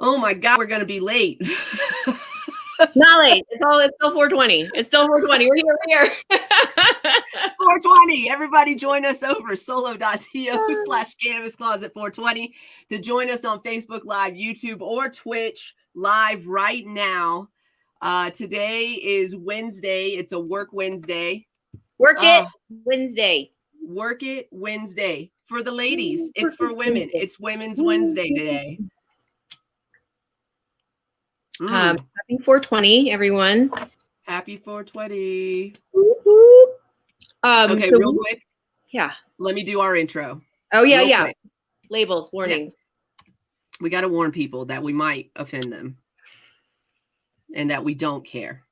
Oh my God, we're gonna be late. Not late. It's still 4:20. It's still 4:20. We're here. 420. Everybody join us over solo.to/Cannabis Closet 420 to join us on Facebook Live, YouTube, or Twitch live right now. Today is Wednesday. It's a work Wednesday. Work it Wednesday. Work it Wednesday. For the ladies. It's for women. It's Women's Wednesday today. Happy 420, everyone. Happy 420. Okay, so real quick. Yeah. Let me do our intro. Oh, yeah. Quick. Labels, warnings. Yeah. We got to warn people that we might offend them and that we don't care.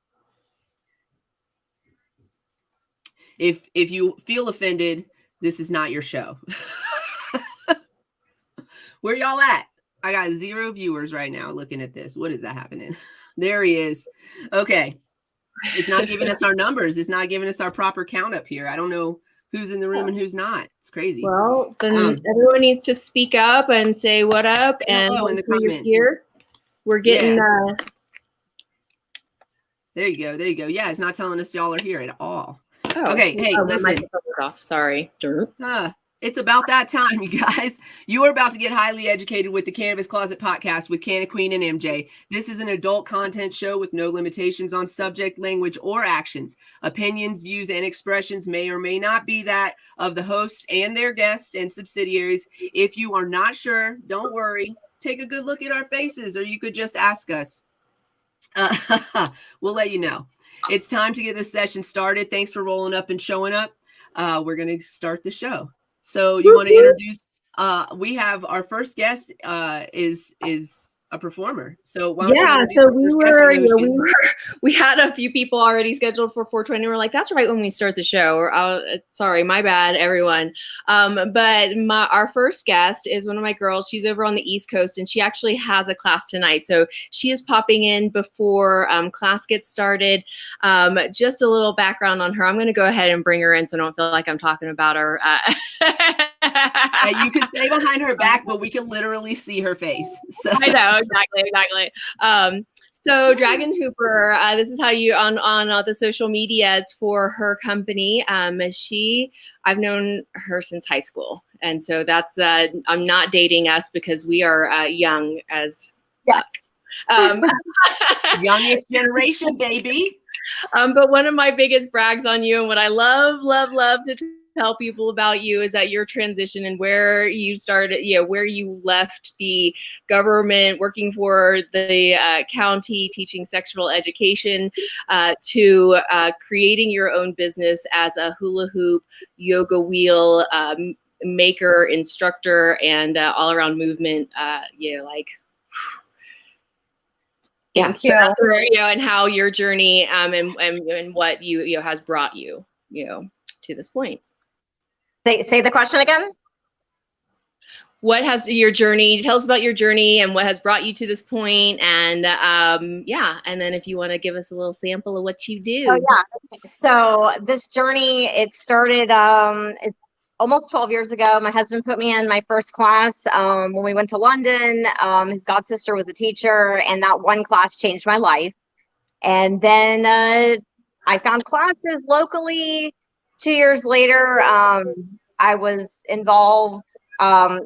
If you feel offended, this is not your show. Where y'all at? I got 0 viewers right now looking at this. What is that happening? There he is. Okay. It's not giving us our numbers. It's not giving us our proper count up here. I don't know who's in the room and who's not. It's crazy. Well, then everyone needs to speak up and say what up. And in the comments. Here. We're getting... There you go. There you go. Yeah, it's not telling us y'all are here at all. Oh, okay. Hey, listen. Off. Sorry. It's about that time, you guys. You are about to get highly educated with the Cannabis Closet podcast with Canna Queen and MJ. This is an adult content show with no limitations on subject, language, or actions. Opinions, views, and expressions may or may not be that of the hosts and their guests and subsidiaries. If you are not sure, don't worry. Take a good look at our faces, or you could just ask us. We'll let you know. It's time to get this session started. Thanks for rolling up and showing up. We're going to start the show. So you want to introduce, we have our first guest is a performer. So why don't we had a few people already scheduled for 420. We're like, that's right when we start the show. Or sorry, my bad, everyone. But our first guest is one of my girls. She's over on the East Coast, and she actually has a class tonight. So she is popping in before class gets started. Just a little background on her. I'm going to go ahead and bring her in so I don't feel like I'm talking about her. You can stay behind her back, but we can literally see her face. So. I know, exactly. So Dragon Hooper, this is how you on the social medias for her company. I've known her since high school, and so that's I'm not dating us because we are young as yes. Youngest generation, baby. But one of my biggest brags on you, and what I love to tell people about you, is that your transition and where you started, where you left the government working for the county teaching sexual education to creating your own business as a hula hoop, yoga wheel maker, instructor, and all-around movement, and how your journey and what you has brought you to this point. Say the question again. What has your journey? Tell us about your journey and what has brought you to this point, and and then if you want to give us a little sample of what you do. Oh yeah. So this journey, it started it's almost 12 years ago. My husband put me in my first class when we went to London. His god sister was a teacher, and that one class changed my life. And then I found classes locally. 2 years later, I was involved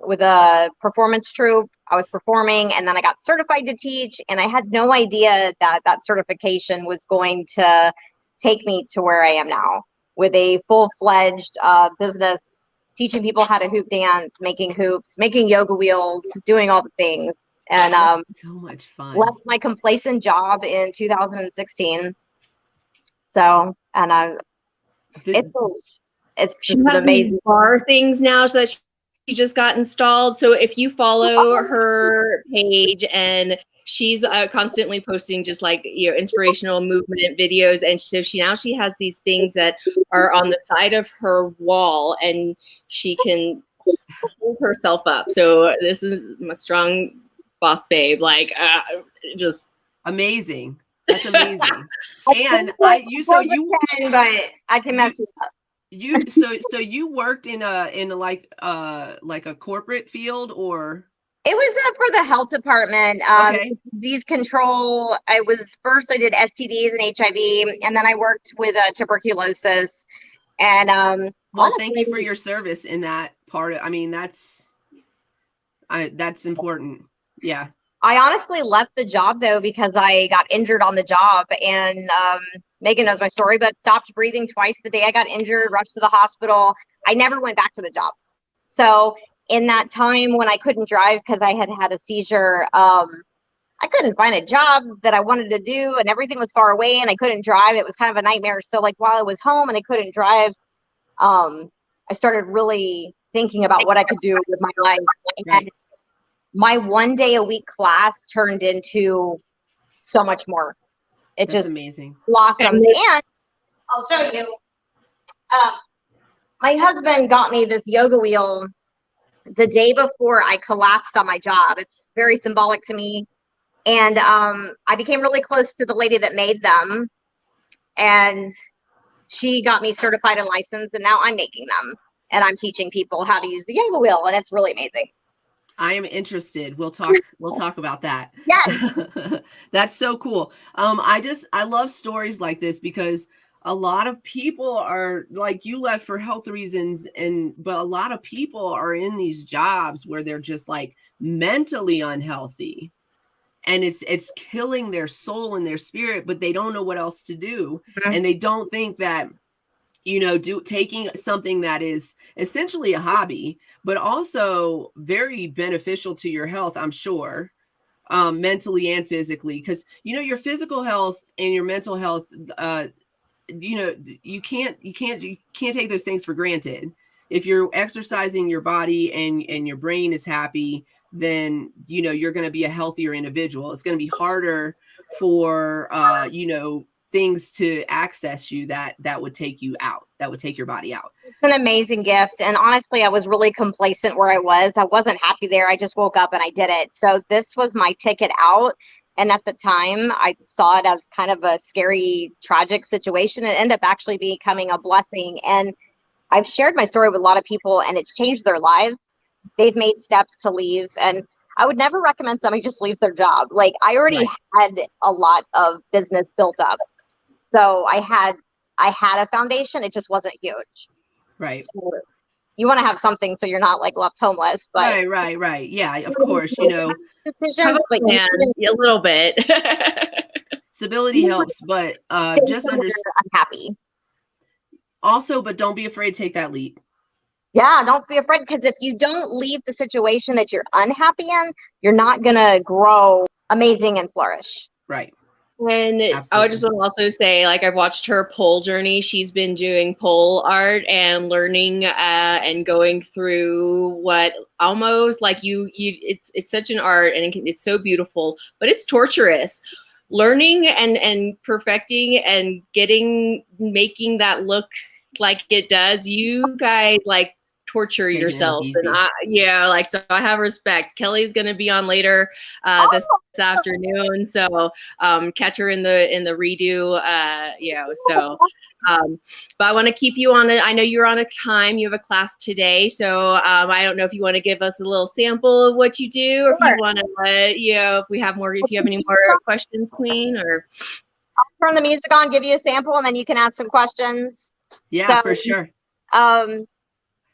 with a performance troupe. I was performing, and then I got certified to teach, and I had no idea that that certification was going to take me to where I am now with a full-fledged business, teaching people how to hoop dance, making hoops, making yoga wheels, doing all the things. And so much fun. Left my complacent job in 2016. So, and it's just amazing. Bar things now so that she just got installed. So if you follow her page, and she's constantly posting just inspirational movement videos, and so she has these things that are on the side of her wall, and she can hold herself up. So this is my strong boss babe, just amazing. That's amazing. And but I can mess it up. So you worked in a corporate field, or It was for the health department, Okay. disease control. I did STDs and HIV, and then I worked with tuberculosis. And Well, honestly, thank you for your service in that part. I mean, that's important. Yeah. I honestly left the job though because I got injured on the job, and Megan knows my story, but stopped breathing twice the day I got injured, rushed to the hospital. I never went back to the job. So in that time when I couldn't drive because I had a seizure, I couldn't find a job that I wanted to do, and everything was far away, and I couldn't drive. It was kind of a nightmare. So like while I was home and I couldn't drive, I started really thinking about what I could do with my life. Right. And my 1 day a week class turned into so much more. It That's just amazing. blossomed. And I'll show you. My husband got me this yoga wheel the day before I collapsed on my job. It's very symbolic to me. And I became really close to the lady that made them. And she got me certified and licensed. And now I'm making them. And I'm teaching people how to use the yoga wheel. And it's really amazing. I am interested. We'll talk about that. Yes. That's so cool. I love stories like this because a lot of people are like you left for health reasons, but a lot of people are in these jobs where they're just like mentally unhealthy, and it's killing their soul and their spirit, but they don't know what else to do. Mm-hmm. And they don't think that taking something that is essentially a hobby, but also very beneficial to your health, I'm sure, mentally and physically, because your physical health and your mental health, you can't take those things for granted. If you're exercising your body and your brain is happy, then you're going to be a healthier individual. It's going to be harder for things to access you that would take you out, that would take your body out. It's an amazing gift. And honestly, I was really complacent where I was. I wasn't happy there. I just woke up and I did it. So this was my ticket out. And at the time, I saw it as kind of a scary, tragic situation. It ended up actually becoming a blessing. And I've shared my story with a lot of people, and it's changed their lives. They've made steps to leave. And I would never recommend somebody just leaves their job. Like, I already had a lot of business built up. So I had a foundation. It just wasn't huge. Right. So you want to have something so you're not like left homeless. But right. Yeah, of course. Decisions, but a little bit. Stability helps, but just understand. I'm happy. Also, but don't be afraid to take that leap. Yeah, don't be afraid, because if you don't leave the situation that you're unhappy in, you're not gonna grow amazing and flourish. Right. And I would just want to also say, like, I've watched her pole journey. She's been doing pole art and learning and going through what almost like it's such an art, and it's so beautiful, but it's torturous. Learning and perfecting and making that look like it does. You guys like torture yourself, and so I have respect. Kelly's gonna be on later this afternoon, so catch her in the redo. But I want to keep you on it. I know you're on a time. You have a class today, so I don't know if you want to give us a little sample of what you do, or if you want to if you have any more questions, Queen, or I'll turn the music on, give you a sample, and then you can ask some questions. Yeah, for sure.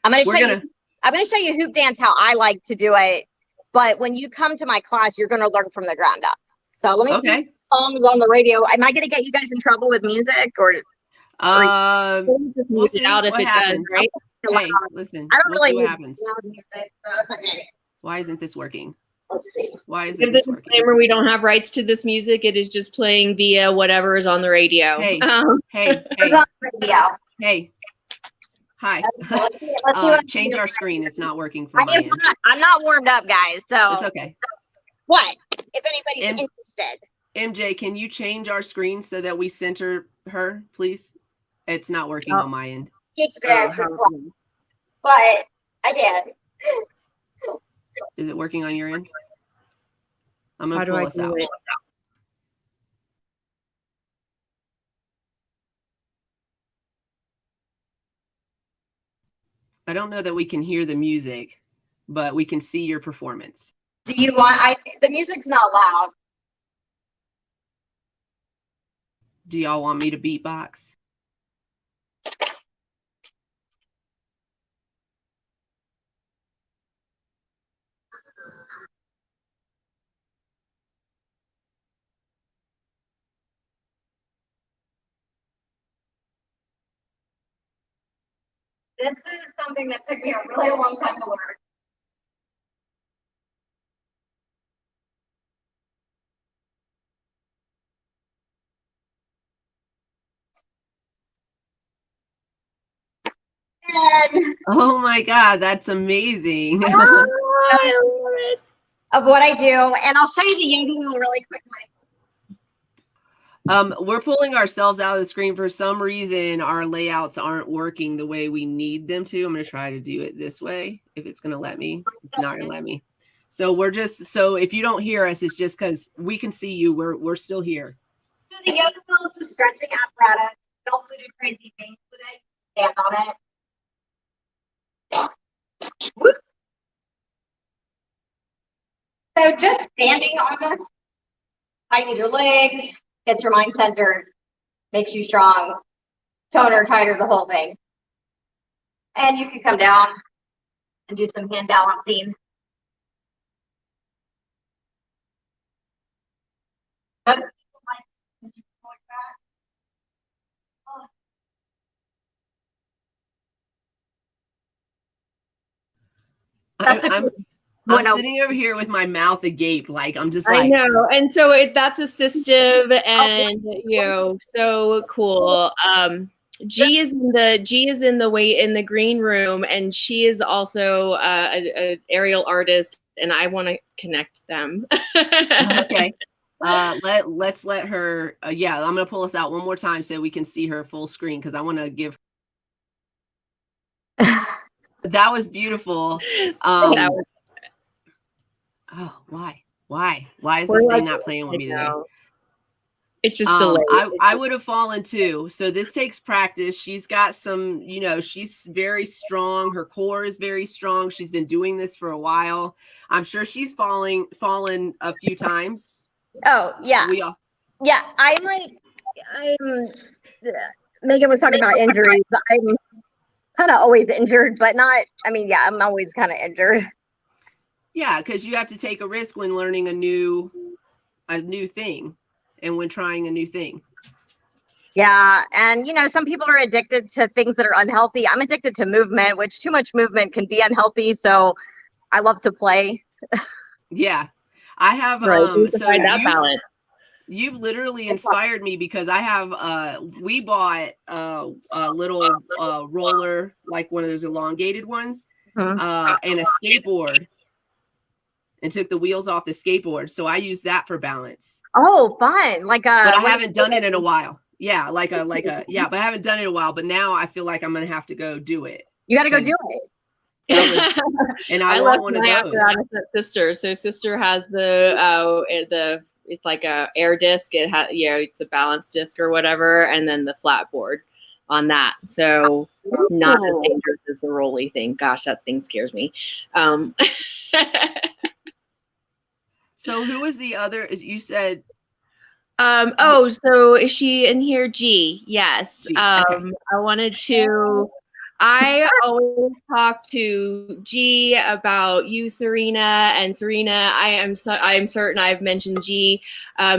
I'm going to show you hoop dance, how I like to do it. But when you come to my class, you're going to learn from the ground up. So let me see songs on the radio. Am I going to get you guys in trouble with music, or we'll see out if it happens. Does, right? Hey, listen. I don't we'll see really what happens. Music, so it's okay. Why isn't this working? Let's see. Why isn't this working? Disclaimer: we don't have rights to this music. It is just playing via whatever is on the radio. Hey. Hey. Hi. Let's see change our screen. It's not working for my end. I'm not warmed up, guys. So it's okay. What? If anybody's interested. MJ, can you change our screen so that we center her, please? It's not working on my end. It's there, but I did. Is it working on your end? I'm gonna pull us out. I don't know that we can hear the music, but we can see your performance. Do you want, the music's not loud. Do y'all want me to beatbox? This is something that took me a really long time to learn. And Oh my God, that's amazing. I love it. of what I do, and I'll show you the yoga wheel really quickly. We're pulling ourselves out of the screen. For some reason, our layouts aren't working the way we need them to. I'm going to try to do it this way if it's going to let me. It's not going to let me. So we're just, so if you don't hear us, it's just because we can see you. We're still here. The yoga wheel is a stretching apparatus. You can also do crazy things with it. Stand on it. Whoop. So just standing on this, tighten your legs, gets your mind centered, makes you strong, toner, tighter, the whole thing. And you can come down and do some hand balancing. I'm sitting over here with my mouth agape, like I'm just like, I know, and so that's assistive, and you know, so cool. G is in the green room, and she is also a aerial artist, and I want to connect them. Okay. Let's let her. Yeah, I'm gonna pull us out one more time so we can see her full screen because I want to give. That was beautiful. Oh, why is this thing not playing with me today? It's just delayed. I would have fallen too. So this takes practice. She's got some, you know, she's very strong. Her core is very strong. She's been doing this for a while. I'm sure she's fallen a few times. Oh yeah. Yeah, Megan was talking about injuries. I'm kind of always injured, but not, I mean, yeah, I'm always kind of injured. Yeah, because you have to take a risk when learning a new thing and when trying a new thing. Yeah, and you know, some people are addicted to things that are unhealthy. I'm addicted to movement, which too much movement can be unhealthy, so I love to play. Yeah. I have so that balance. You've literally inspired me because I have we bought a little roller, like one of those elongated ones, and a skateboard, and took the wheels off the skateboard. So I use that for balance. Oh, fun. But I haven't done it in a while. Yeah, but I haven't done it in a while, but now I feel like I'm going to have to go do it. You got to go do it. And I want one of those. At Sister. So Sister has the it's like a air disc. It has, you know, it's a balance disc or whatever, and then the flat board on that. So not as dangerous as the rolly thing. Gosh, that thing scares me. So who was the other? You said. So is she in here? G. Yes. G. Okay. I always talk to G about you, Serena, and Serena. I am certain I've mentioned G.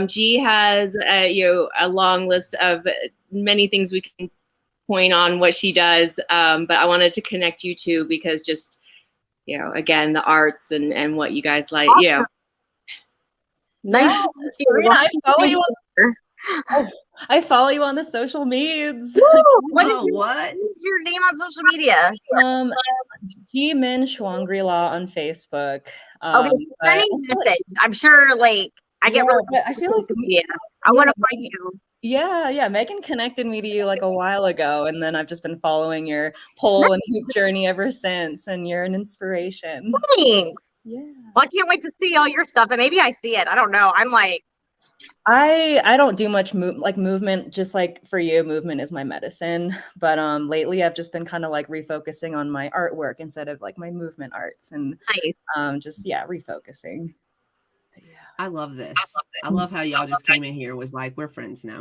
G has a long list of many things we can point on what she does. But I wanted to connect you two because just, you know, again, the arts and what you guys like. Awesome. Yeah. Nice. Serena, I follow you on the social medias. What is your name on social media? G-Min Shwangri-La on Facebook. Okay, I'm sure, I get really. I feel like I want to find you. Yeah. Megan connected me to you like a while ago, and then I've just been following your pole and hoop journey ever since, and you're an inspiration. Thanks. Yeah. Well, I can't wait to see all your stuff, and maybe I see it. I don't know. I'm I don't do much movement, just like for you, movement is my medicine. But lately I've just been kind of like refocusing on my artwork instead of like my movement arts and Nice. refocusing. But yeah. I love this. I love how y'all just came in here was like, we're friends now.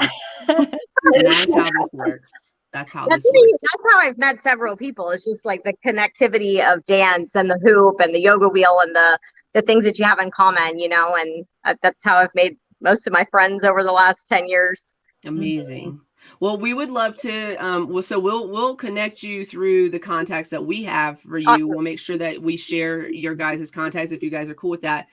And that is how this works. That's how this works. That's how I've met several people. It's just like the connectivity of dance and the hoop and the yoga wheel and the things that you have in common, you know, and that's how I've made most of my friends over the last 10 years. Amazing. Well, we would love to so we'll connect you through the contacts that we have for you. Awesome. We'll make sure that we share your guys' contacts if you guys are cool with that.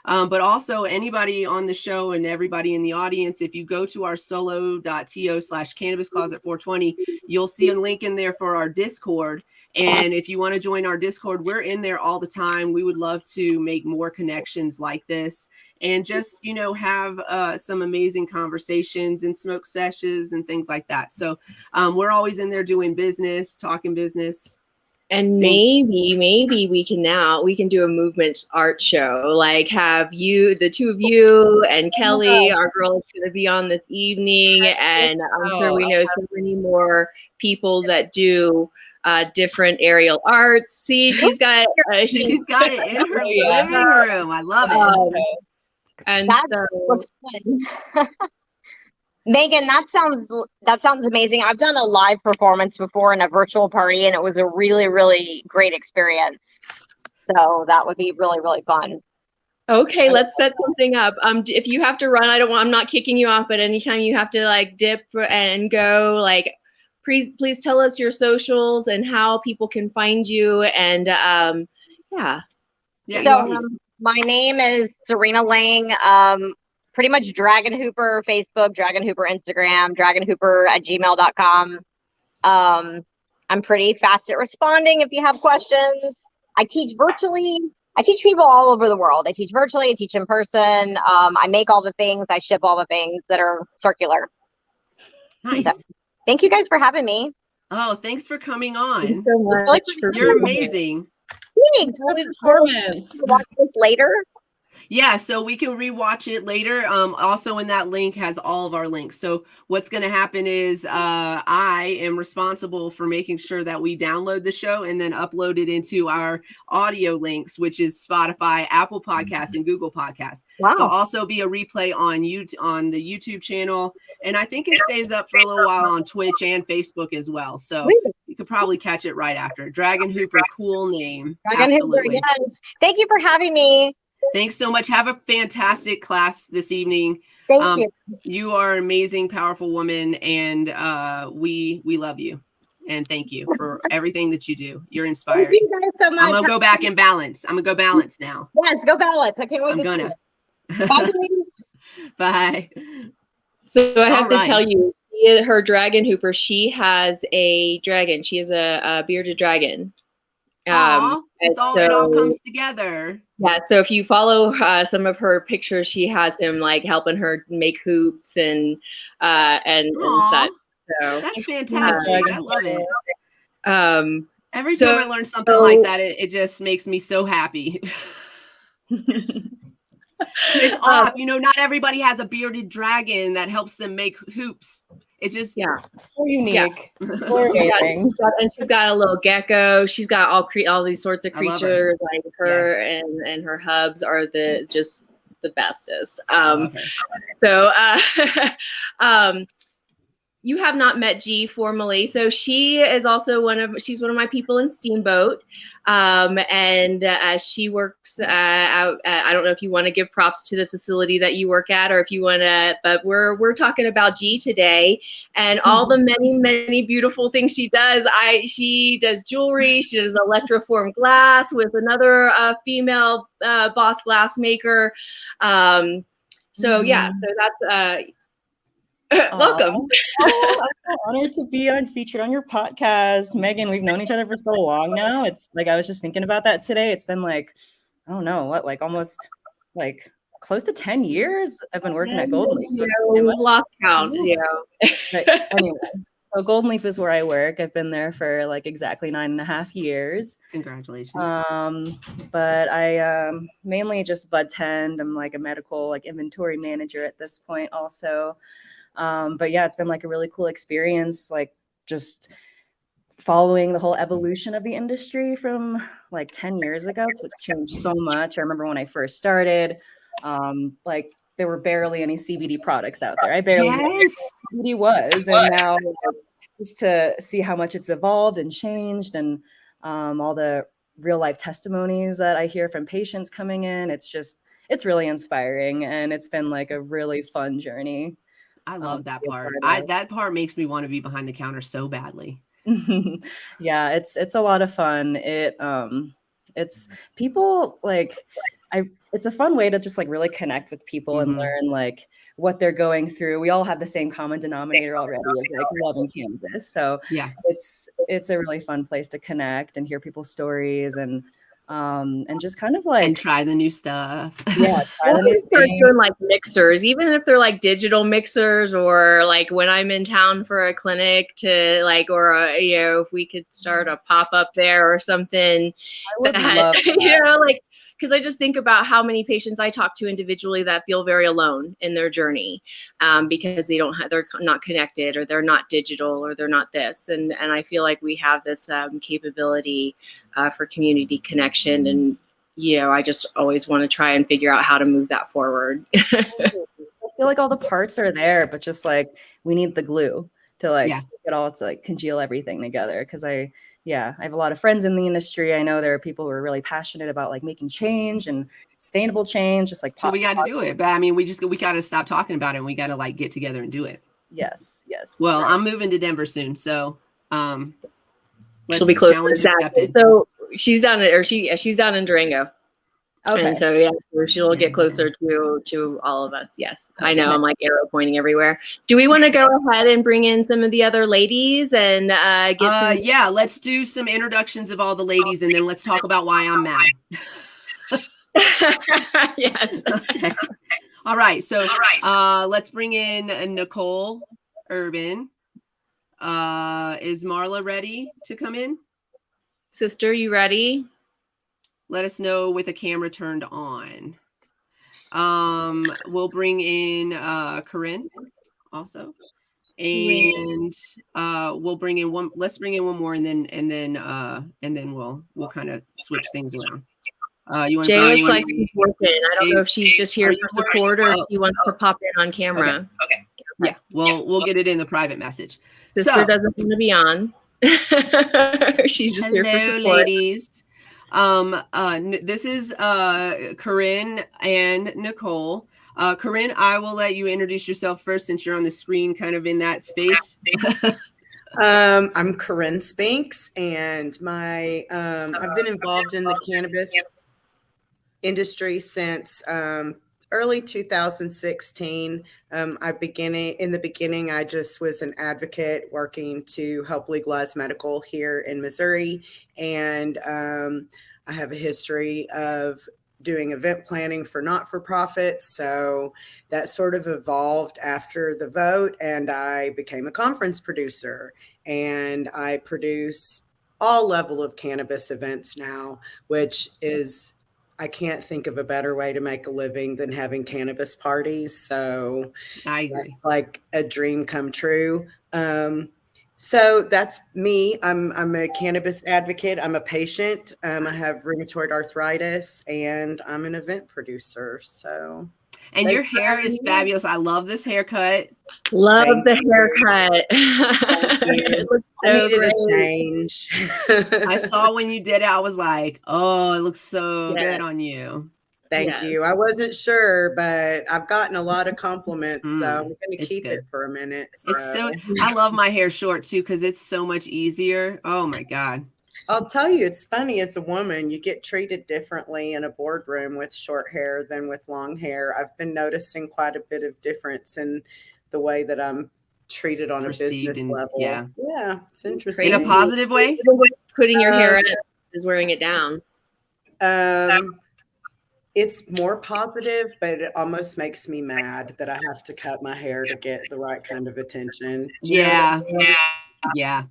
But also anybody on the show and everybody in the audience, if you go to our solo.to/cannabiscloset420, you'll see a link in there for our Discord. And if you want to join our Discord, we're in there all the time. We would love to make more connections like this and just, you know, have some amazing conversations and smoke sessions and things like that. So we're always in there doing business, talking business. And maybe we can do a movement art show, like have you, the two of you and Kelly, our girl is going to be on this evening. And I'm sure we know so many more people that do different aerial arts. See, she's got it in her living room. I love it. And that's what's fun. Megan, that sounds amazing. I've done a live performance before in a virtual party, and it was a really, really great experience. So that would be really, really fun. Okay, let's set something up. If you have to run, I'm not kicking you off, but anytime you have to like dip and go, like, please tell us your socials and how people can find you. And So my name is Serena Lang. Pretty much Dragon Hooper Facebook, Dragon Hooper Instagram, dragonhooper@gmail.com. I'm pretty fast at responding if you have questions. I teach virtually. I teach people all over the world. I teach virtually, I teach in person. I make all the things, I ship all the things that are circular. Nice. So, thank you guys for having me. Oh, thanks for coming on. Thanks so much. You're amazing. Thanks. Performance. Watch this later. Yeah, so we can rewatch it later. Also in that link has all of our links. So what's going to happen is I am responsible for making sure that we download the show and then upload it into our audio links, which is Spotify, Apple Podcasts, and Google Podcasts. Wow. There'll also be a replay on the YouTube channel. And I think it stays up for a little while on Twitch and Facebook as well. So you could probably catch it right after. Dragon Hooper, cool name. Dragon Hooper, yes. Thank you for having me. Thanks so much. Have a fantastic class this evening. Thank you. You are an amazing, powerful woman, and we love you. And thank you for everything that you do. You're inspiring. Thank you guys so much. I'm gonna go back and balance. I'm gonna go balance now. Yes, go balance. I can't wait. I'm gonna. Bye, please. Bye. So I have to tell you, her Dragon Hooper, she has a dragon. She is a bearded dragon. It all comes together. Yeah, so if you follow some of her pictures, she has him like helping her make hoops and such. So that's fantastic. I love it. Every time I learn something like that, it just makes me so happy. It's off. You know, not everybody has a bearded dragon that helps them make hoops. It's just so unique. Yeah. So amazing. And she's got a little gecko. She's got all these sorts of creatures. Like her and her hubs are just the bestest. So you have not met G formally. So she is also she's one of my people in Steamboat. And she works out. I don't know if you want to give props to the facility that you work at, or if you want to, but we're talking about G today and all the many, many beautiful things she does. She does jewelry. She does electroform glass with another female boss glass maker. So that's welcome. I'm so honored to be featured on your podcast. Megan, we've known each other for so long now. It's like, I was just thinking about that today. It's been like, I don't know what, like almost like close to 10 years I've been working at Golden Leaf. So lost count. But anyway, So Golden Leaf is where I work. I've been there for like exactly 9.5 years. Congratulations. But I mainly just bud tend. I'm like a medical like inventory manager at this point also. But yeah, it's been like a really cool experience, like just following the whole evolution of the industry from like 10 years ago, because it's changed so much. I remember when I first started, like there were barely any CBD products out there. I barely knew what CBD was. And now just to see how much it's evolved and changed, and all the real life testimonies that I hear from patients coming in, it's really inspiring. And it's been like a really fun journey. I love that part. Part That part makes me want to be behind the counter so badly. Yeah, it's a lot of fun. It's people like it's a fun way to just like really connect with people and learn like what they're going through. We all have the same common denominator already of like loving cannabis. So yeah, it's a really fun place to connect and hear people's stories and just kind of like and try the new stuff. Yeah, try the new start thing. doing like mixers, even if they're like digital mixers, or like when I'm in town for a clinic to like, or if we could start a pop up there or something. I would love that. Like, because I just think about how many patients I talk to individually that feel very alone in their journey, because they're not connected, or they're not digital, or they're not this, and I feel like we have this capability for community connection, and I just always want to try and figure out how to move that forward. I feel like all the parts are there, but just like we need the glue to like stick it all to like congeal everything together. Because I have a lot of friends in the industry. I know there are people who are really passionate about like making change and sustainable change, just like so we got to do it. But I mean, we got to stop talking about it, and we got to like get together and do it. Yes. Well, right. I'm moving to Denver soon, so she'll be close. So she's down in Durango. Okay. And so so she'll get closer to all of us. Yes, I know. I'm like arrow pointing everywhere. Do we want to go ahead and bring in some of the other ladies and get some? Yeah, let's do some introductions of all the ladies, and then let's talk about why I'm mad. Yes. Okay. All right. So let's bring in Nicole Urban. Is Marla ready to come in? Sister, you ready? Let us know with the camera turned on. We'll bring in Corinne also, and we'll bring in one. Let's bring in one more, and then we'll kind of switch things around. You want Jay looks like she's working. I don't know if she's just here for support or if she wants to pop in on camera. Okay. Yeah. Well, we'll get it in the private message. Sister doesn't want to be on. She's just here for support. Ladies. This is Corinne and Nicole. Corinne, I will let you introduce yourself first since you're on the screen kind of in that space. I'm Corinne Spinks, and I've been involved in the cannabis industry since early 2016. In the beginning, I just was an advocate working to help legalize medical here in Missouri. And I have a history of doing event planning for not-for-profits. So that sort of evolved after the vote, and I became a conference producer. And I produce all level of cannabis events now, which is, I can't think of a better way to make a living than having cannabis parties. So I agree. It's like a dream come true. So that's me. I'm a cannabis advocate. I'm a patient. I have rheumatoid arthritis, and I'm an event producer. So. And your hair is fabulous. I love this haircut. Love the haircut. It looks so great. A change. I saw when you did it, I was like, oh, it looks so good on you. Thank you. I wasn't sure, but I've gotten a lot of compliments, so I'm going to keep it for a minute. So. I love my hair short too, because it's so much easier. Oh my God. I'll tell you, it's funny, as a woman, you get treated differently in a boardroom with short hair than with long hair. I've been noticing quite a bit of difference in the way that I'm treated on a business level. Yeah, it's interesting. In a positive way? Putting your hair in is wearing it down. It's more positive, but it almost makes me mad that I have to cut my hair to get the right kind of attention. Do you know what I mean? Yeah.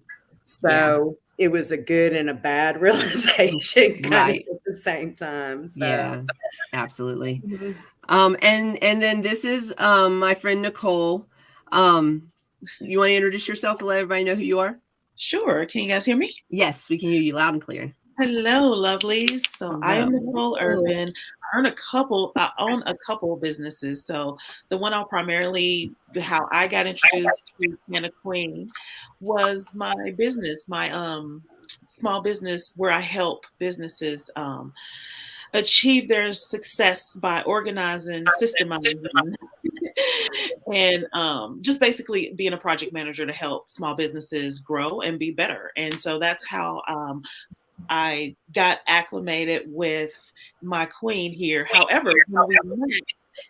So it was a good and a bad realization kind Right. of at the same time. So Yeah, absolutely. Mhm. And then this is my friend Nicole. You want to introduce yourself and let everybody know who you are? Sure. Can you guys hear me? Yes, we can hear you loud and clear. Hello, lovelies. So I am Hello. Nicole Urban. I own a couple of businesses. So the one how I got introduced to Canna Queen was my business, my small business where I help businesses achieve their success by organizing, systemizing, and just basically being a project manager to help small businesses grow and be better. And so that's how I got acclimated with my queen here. However, when we met,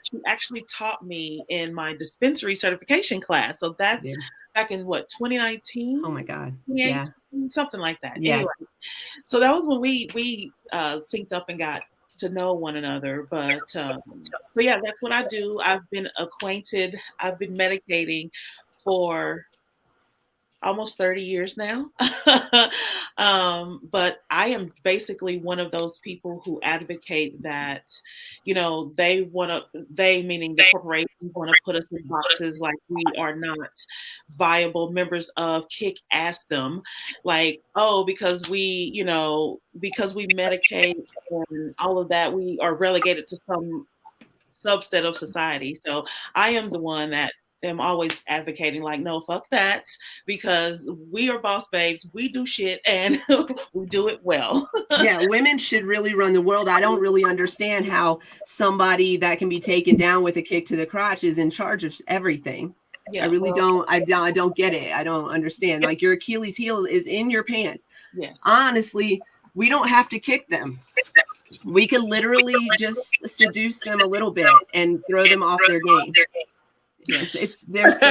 she actually taught me in my dispensary certification class. So that's back in what, 2019? Oh my God. Yeah. Something like that. Yeah. Anyway, so that was when we synced up and got to know one another. But so yeah, that's what I do. I've been medicating for almost 30 years now. But I am basically one of those people who advocate that, they meaning the corporations want to put us in boxes like we are not viable members of kick-assdom. Like, oh, because we medicate and all of that, we are relegated to some subset of society. So I am the one that am always advocating, like, no, fuck that, because we are boss babes, we do shit, and we do it well. Yeah, women should really run the world. I don't really understand how somebody that can be taken down with a kick to the crotch is in charge of everything. Yeah, I really don't. I don't get it. I don't understand. Like, your Achilles heel is in your pants. Yes. Honestly, we don't have to kick them. We can literally just seduce them a little bit and throw them off their game. There's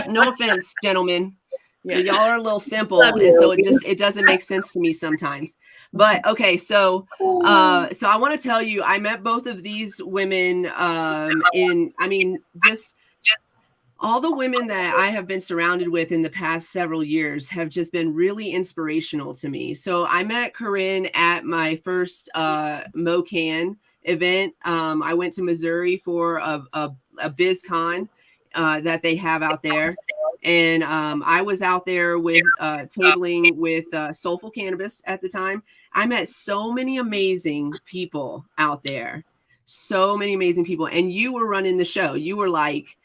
no offense, gentlemen. Yeah. Y'all are a little simple, and so it doesn't make sense to me sometimes. But okay, so I want to tell you, I met both of these women just all the women that I have been surrounded with in the past several years have just been really inspirational to me. So I met Corinne at my first MoCan event. I went to Missouri for a BizCon that they have out there. And I was out there with tabling with Soulful Cannabis at the time. I met so many amazing people out there. So many amazing people. And you were running the show. You were like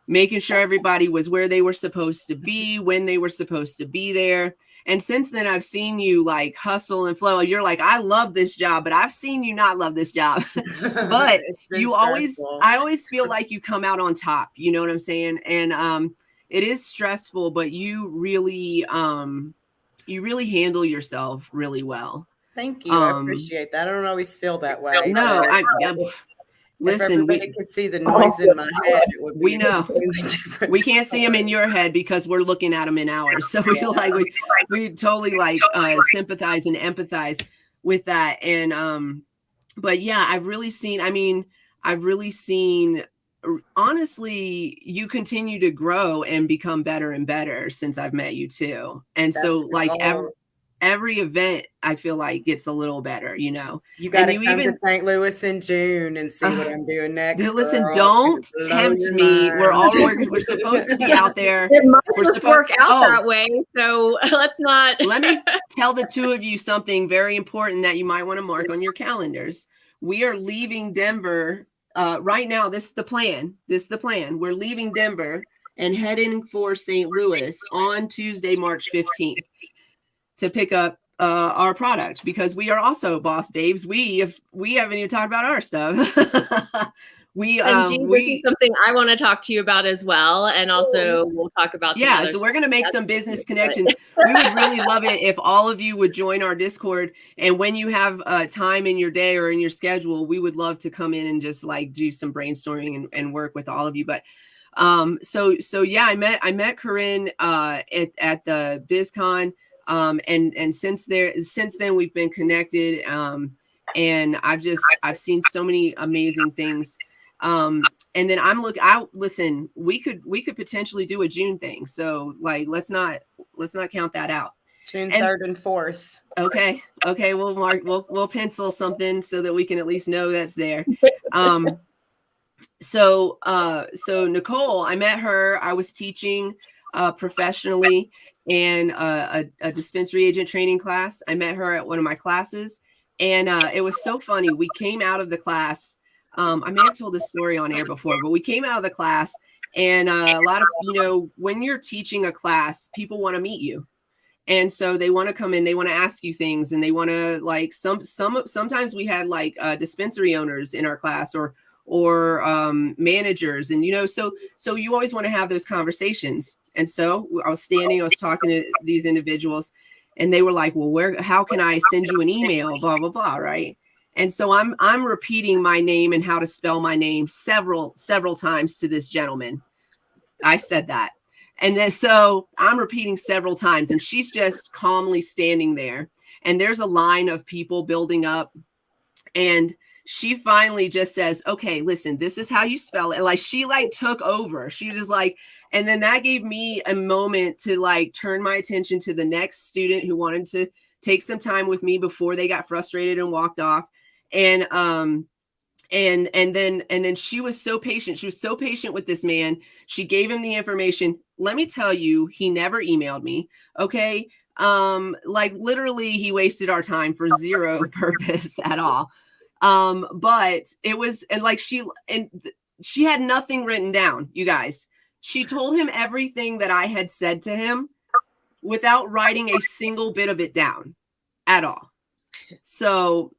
making sure everybody was where they were supposed to be, when they were supposed to be there. And since then, I've seen you like hustle and flow. You're like, I love this job, but I've seen you not love this job. But I always feel like you come out on top. You know what I'm saying? And it is stressful, but you really handle yourself really well. Thank you. I appreciate that. I don't always feel that way. No, Listen, if everybody could see the noise in my head, it would be we know. We can't see them in your head because we're looking at them in ours. So we totally sympathize and empathize with that. And but yeah, I've really seen, honestly, you continue to grow and become better and better since I've met you too. And so every event I feel like gets a little better, You got to come to St. Louis in June and see what I'm doing next. Listen, don't tempt me. We're supposed to be out there. We're supposed to work out that way. So let's not. Let me tell the two of you something very important that you might want to mark on your calendars. We are leaving Denver right now. This is the plan. We're leaving Denver and heading for St. Louis on Tuesday, March 15th. To pick up our product, because we are also boss babes. We haven't even talked about our stuff. This is something I want to talk to you about as well, and also we'll talk about so we're going to make some business connections. We would really love it if all of you would join our Discord, and when you have time in your day or in your schedule, we would love to come in and just like do some brainstorming and work with all of you. But so yeah, I met Corinne at the BizCon. And since then we've been connected. And I've seen so many amazing things. And then listen, we could potentially do a June thing. So like, let's not count that out. June 3rd and 4th. Okay. We'll pencil something so that we can at least know that's there. So Nicole, I met her. I was teaching professionally in a dispensary agent training class. I met her at one of my classes, and it was so funny. We came out of the class. I may have told this story on air before, but we came out of the class, and a lot of, when you're teaching a class, people want to meet you. And so they want to come in, they want to ask you things, and they want to like sometimes we had like dispensary owners in our class or managers, and so you always want to have those conversations. And so I was talking to these individuals, and they were like, well, how can I send you an email, blah blah blah, right? And so I'm repeating my name and how to spell my name several times to this gentleman. I said that. And then so I'm repeating several times, and she's just calmly standing there, and there's a line of people building up, and she finally just says, okay, listen, this is how you spell it. And like, she like took over. She was just like, and then that gave me a moment to like turn my attention to the next student who wanted to take some time with me before they got frustrated and walked off. And then she was so patient. She was so patient with this man. She gave him the information. Let me tell you, he never emailed me. Okay. Like literally he wasted our time for zero purpose at all. But it was, and like she had nothing written down, you guys. She told him everything that I had said to him without writing a single bit of it down at all. So,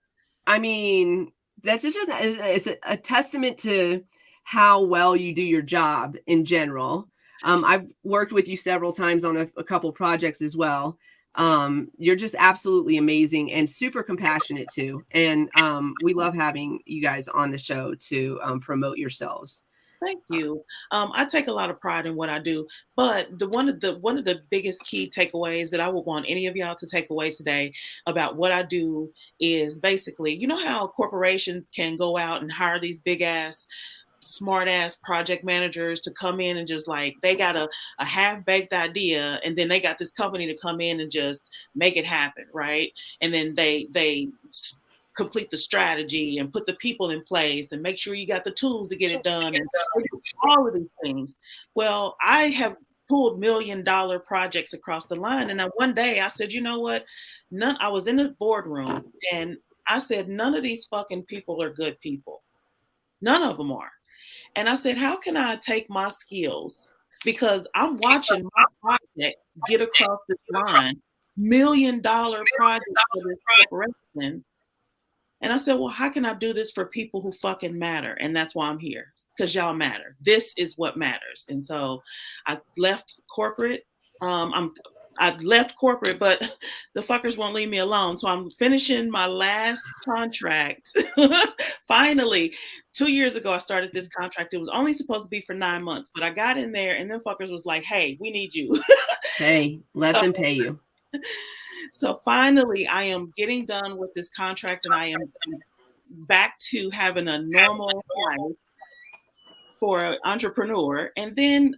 I mean, that's just it's a testament to how well you do your job in general. I've worked with you several times on a couple projects as well. You're just absolutely amazing and super compassionate too. And we love having you guys on the show to promote yourselves. Thank you. I take a lot of pride in what I do, but one of the biggest key takeaways that I would want any of y'all to take away today about what I do is basically, you know how corporations can go out and hire these big ass, smart ass project managers to come in and just like, they got a half-baked idea, and then they got this company to come in and just make it happen, right? And then they complete the strategy and put the people in place and make sure you got the tools to get it done and all of these things. Well, I have pulled $1 million projects across the line. And then one day I said, you know what? I was in the boardroom and I said, none of these fucking people are good people. None of them are. And I said, how can I take my skills? Because I'm watching my project get across this line, $1 million project for this corporation. And I said, well, how can I do this for people who fucking matter? And that's why I'm here, because y'all matter. This is what matters. And so I left corporate. I left corporate, but the fuckers won't leave me alone. So I'm finishing my last contract. Finally, 2 years ago, I started this contract. It was only supposed to be for 9 months, but I got in there and then fuckers was like, hey, we need you. Hey, let them pay you. So finally, I am getting done with this contract and I am back to having a normal life for an entrepreneur, and then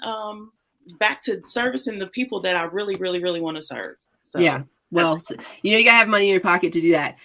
back to servicing the people that I really, really, really want to serve. So yeah. Well, you gotta have money in your pocket to do that.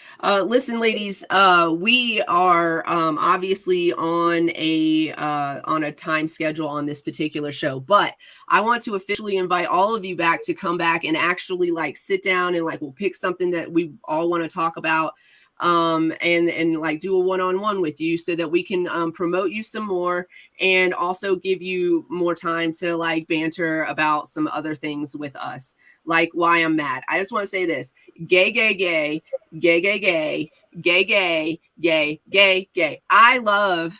Listen, ladies, we are obviously on a time schedule on this particular show, but I want to officially invite all of you back to come back and actually like sit down and like we'll pick something that we all want to talk about, and like do a one-on-one with you so that we can promote you some more and also give you more time to like banter about some other things with us. Like why I'm mad. I just want to say this: gay, gay, gay, gay, gay, gay, gay, gay, gay, gay, gay. I love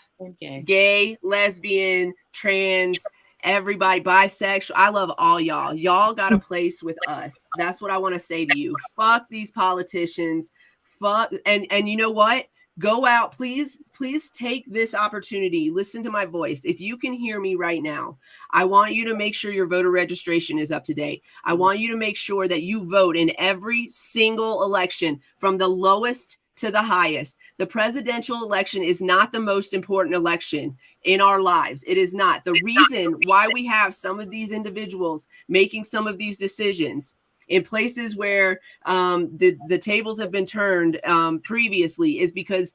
gay, lesbian, trans, everybody, bisexual. I love all y'all. Y'all got a place with us. That's what I want to say to you. Fuck these politicians. Fuck. And you know what? Go out, please take this opportunity. Listen to my voice. If you can hear me right now, I want you to make sure your voter registration is up to date. I want you to make sure that you vote in every single election from the lowest to the highest. The presidential election is not the most important election in our lives. It is not. The reason why we have some of these individuals making some of these decisions in places where the tables have been turned previously is because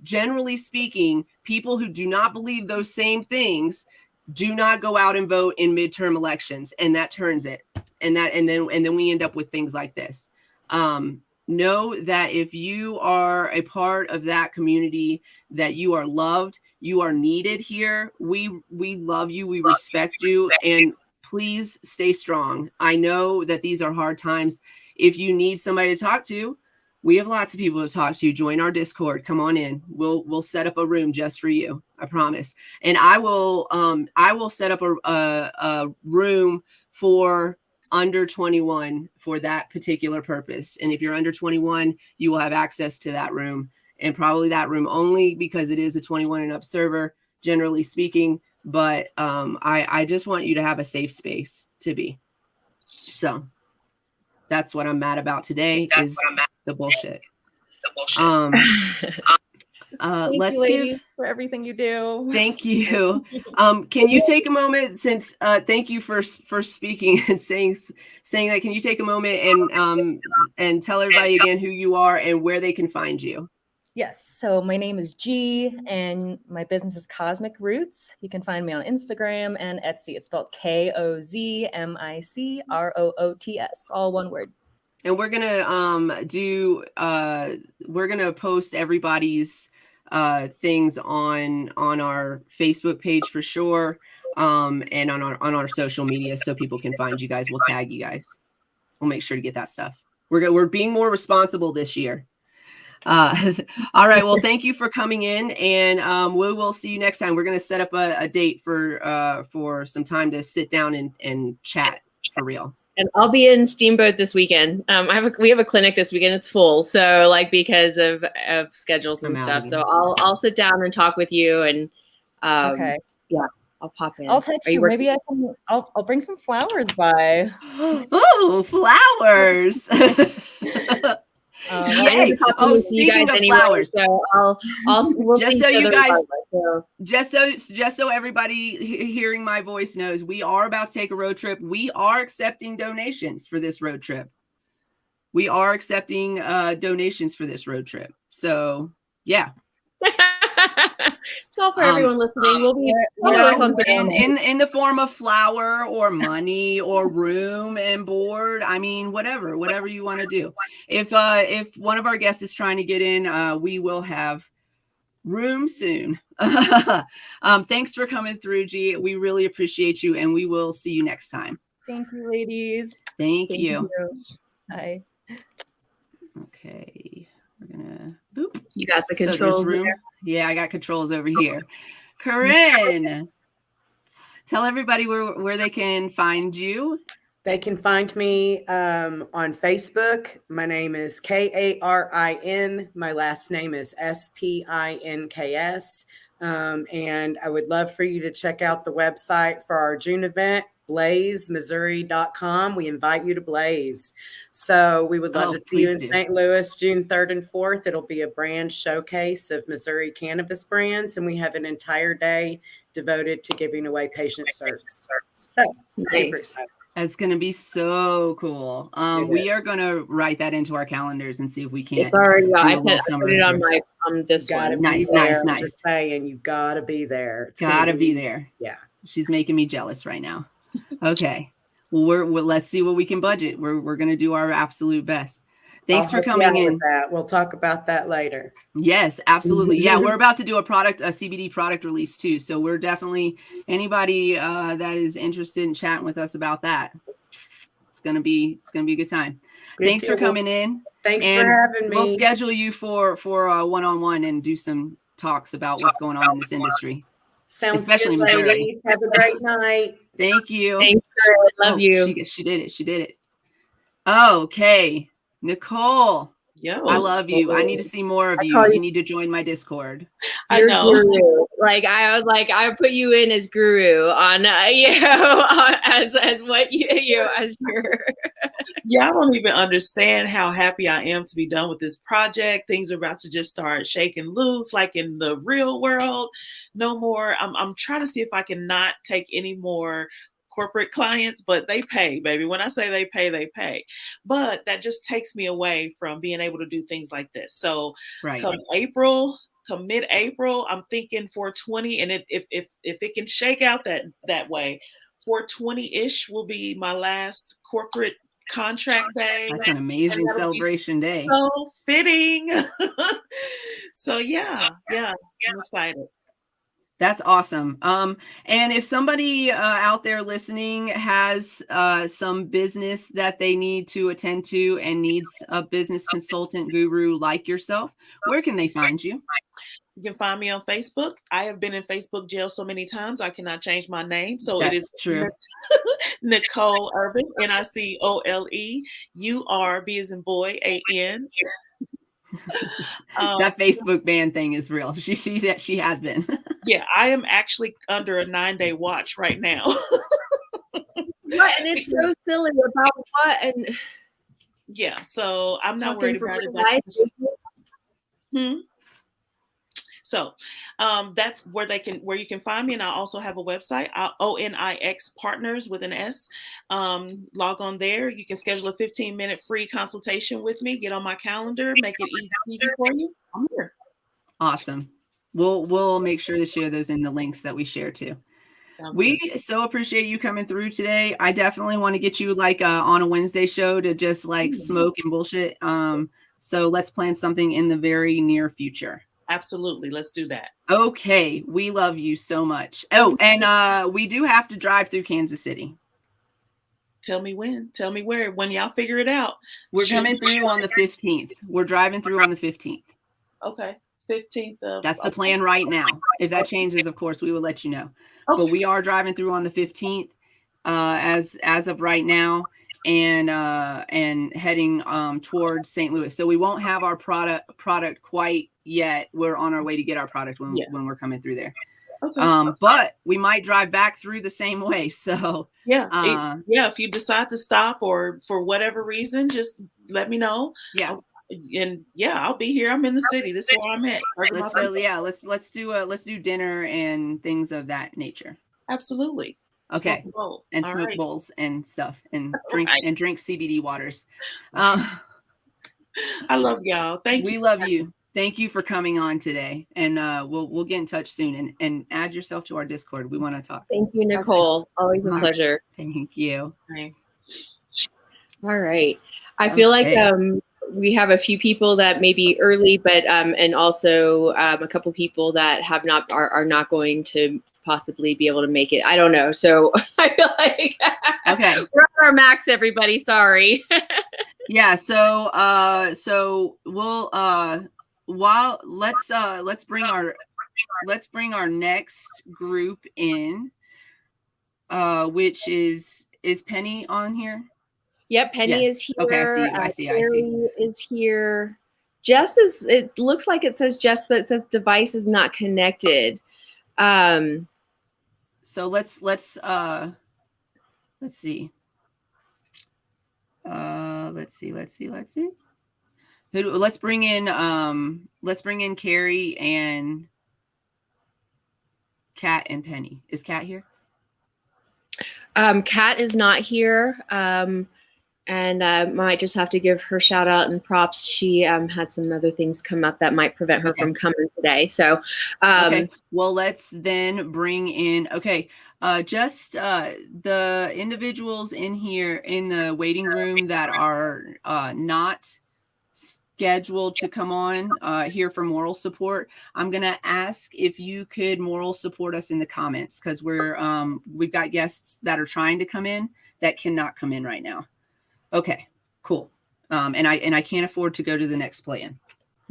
generally speaking, people who do not believe those same things do not go out and vote in midterm elections, and that turns it. And then we end up with things like this. Know that if you are a part of that community, that you are loved, you are needed here. We love you, we respect you, and please stay strong. I know that these are hard times. If you need somebody to talk to, we have lots of people to talk to. Join our Discord. Come on in. We'll set up a room just for you. I promise. And I will set up a room for under 21 for that particular purpose. And if you're under 21, you will have access to that room, and probably that room only because it is a 21 and up server, generally speaking. But I just want you to have a safe space to be. So that's what I'm mad about today, is the bullshit. Thank Let's you, ladies, for everything you do. Thank you. Can you take a moment, since thank you for speaking and saying that? Can you take a moment and tell everybody again who you are and where they can find you? Yes. So my name is G, and my business is Cosmic Roots. You can find me on Instagram and Etsy. It's spelled KOZMICROOTS, all one word. And we're gonna we're gonna post everybody's things on our Facebook page for sure, and on our social media, so people can find you guys. We'll tag you guys. We'll make sure to get that stuff. We're being more responsible this year. All right. Well, thank you for coming in, and we will see you next time. We're gonna set up a date for some time to sit down and chat for real. And I'll be in Steamboat this weekend. We have a clinic this weekend. It's full, so because of schedules and stuff. So I'll sit down and talk with you, and okay, yeah, I'll pop in. I'll text you. Maybe I'll bring some flowers by. Oh, flowers! Yay! Oh, speaking of flowers, so we'll just so you guys, just so everybody hearing my voice knows, we are about to take a road trip. We are accepting donations for this road trip. So yeah. So for everyone listening, we'll be in the form of flour or money or room and board. I mean, whatever you want to do. If one of our guests is trying to get in, we will have room soon. Thanks for coming through, G. We really appreciate you, and we will see you next time. Thank you, ladies. Thank you. Bye. Okay, we're gonna boop. You got the controls there. Yeah, I got controls over here. Corinne, tell everybody where they can find you. They can find me on Facebook. My name is Karin. My last name is Spinks. And I would love for you to check out the website for our June event, blazemissouri.com. We invite you to Blaze. So we would love to see you in St. Louis, June 3rd and 4th. It'll be a brand showcase of Missouri cannabis brands, and we have an entire day devoted to giving away patient certs. So super excited. That's going to be so cool. We are going to write that into our calendars and see if we can. It's already. I put it on this one. Nice. Saying you got to be there. It's got to be there. Yeah. She's making me jealous right now. Okay. Well, let's see what we can budget. We're going to do our absolute best. Thanks for coming in. We'll talk about that later. Yes, absolutely. Yeah, we're about to do a CBD product release too. So we're definitely, anybody that is interested in chatting with us about that, it's gonna be a good time. Thanks for coming in. Thanks for having me. We'll schedule you for a one-on-one and do some talks about what's going on in this industry. Sounds especially good, Missouri. ladies. Have a great night. Thank you. Thanks, love you. She did it. Okay. Nicole, I love you. I need to see more of you. You need to join my Discord. I know. Guru. I was like, I put you in as guru on, as what as your Yeah, I don't even understand how happy I am to be done with this project. Things are about to just start shaking loose, like in the real world. No more. I'm trying to see if I can not take any more corporate clients, but they pay, baby. When I say they pay, they pay. But that just takes me away from being able to do things like this. So Right. come April, come mid-April, I'm thinking 420, and if it can shake out that way, 420-ish will be my last corporate contract day. That's an amazing celebration day. So fitting. So yeah, I'm excited. That's awesome. And if somebody out there listening has some business that they need to attend to and needs a business consultant guru like yourself, where can they find you? You can find me on Facebook. I have been in Facebook jail so many times I cannot change my name. So That's it is true. Nicole Urban, NICOLEURB as in boy, AN. That Facebook ban thing is real. She has been. Yeah, I am actually under a 9-day watch right now. What? And it's so silly about what? And yeah, so I'm not worried about it. So that's where you can find me. And I also have a website, ONIX Partners with an S. Log on there. You can schedule a 15-minute free consultation with me. Get on my calendar, make it easy for you. I'm here. Awesome. We'll make sure to share those in the links that we share too. We so appreciate you coming through today. I definitely want to get you like on a Wednesday show to just like smoke and bullshit. So let's plan something in the very near future. Absolutely. Let's do that. Okay. We love you so much. Oh, and we do have to drive through Kansas City. Tell me when. Tell me where. When y'all figure it out. We're coming through on the 15th. We're driving through on the 15th. Okay. 15th of. That's the plan right now. If that changes, of course, we will let you know. Okay. But we are driving through on the 15th as of right now, and heading towards St. Louis. So we won't have our product quite yet. We're on our way to get our product when we're coming through there. Okay. But we might drive back through the same way. So if you decide to stop or for whatever reason, just let me know. Yeah. I'll be here. I'm in the city. This is where I'm at. Let's go. Yeah, let's do dinner and things of that nature. Absolutely. Okay. Smoke bowls and stuff and drink CBD waters. I love y'all. Thank you. We love you. Thank you for coming on today. And we'll get in touch soon and add yourself to our Discord. We want to talk. Thank you, Nicole. Okay. Always a pleasure. Thank you. Okay. All right. I feel like we have a few people that may be early, but and also a couple people that have not are not going to possibly be able to make it. I don't know. So I feel like we're at our max, everybody. Sorry. Yeah. So we'll let's bring our next group in, which is Penny on here? Yep, Penny is here. Okay, I see. Is here. Jess is. It looks like it says Jess, but it says device is not connected. So let's see. Let's see. Let's bring in Carrie and Kat and Penny. Is Kat here? Kat is not here. And might just have to give her shout out and props. She had some other things come up that might prevent her from coming today. So, okay. Well, let's then bring in, just the individuals in here in the waiting room that are not scheduled to come on here for moral support. I'm going to ask if you could moral support us in the comments, because we've got guests that are trying to come in that cannot come in right now. Okay, cool. And I can't afford to go to the next plan.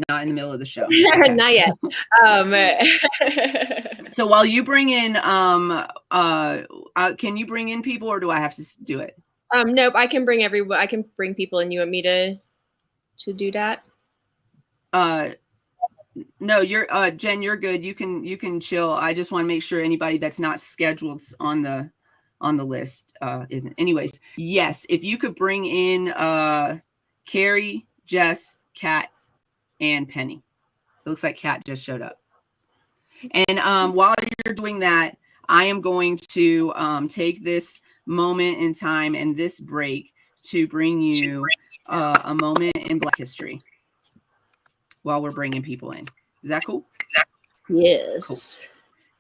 Not in the middle of the show. Okay. Not yet. So while you bring in, can you bring in people, or do I have to do it? Nope. I can bring everyone. I can bring people, and you want me to do that? No, you're Jen. You're good. You can chill. I just want to make sure anybody that's not scheduled on the on the list isn't. Anyways, yes, if you could bring in Carrie, Jess, Kat, and Penny. It looks like Kat just showed up. And while you're doing that, I am going to take this moment in time and this break to bring you a moment in Black history while we're bringing people in. Is that cool? Yes. Cool.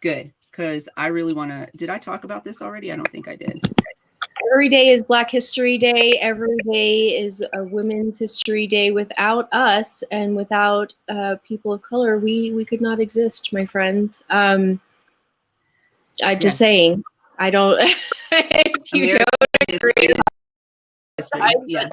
Good. Because I really want to. Did I talk about this already? I don't think I did. Every day is Black History Day. Every day is a Women's History Day. Without us and without people of color, we could not exist, my friends. I just saying. I don't. If you don't agree, yeah.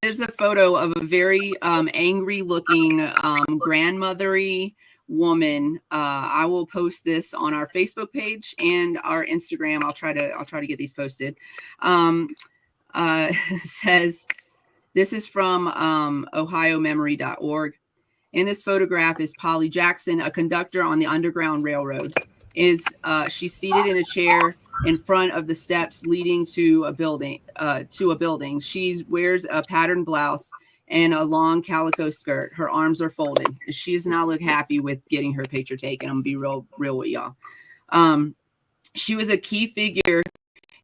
There's a photo of a very angry looking grandmothery woman. I will post this on our Facebook page and our Instagram. I'll try to get these posted. Says this is from ohiomemory.org. In this photograph is Polly Jackson, a conductor on the Underground Railroad. She's seated in a chair in front of the steps leading to a building. She wears a patterned blouse and a long calico skirt. Her arms are folded. She does not look happy with getting her picture taken. I'm gonna be real with y'all. She was a key figure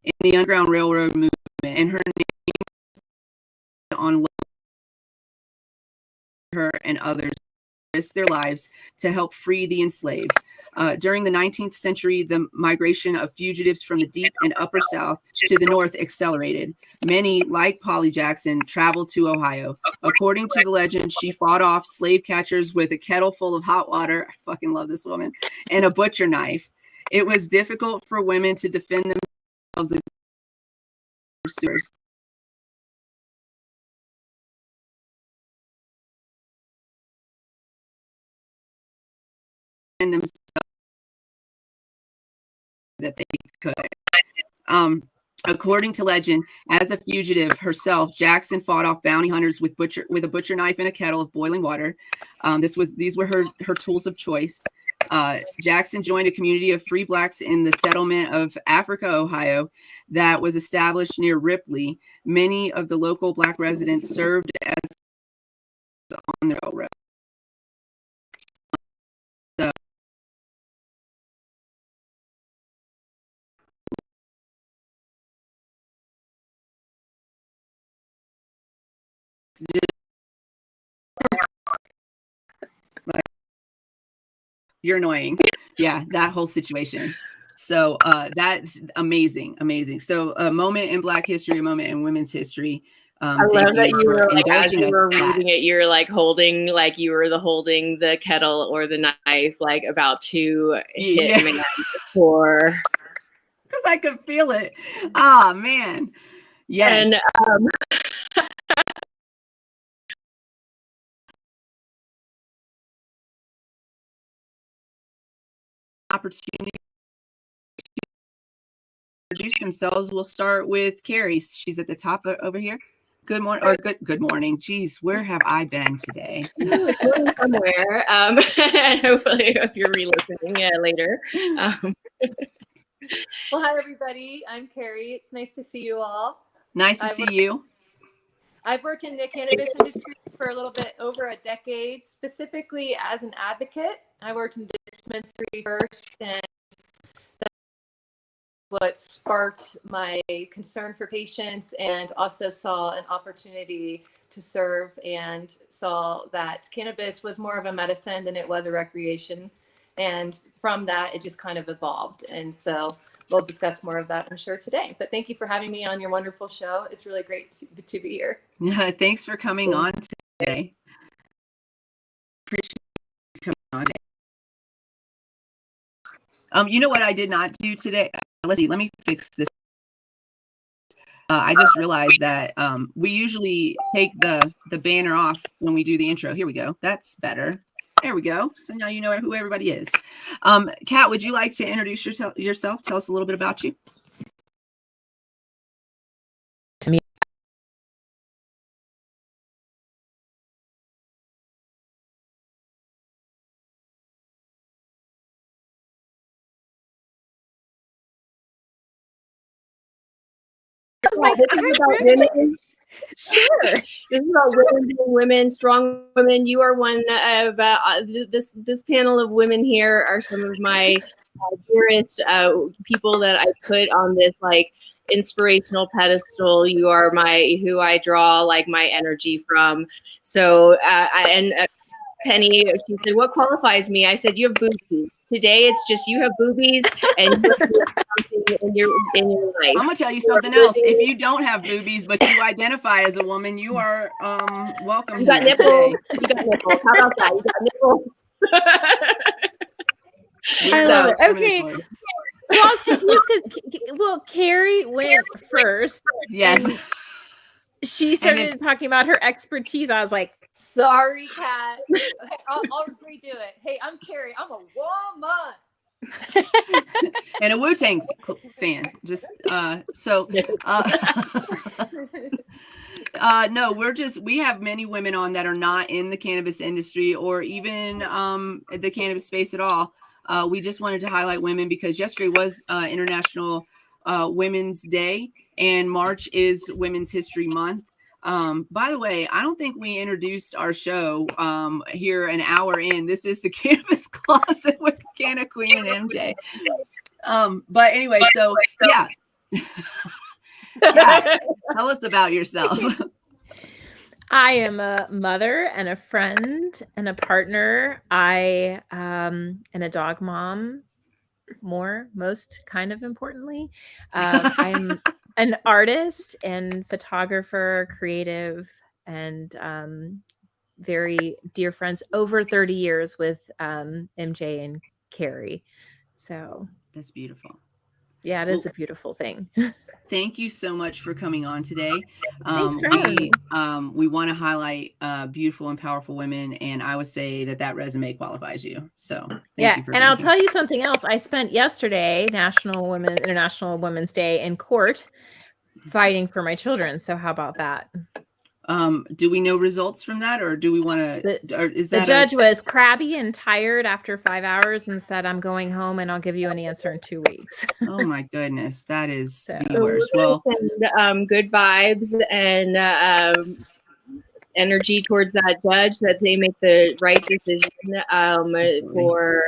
in the Underground Railroad movement, and her name on her and others risked their lives to help free the enslaved. During the 19th century, the migration of fugitives from the deep and upper South to the North accelerated. Many, like Polly Jackson, traveled to Ohio. According to the legend, she fought off slave catchers with a kettle full of hot water. I fucking love this woman. And a butcher knife. It was difficult for women to defend themselves against pursuers. And themselves that they could. According to legend, as a fugitive herself, Jackson fought off bounty hunters with a butcher knife and a kettle of boiling water. These were her tools of choice. Jackson joined a community of free blacks in the settlement of Africa, Ohio, that was established near Ripley. Many of the local black residents served as on the railroad. You're annoying. Yeah, that whole situation. So that's amazing. So a moment in Black history, a moment in women's history. I love that you were like, as you were reading it, you're like holding, like you were holding the kettle or the knife, like about to hit me before. Because I could feel it. Ah, man. Yes. And opportunity to introduce themselves. We'll start with Carrie. She's at the top over here. Good morning, or good morning. Geez, where have I been today? Somewhere. And hopefully, if you're re-listening later. Well, hi everybody. I'm Carrie. It's nice to see you all. Nice to see you. I've worked in the cannabis industry for a little bit over a decade, specifically as an advocate. I worked in dispensary first, and that's what sparked my concern for patients, and also saw an opportunity to serve and saw that cannabis was more of a medicine than it was a recreation. And from that, it just kind of evolved. And so we'll discuss more of that, I'm sure, today. But thank you for having me on your wonderful show. It's really great to be here. Yeah, thanks for coming on today. Appreciate you coming on today. You know what I did not do today? Let's see. Let me fix this. I just realized that we usually take the banner off when we do the intro. Here we go. That's better. There we go. So now you know who everybody is. Kat, would you like to introduce yourself? Tell us a little bit about you. To me, this is about women. Sure. This is about women being women, strong women. You are one of this panel of women here are some of my dearest people that I put on this like inspirational pedestal. You are who I draw like my energy from. So Penny, she said, "What qualifies me?" I said, "You have boobies." Today, it's just you have boobies and you have something in your life. I'm gonna tell you something else. If you don't have boobies, but you identify as a woman, you are welcome. You got here nipples. today. You got nipples. How about that? You got nipples. We're I love not it. Okay. discriminatory. Well, I was confused because Carrie went first. Yes. And she started talking about her expertise. I was like, Sorry, Kat. I'll redo it. Hey, I'm Carrie. I'm a woman. And a Wu-Tang fan. Just no, we have many women on that are not in the cannabis industry or even the cannabis space at all. We just wanted to highlight women because yesterday was International Women's Day and March is Women's History Month. By the way, I don't think we introduced our show here an hour in. This is the Cannabis Closet with Canna Queen and MJ. But anyway, so yeah. Kat, tell us about yourself. I am a mother and a friend and a partner. I am a dog mom, most kind of importantly. I'm an artist and photographer, creative, and very dear friends over 30 years with MJ and Carrie. So that's beautiful. Yeah, it is a beautiful thing. Thank you so much for coming on today. We want to highlight beautiful and powerful women, and I would say that resume qualifies you. So thank you for and I'll tell you something else. I spent yesterday, International Women's Day, in court fighting for my children. So how about that? Do we know results from that, or do we want to? The judge was crabby and tired after 5 hours and said, "I'm going home, and I'll give you an answer in 2 weeks." Oh my goodness, that is the worst. Well, good vibes and energy towards that judge that they make the right decision for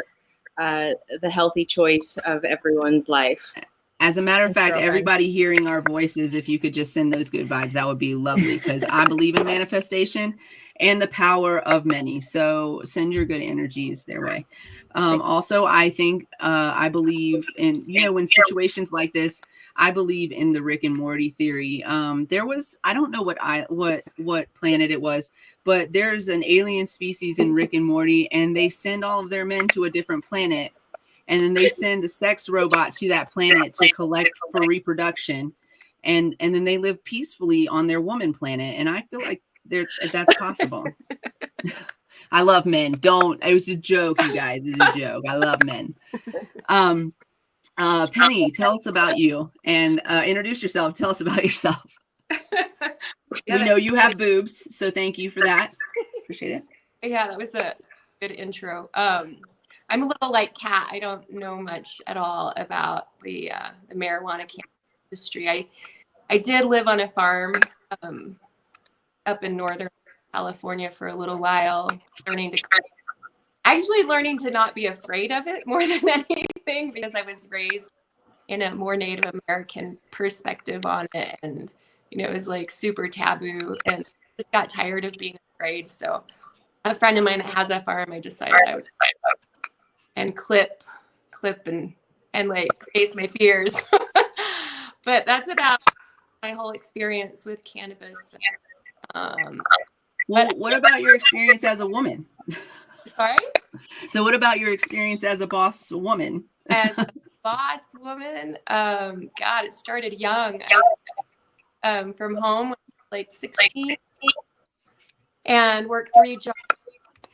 the healthy choice of everyone's life. As a matter of fact, everybody hearing our voices, if you could just send those good vibes, that would be lovely, because I believe in manifestation and the power of many. So send your good energies their way. Also, I think I believe in, when situations like this, I believe in the Rick and Morty theory. There was, I don't know what planet it was, but there's an alien species in Rick and Morty, and they send all of their men to a different planet. And then they send a sex robot to that planet to collect for reproduction. And then they live peacefully on their woman planet. And I feel like that's possible. I love men. It was a joke, you guys. It's a joke. I love men. Penny, tell us about you and introduce yourself. Tell us about yourself. We know you have boobs, so thank you for that. Appreciate it. Yeah, that was a good intro. I'm a little like Kat. I don't know much at all about the marijuana industry. I did live on a farm up in Northern California for a little while, learning to not be afraid of it more than anything, because I was raised in a more Native American perspective on it, and it was like super taboo, and just got tired of being afraid. So a friend of mine that has a farm, I decided I was and clip and like face my fears. But that's about my whole experience with cannabis. What about your experience as a woman? Sorry? So what about your experience as a boss woman? As a boss woman, God, it started young. I, from home, like 16, and worked 3 jobs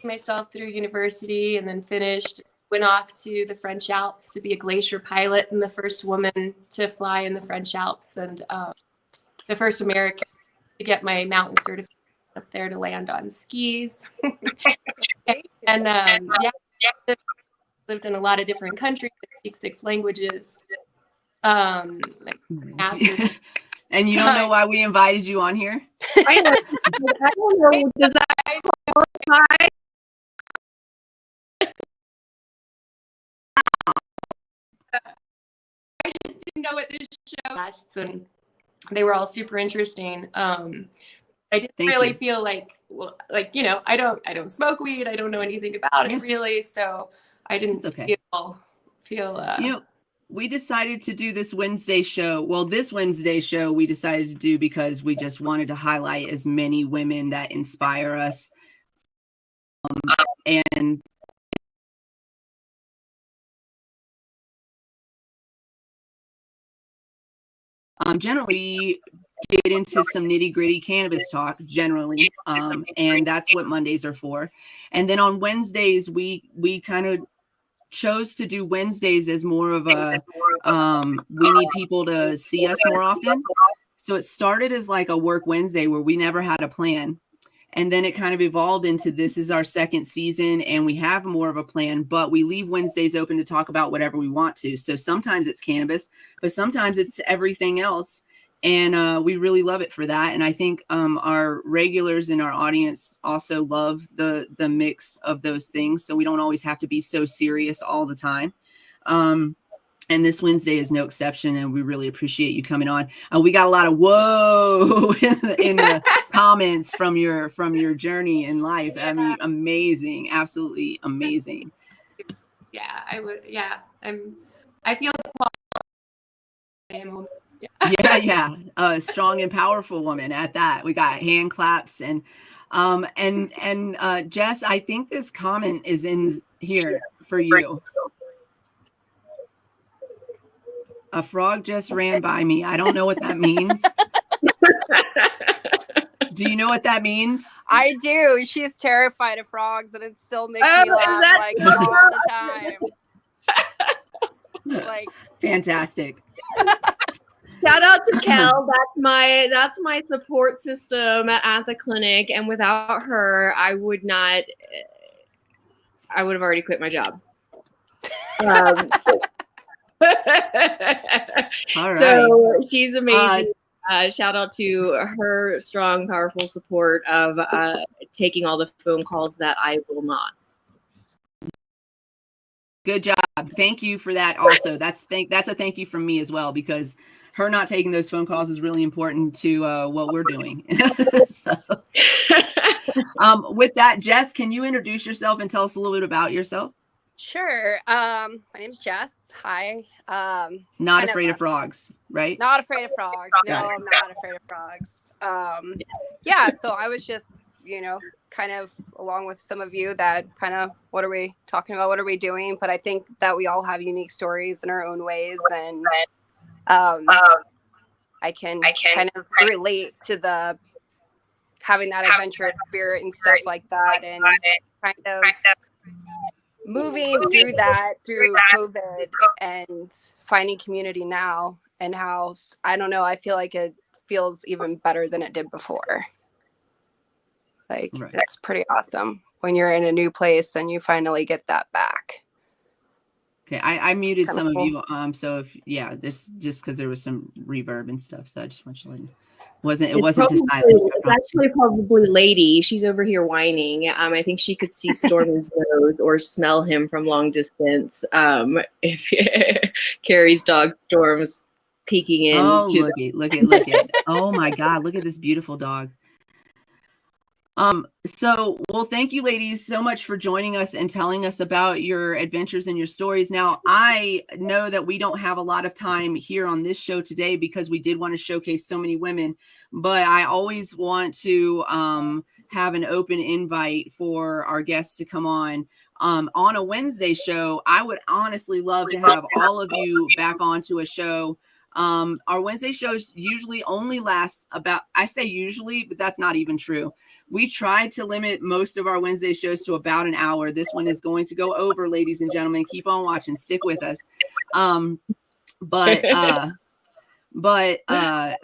myself through university, and then went off to the French Alps to be a glacier pilot and the first woman to fly in the French Alps, and the first American to get my mountain certificate up there to land on skis. And lived in a lot of different countries, speak 6 languages. Like masters. And you don't know why we invited you on here? I know. I don't know. Does that qualify? I just didn't know what this show lasts, and they were all super interesting. I didn't really feel like, well, like, you know, I don't smoke weed. I don't know anything about it really, so I didn't feel. You know, we decided to do this Wednesday show. Well, this Wednesday show we decided to do because we just wanted to highlight as many women that inspire us. And generally get into some nitty-gritty cannabis talk generally, and that's what Mondays are for. And then on Wednesdays we kind of chose to do Wednesdays as more of a we need people to see us more often. So it started as like a work Wednesday where we never had a plan. And then it kind of evolved into this is our second season and we have more of a plan, but we leave Wednesdays open to talk about whatever we want to. So sometimes it's cannabis, but sometimes it's everything else. And we really love it for that. And I think our regulars in our audience also love the mix of those things. So we don't always have to be so serious all the time. And this Wednesday is no exception, and we really appreciate you coming on. We got a lot of whoa in the comments from your journey in life. Yeah. I mean, amazing, absolutely amazing. Yeah, I would. Yeah, I feel yeah. Strong and powerful woman at that. We got hand claps and Jess, I think this comment is in here for you. A frog just ran by me. I don't know what that means. Do you know what that means? I do. She's terrified of frogs, and it still makes me laugh like all the time. Like fantastic. Shout out to Kel. That's my support system at the clinic, and without her, I would have already quit my job. All right. So she's amazing. Shout out to her strong, powerful support of taking all the phone calls that I will not. Good job. Thank you for that. Also, that's a thank you from me as well, because her not taking those phone calls is really important to what we're doing. So, with that, Jess, can you introduce yourself and tell us a little bit about yourself? Sure. My name's Jess. Hi. Not afraid of frogs, right? Not afraid of frogs. No, I'm not afraid of frogs. Yeah, so I was just, kind of along with some of you that kind of, what are we talking about? What are we doing? But I think that we all have unique stories in our own ways. And I can kind of relate to the having that adventurous spirit and stuff like that. And kind of moving through COVID and finding community now, and how, I don't know, I feel like it feels even better than it did before. Like, It's pretty awesome when you're in a new place and you finally get that back. Okay, I muted some of you. So if this just because there was some reverb and stuff, so I just want you to know. It wasn't to silence. It's actually probably Lady. She's over here whining. I think she could see Stormy's nose or smell him from long distance. If Carrie's dog Storm's peeking in. Oh, look at. Oh my God, look at this beautiful dog. Well, thank you ladies so much for joining us and telling us about your adventures and your stories. Now, I know that we don't have a lot of time here on this show today because we did want to showcase so many women, but I always want to have an open invite for our guests to come on a Wednesday show. I would honestly love to have all of you back onto a show. Our Wednesday shows usually only last about, I say usually, but that's not even true. We try to limit most of our Wednesday shows to about an hour. This one is going to go over, ladies and gentlemen. Keep on watching, stick with us. But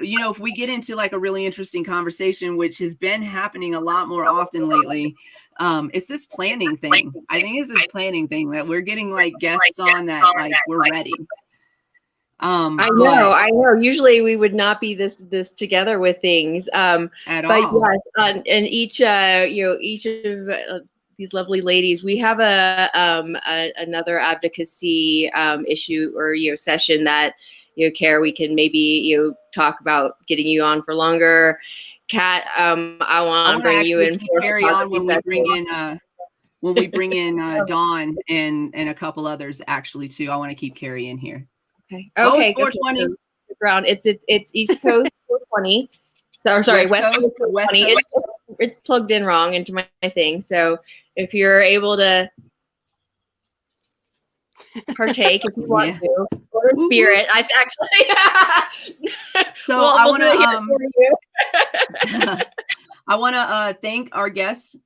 if we get into like a really interesting conversation, which has been happening a lot more often lately, it's this planning thing. I think it's this planning thing that we're getting like guests on that like we're ready. I know. Usually we would not be this together with things. At but all. yes, and each each of these lovely ladies, we have another advocacy issue or session that Kara, we can maybe talk about getting you on for longer. Kat, I want to bring you in for carry on when we bring in Dawn and a couple others actually too. I want to keep Carrie in here. Okay. Oh, it's 420. So ground. It's East Coast 420. So sorry, West Coast 420. It's plugged in wrong into my thing. So if you're able to partake, if you want to, or spirit, I actually. So I want to thank our guests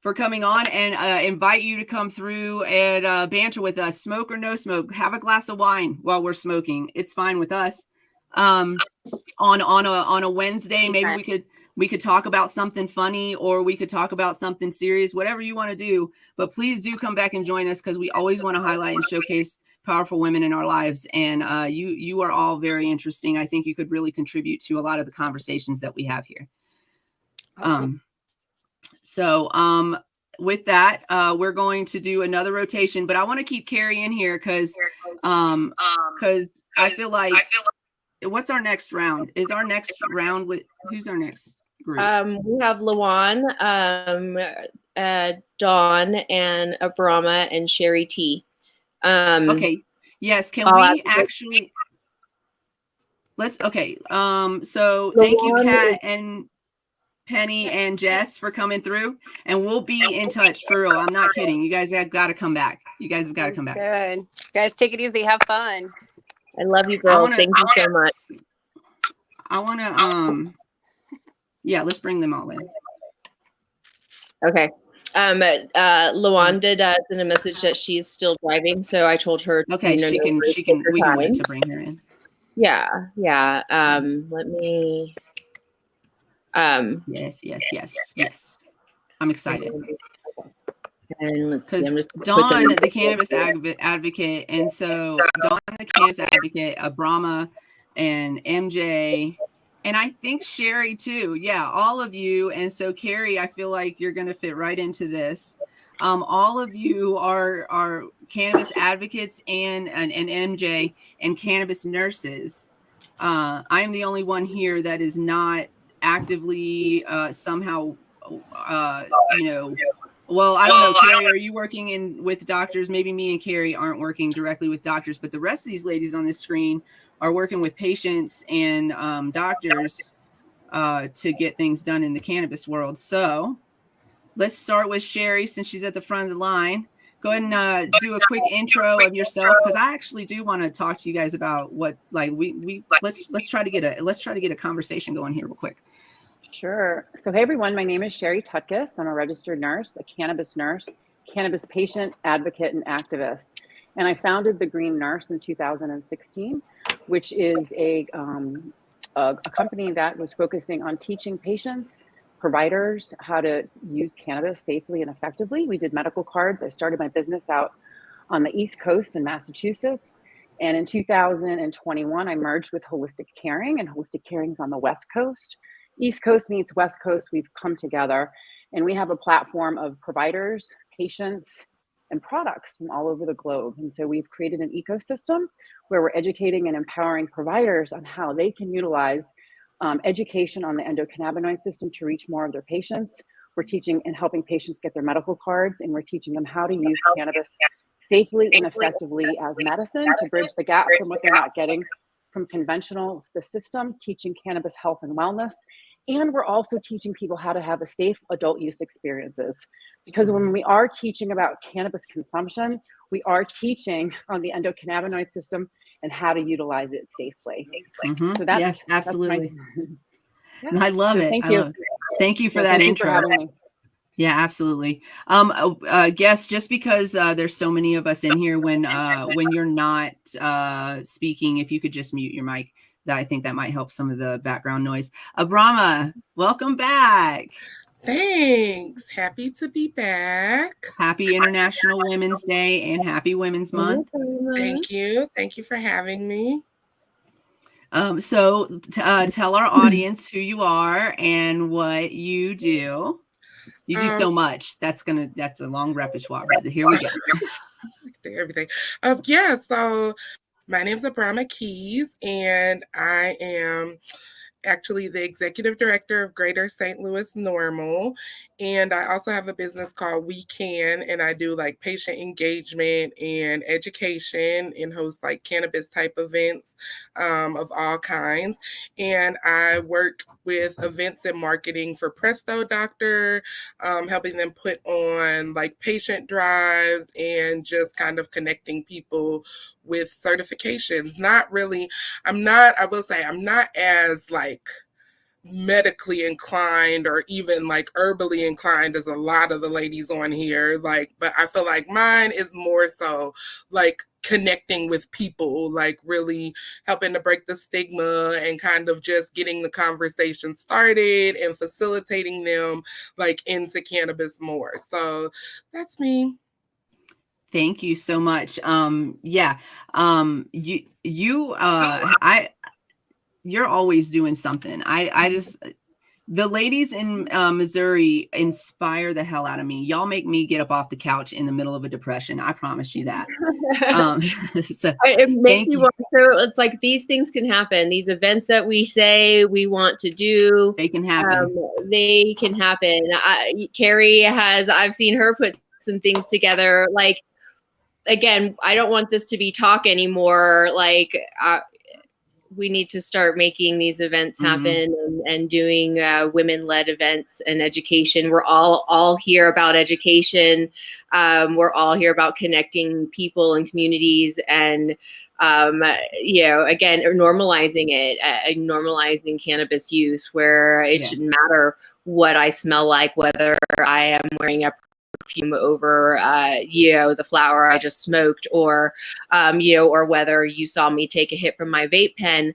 for coming on and invite you to come through and banter with us. Smoke or no smoke, have a glass of wine while we're smoking. It's fine with us. On a Wednesday, maybe we could talk about something funny, or we could talk about something serious, whatever you want to do. But please do come back and join us, because we always want to highlight and showcase powerful women in our lives. And you are all very interesting. I think you could really contribute to a lot of the conversations that we have here. So with that, we're going to do another rotation, but I want to keep Carrie in here because I feel like what's our next round? Is our next round with who's our next group? We have Lawan, Dawn, and Abrama, and Sherry T. Okay. Yes. Can we actually? Okay. So thank you, Kat and Penny and Jess, for coming through, and we'll be in touch for real. I'm not kidding. You guys have got to come back. You guys have got to come back. Good. Guys, take it easy. Have fun. I love you, girls. Thank you so much. I want to, yeah, let's bring them all in. Okay. Lawan did send a message that she's still driving, so I told her. Okay, we can wait to bring her in. Yeah. Let me. Yes. I'm excited. And let's see. I'm just Dawn, the cannabis advocate, and so Dawn, the cannabis advocate, Abrama, and MJ, and I think Sherry too. Yeah, all of you. And so Carrie, I feel like you're going to fit right into this. All of you are cannabis advocates and MJ and cannabis nurses. I'm the only one here that is not actively somehow, well, I don't know, Carrie, are you working with doctors? Maybe me and Carrie aren't working directly with doctors, but the rest of these ladies on this screen are working with patients and doctors to get things done in the cannabis world. So let's start with Sherry, since she's at the front of the line. Go ahead and do a quick intro of yourself, because I actually do want to talk to you guys about what, like, let's try to get a conversation going here real quick. Sure. So, hey, everyone, my name is Sherry Tutkus. I'm a registered nurse, a cannabis nurse, cannabis patient, advocate, and activist. And I founded The Green Nurse in 2016, which is a company that was focusing on teaching patients, providers, how to use cannabis safely and effectively. We did medical cards. I started my business out on the East Coast in Massachusetts. And in 2021, I merged with Holistic Caring, and Holistic Caring is on the West Coast. East Coast meets West Coast. We've come together, and we have a platform of providers, patients, and products from all over the globe. And so we've created an ecosystem where we're educating and empowering providers on how they can utilize education on the endocannabinoid system to reach more of their patients. We're teaching and helping patients get their medical cards, and we're teaching them how to use cannabis safely and effectively as medicine to bridge the gap from what they're not getting from the system, teaching cannabis health and wellness. And we're also teaching people how to have a safe adult use experiences. Because when we are teaching about cannabis consumption, we are teaching on the endocannabinoid system and how to utilize it safely. Mm-hmm. So that's, yes, absolutely. That's I love it. Thank you. Thank you for that intro. Thank you for having me. Yeah, absolutely. Guess just because there's so many of us in here, when you're not speaking, if you could just mute your mic, that I think that might help some of the background noise. Abrama, welcome back. Thanks. Happy to be back. Happy International Women's Day and happy Women's Month. Thank you. Thank you for having me. So tell our audience who you are and what you do. You do so much. That's a long repertoire, but here we go. Everything. Yeah, so my name's Abrama Keys, and I am actually the executive director of Greater St. Louis Normal. And I also have a business called We Can, and I do like patient engagement and education and host like cannabis type events of all kinds. And I work with events and marketing for Presto Doctor, helping them put on like patient drives and just kind of connecting people with certifications. I will say I'm not as like medically inclined or even like herbally inclined as a lot of the ladies on here, like, but I feel like mine is more so like connecting with people, like really helping to break the stigma and kind of just getting the conversation started and facilitating them like into cannabis more. So that's me. Thank you so much. You're always doing something. The ladies in Missouri inspire the hell out of me. Y'all make me get up off the couch in the middle of a depression. I promise you that. So it makes you want to. It's like these things can happen. These events that we say we want to do, they can happen. They can happen. Carrie I've seen her put some things together. Like, again, I don't want this to be talk anymore. Like, we need to start making these events happen and doing women-led events and education. We're all here about education. We're all here about connecting people and communities and, again, normalizing it, normalizing cannabis use where it shouldn't matter what I smell like, whether I am wearing a perfume over the flower I just smoked, or or whether you saw me take a hit from my vape pen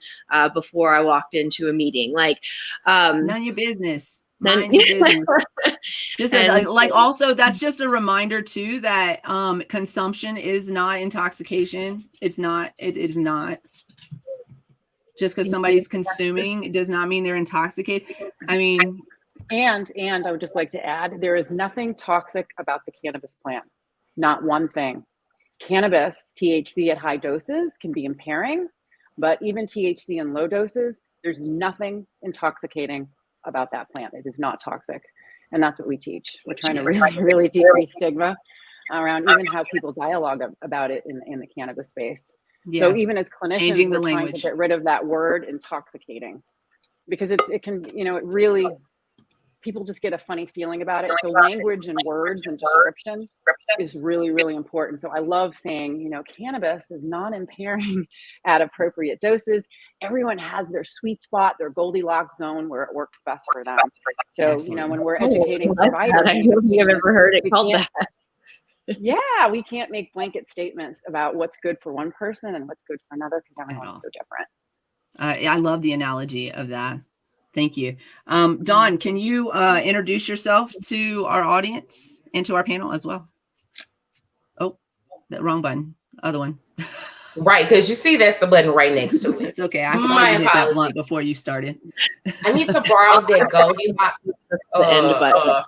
before I walked into a meeting. Like none of your business. Mind your business. Just also that's just a reminder too that consumption is not intoxication. It is not. Just because somebody's consuming, it does not mean they're intoxicated. I mean, And I would just like to add, there is nothing toxic about the cannabis plant. Not one thing. Cannabis, THC at high doses can be impairing, but even THC in low doses, there's nothing intoxicating about that plant. It is not toxic. And that's what we teach. We're trying to really decrease stigma around even how people dialogue about it in the cannabis space. Yeah. So even as clinicians, we're trying to get rid of that word intoxicating, because it can, it really, people just get a funny feeling about it. So language and words and description is really, really important. So I love saying, cannabis is non-impairing at appropriate doses. Everyone has their sweet spot, their Goldilocks zone where it works best for them. So, when we're educating providers, I don't think I've ever heard it called that. Yeah, we can't make blanket statements about what's good for one person and what's good for another, because everyone's so different. I love the analogy of that. Thank you. Dawn, can you introduce yourself to our audience and to our panel as well? Oh, the wrong button. Other one. Right, because you see that's the button right next to it. It's okay. I saw you hit that blunt before you started. I need to borrow that Goldilocks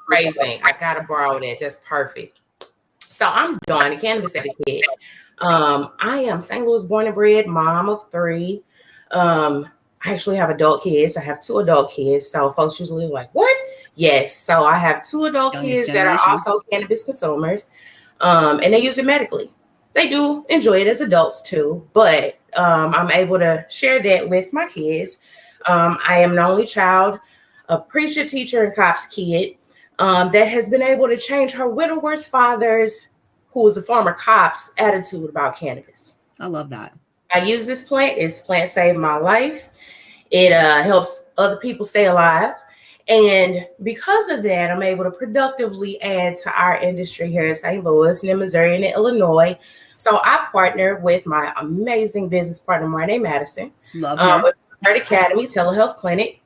phrasing. I got to borrow that. That's perfect. So I'm Dawn, a cannabis advocate. I am St. Louis born and bred, mom of 3. I actually have adult kids. I have 2 adult kids. So folks usually are like, what? Yes. So I have 2 adult kids that are also cannabis consumers. And they use it medically. They do enjoy it as adults too, but I'm able to share that with my kids. I am an only child, a preacher, teacher, and cops kid that has been able to change her widower's father's, who was a former cop's, attitude about cannabis. I love that. I use this plant. This plant saved my life. It helps other people stay alive. And because of that, I'm able to productively add to our industry here in St. Louis and in Missouri and in Illinois. So I partner with my amazing business partner, Marnie Madison, with Heart Academy Telehealth Clinic.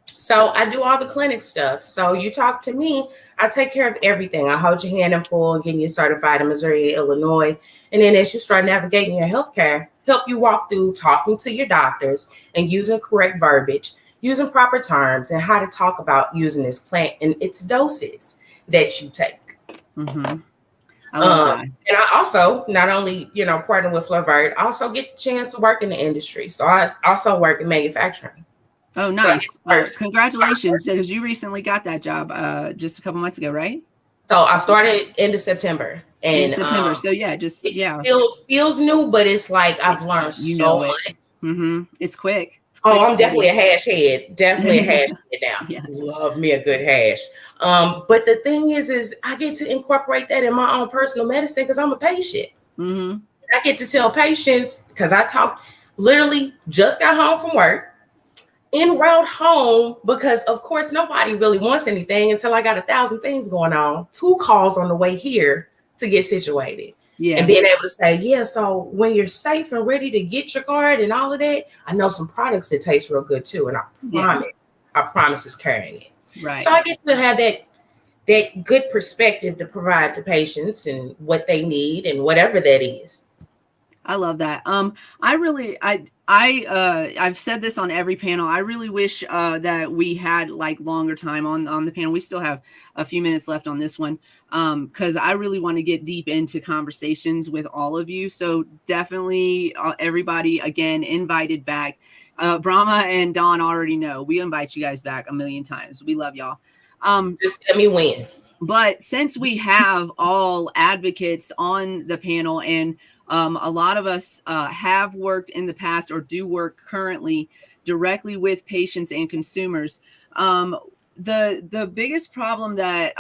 So I do all the clinic stuff. So you talk to me, I take care of everything. I hold your hand in full and getting you certified in Missouri, Illinois. And then as you start navigating your healthcare, help you walk through talking to your doctors and using correct verbiage, using proper terms, and how to talk about using this plant and its doses that you take. Mm-hmm. I love that. And I also not only, partner with Flavert, I also get the chance to work in the industry. So I also work in manufacturing. Oh, nice. Well, congratulations, because you recently got that job just a couple months ago, right? So I started end of September. And in September. So it feels new, but it's like I've learned so much. Mm-hmm. It's quick. I'm definitely a hash head. Definitely a hash head now. Yeah. Love me a good hash. But the thing is I get to incorporate that in my own personal medicine because I'm a patient. Mm-hmm. I get to tell patients, because I literally just got home from work, en route home, because of course nobody really wants anything until I got 1,000 things going on. 2 calls on the way here to get situated. Yeah. And being able to say, yeah, so when you're safe and ready to get your card and all of that, I know some products that taste real good too. And I promise is carrying it. Right. So I get to have that good perspective to provide to patients and what they need and whatever that is. I love that. I've said this on every panel. I really wish that we had like longer time on the panel. We still have a few minutes left on this one because I really want to get deep into conversations with all of you. So definitely everybody, again, invited back. Brahma and Dawn already know. We invite you guys back a million times. We love y'all. Just let me win. But since we have all advocates on the panel and a lot of us have worked in the past or do work currently directly with patients and consumers. The biggest problem that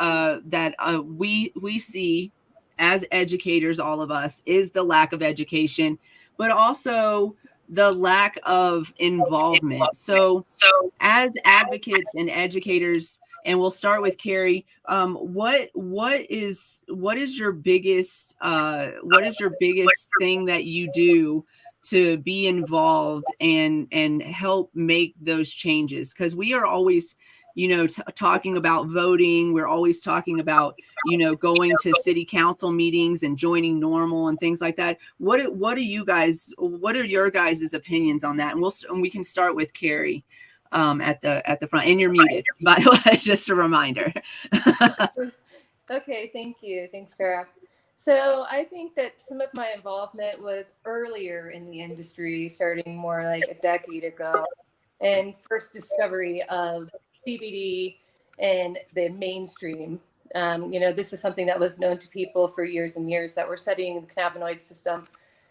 we see as educators, all of us, is the lack of education, but also the lack of involvement. So as advocates and educators, and we'll start with Carrie. What is your biggest thing that you do to be involved and help make those changes? Because we are always, talking about voting. We're always talking about, going to city council meetings and joining Normal and things like that. What are your guys' opinions on that? And we can start with Carrie. At the front, and you're muted, by the way, just a reminder. Okay, thank you. Thanks, Farah. So I think that some of my involvement was earlier in the industry, starting more like a decade ago, and first discovery of CBD in the mainstream. This is something that was known to people for years and years that were studying the cannabinoid system,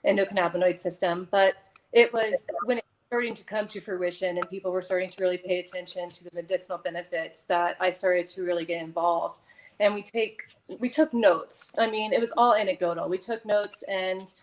endocannabinoid system, but it was when it starting to come to fruition and people were starting to really pay attention to the medicinal benefits that I started to really get involved. And we took notes. I mean, it was all anecdotal. We took notes and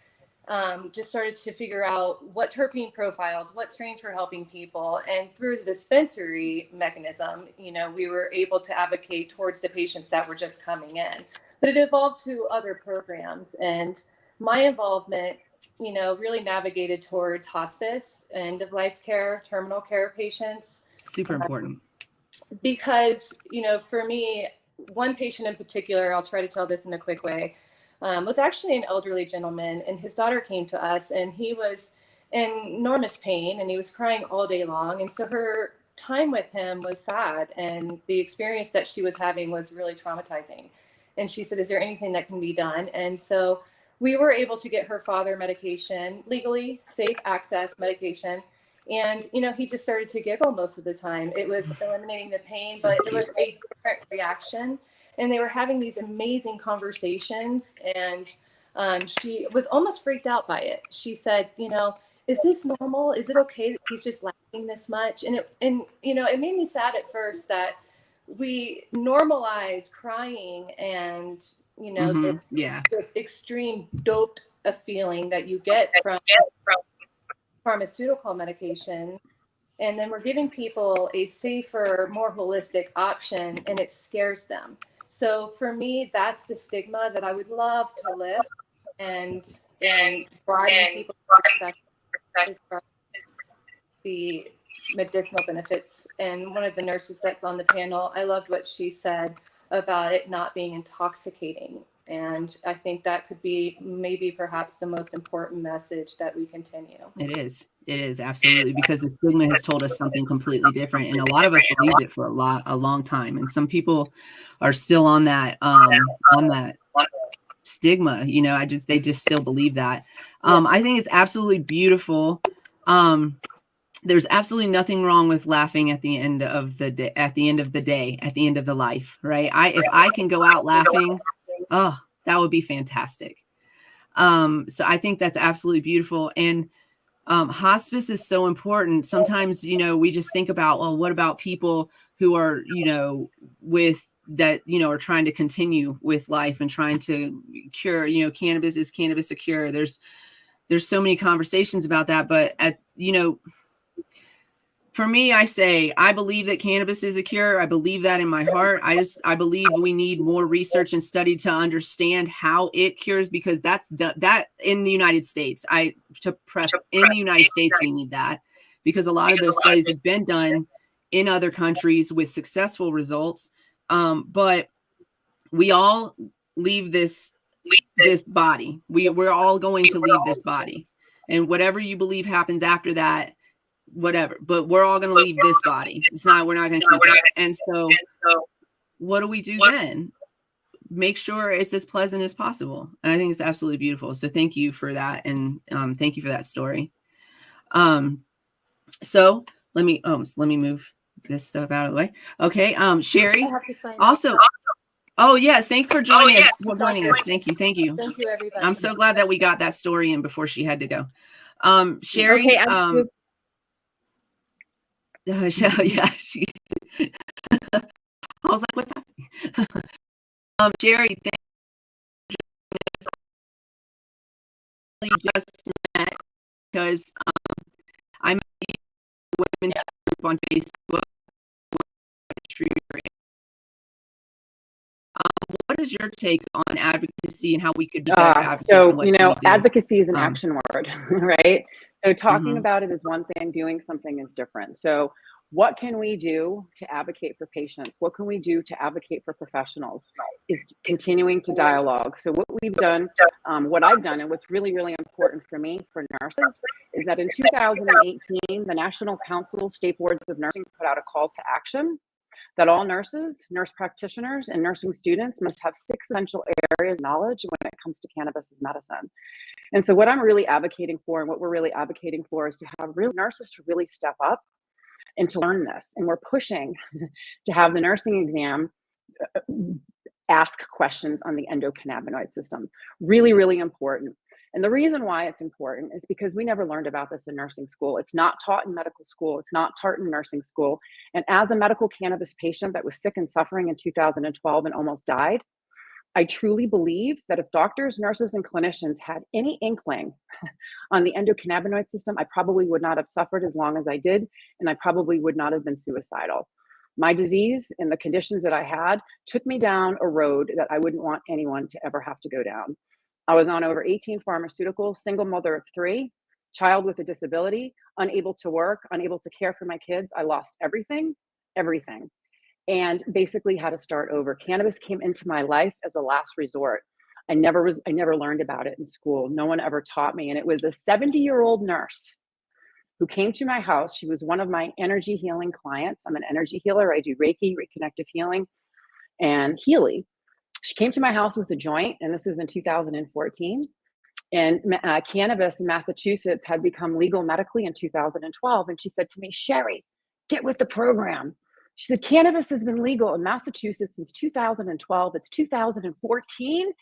just started to figure out what terpene profiles, what strains were helping people. And through the dispensary mechanism, we were able to advocate towards the patients that were just coming in. But it evolved to other programs. And my involvement really navigated towards hospice, end of life care, terminal care patients. Super important. Because, for me, one patient in particular, I'll try to tell this in a quick way, was actually an elderly gentleman, and his daughter came to us, and he was in enormous pain, and he was crying all day long. And so her time with him was sad, and the experience that she was having was really traumatizing. And she said, is there anything that can be done? And so we were able to get her father medication, legally safe access medication. And, he just started to giggle most of the time. It was eliminating the pain, but it was a different reaction. And they were having these amazing conversations. And she was almost freaked out by it. She said, is this normal? Is it okay that he's just laughing this much? And it made me sad at first that we normalize crying and, this extreme doped a feeling that you get from pharmaceutical medication. And then we're giving people a safer, more holistic option, and it scares them. So for me, that's the stigma that I would love to lift and broaden people's perspective, the medicinal benefits. And one of the nurses that's on the panel, I loved what she said about it not being intoxicating. And I think that could be maybe perhaps the most important message that we continue. It is. It is absolutely, because the stigma has told us something completely different, and a lot of us believed it for a long time, and some people are still on that stigma. You know, they just still believe that. I think it's absolutely beautiful. There's absolutely nothing wrong with laughing at the end of the day, at the end of the life, right? If I can go out laughing, oh, that would be fantastic. So I think that's absolutely beautiful. And hospice is so important. Sometimes, you know, we just think about, well, what about people who are, you know, with that, you know, are trying to continue with life and trying to cure, you know, is cannabis a cure? There's so many conversations about that, but for me, I say, I believe that cannabis is a cure. I believe that in my heart. I believe we need more research and study to understand how it cures, because that in the United States, in the United States, we need that, because a lot of those studies have been done in other countries with successful results. But we all leave this body. We're all going to leave this body, and whatever you believe happens after that, whatever, but we're all going to leave this body. We're not going to keep it. And so what do we do then? Make sure it's as pleasant as possible. And I think it's absolutely beautiful. So thank you for that. And thank you for that story. So let me move this stuff out of the way. Okay. Sherry, also. Oh yeah. Thanks for joining us. Thank you. Thank you, everybody. I'm so glad that we got that story in before she had to go. Sherry, okay, yeah, she. I was like, "What's happening?" Jerry, thank you. Just met because I met a women's group on Facebook. What is your take on advocacy and how we could be better advocates? So, you know, advocacy is an action word, right? So talking about it is one thing, doing something is different. So what can we do to advocate for patients? What can we do to advocate for professionals? Is continuing to dialogue. So what we've done, what I've done, and what's really, really important for me, for nurses, is that in 2018, the National Council State Boards of Nursing put out a call to action that all nurses, nurse practitioners, and nursing students must have 6 essential areas of knowledge when it comes to cannabis as medicine. And so what I'm really advocating for, and what we're really advocating for, is to have real nurses to really step up and to learn this. And we're pushing to have the nursing exam ask questions on the endocannabinoid system. Really, really important. And the reason why it's important is because we never learned about this in nursing school. It's not taught in medical school. It's not taught in nursing school. And as a medical cannabis patient that was sick and suffering in 2012 and almost died, I truly believe that if doctors, nurses, and clinicians had any inkling on the endocannabinoid system, I probably would not have suffered as long as I did, and I probably would not have been suicidal. My disease and the conditions that I had took me down a road that I wouldn't want anyone to ever have to go down. I was on over 18 pharmaceuticals, single mother of 3, child with a disability, unable to work, unable to care for my kids. I lost everything, and basically had to start over. Cannabis came into my life as a last resort. I never learned about it in school. No one ever taught me. And it was a 70-year-old nurse who came to my house. She was one of my energy healing clients. I'm an energy healer. I do Reiki, reconnective healing, and Healy. She came to my house with a joint, and this was in 2014. And cannabis in Massachusetts had become legal medically in 2012. And she said to me, "Sherry, get with the program." She said, "Cannabis has been legal in Massachusetts since 2012. It's 2014.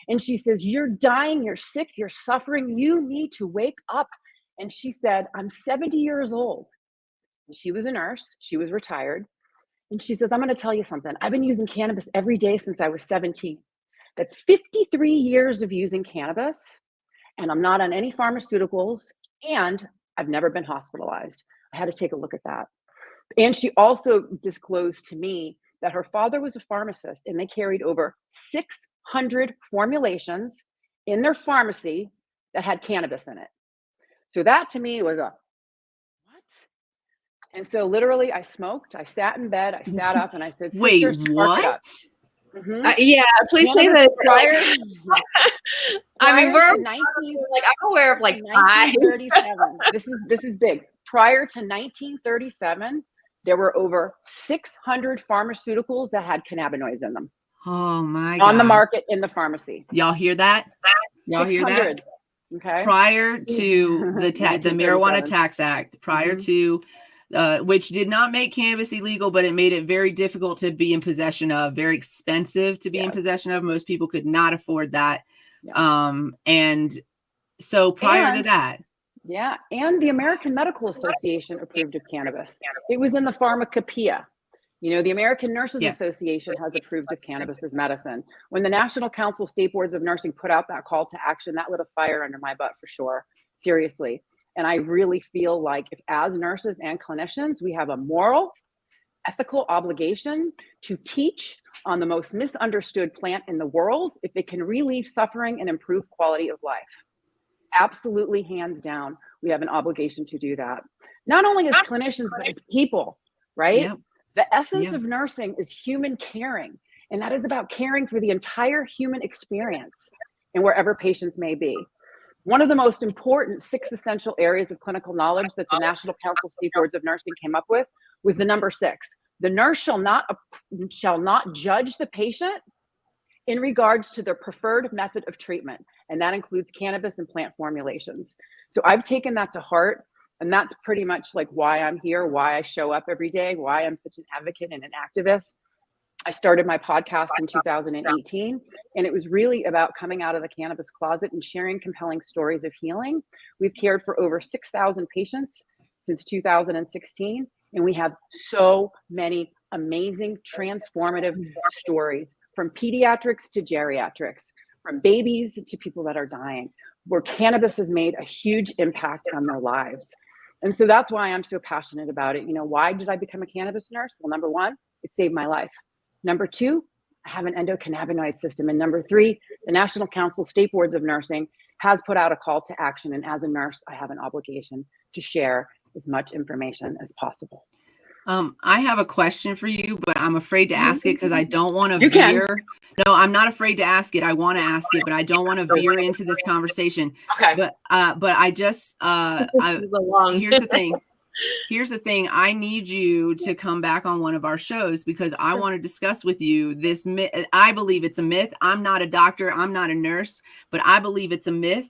And she says, "You're dying, you're sick, you're suffering. You need to wake up." And she said, "I'm 70 years old." She was a nurse. She was retired. And she says, "I'm going to tell you something. I've been using cannabis every day since I was 17. That's 53 years of using cannabis. And I'm not on any pharmaceuticals. And I've never been hospitalized." I had to take a look at that. And she also disclosed to me that her father was a pharmacist, and they carried over 600 formulations in their pharmacy that had cannabis in it. So that to me was a what? And so literally I smoked, I sat in bed, I sat up, and I said, "Sister, Wait, spark it up." Yeah, please say Cannabis that. prior, I mean, prior we're to 19, like, I'm aware of like 5. 1937. This is big. Prior to 1937, there were over 600 pharmaceuticals that had cannabinoids in them Oh my God. on the market in the pharmacy. Y'all hear that? Y'all hear that? 600. Okay. Prior to the Marijuana 1937. Tax Act, prior to which did not make cannabis illegal, but it made it very difficult to be in possession of, very expensive to be in possession of. Most people could not afford that. Yes. And so prior to that. Yeah. And the American Medical Association approved of cannabis. It was in the pharmacopoeia. You know, the American Nurses Association has approved of cannabis as medicine. When the National Council State Boards of Nursing put out that call to action, that lit a fire under my butt for sure. Seriously. And I really feel like if as nurses and clinicians, we have a moral, ethical obligation to teach on the most misunderstood plant in the world if it can relieve suffering and improve quality of life. Absolutely, hands down, we have an obligation to do that. Not only as clinicians, but as people, right? Yeah. The essence of nursing is human caring, and that is about caring for the entire human experience and wherever patients may be. One of the most important 6 essential areas of clinical knowledge that the National Council State Boards of Nursing came up with was the number 6. The nurse shall not judge the patient in regards to their preferred method of treatment, and that includes cannabis and plant formulations. So I've taken that to heart, and that's pretty much like why I'm here, why I show up every day, why I'm such an advocate and an activist. I started my podcast in 2018, and it was really about coming out of the cannabis closet and sharing compelling stories of healing. We've cared for over 6,000 patients since 2016, and we have so many amazing, transformative stories from pediatrics to geriatrics, from babies to people that are dying, where cannabis has made a huge impact on their lives. And so that's why I'm so passionate about it. You know, why did I become a cannabis nurse? Well, number 1, it saved my life. Number 2, I have an endocannabinoid system. And number 3, the National Council State Boards of Nursing has put out a call to action. And as a nurse, I have an obligation to share as much information as possible. I have a question for you, but I'm afraid to ask it because I don't want to You veer. can. No, I'm not afraid to ask it. I want to ask it, but I don't want to veer into this conversation. Okay. But I just here's the thing. Here's the thing. I need you to come back on one of our shows because I want to discuss with you this myth. I believe it's a myth. I'm not a doctor. I'm not a nurse, but I believe it's a myth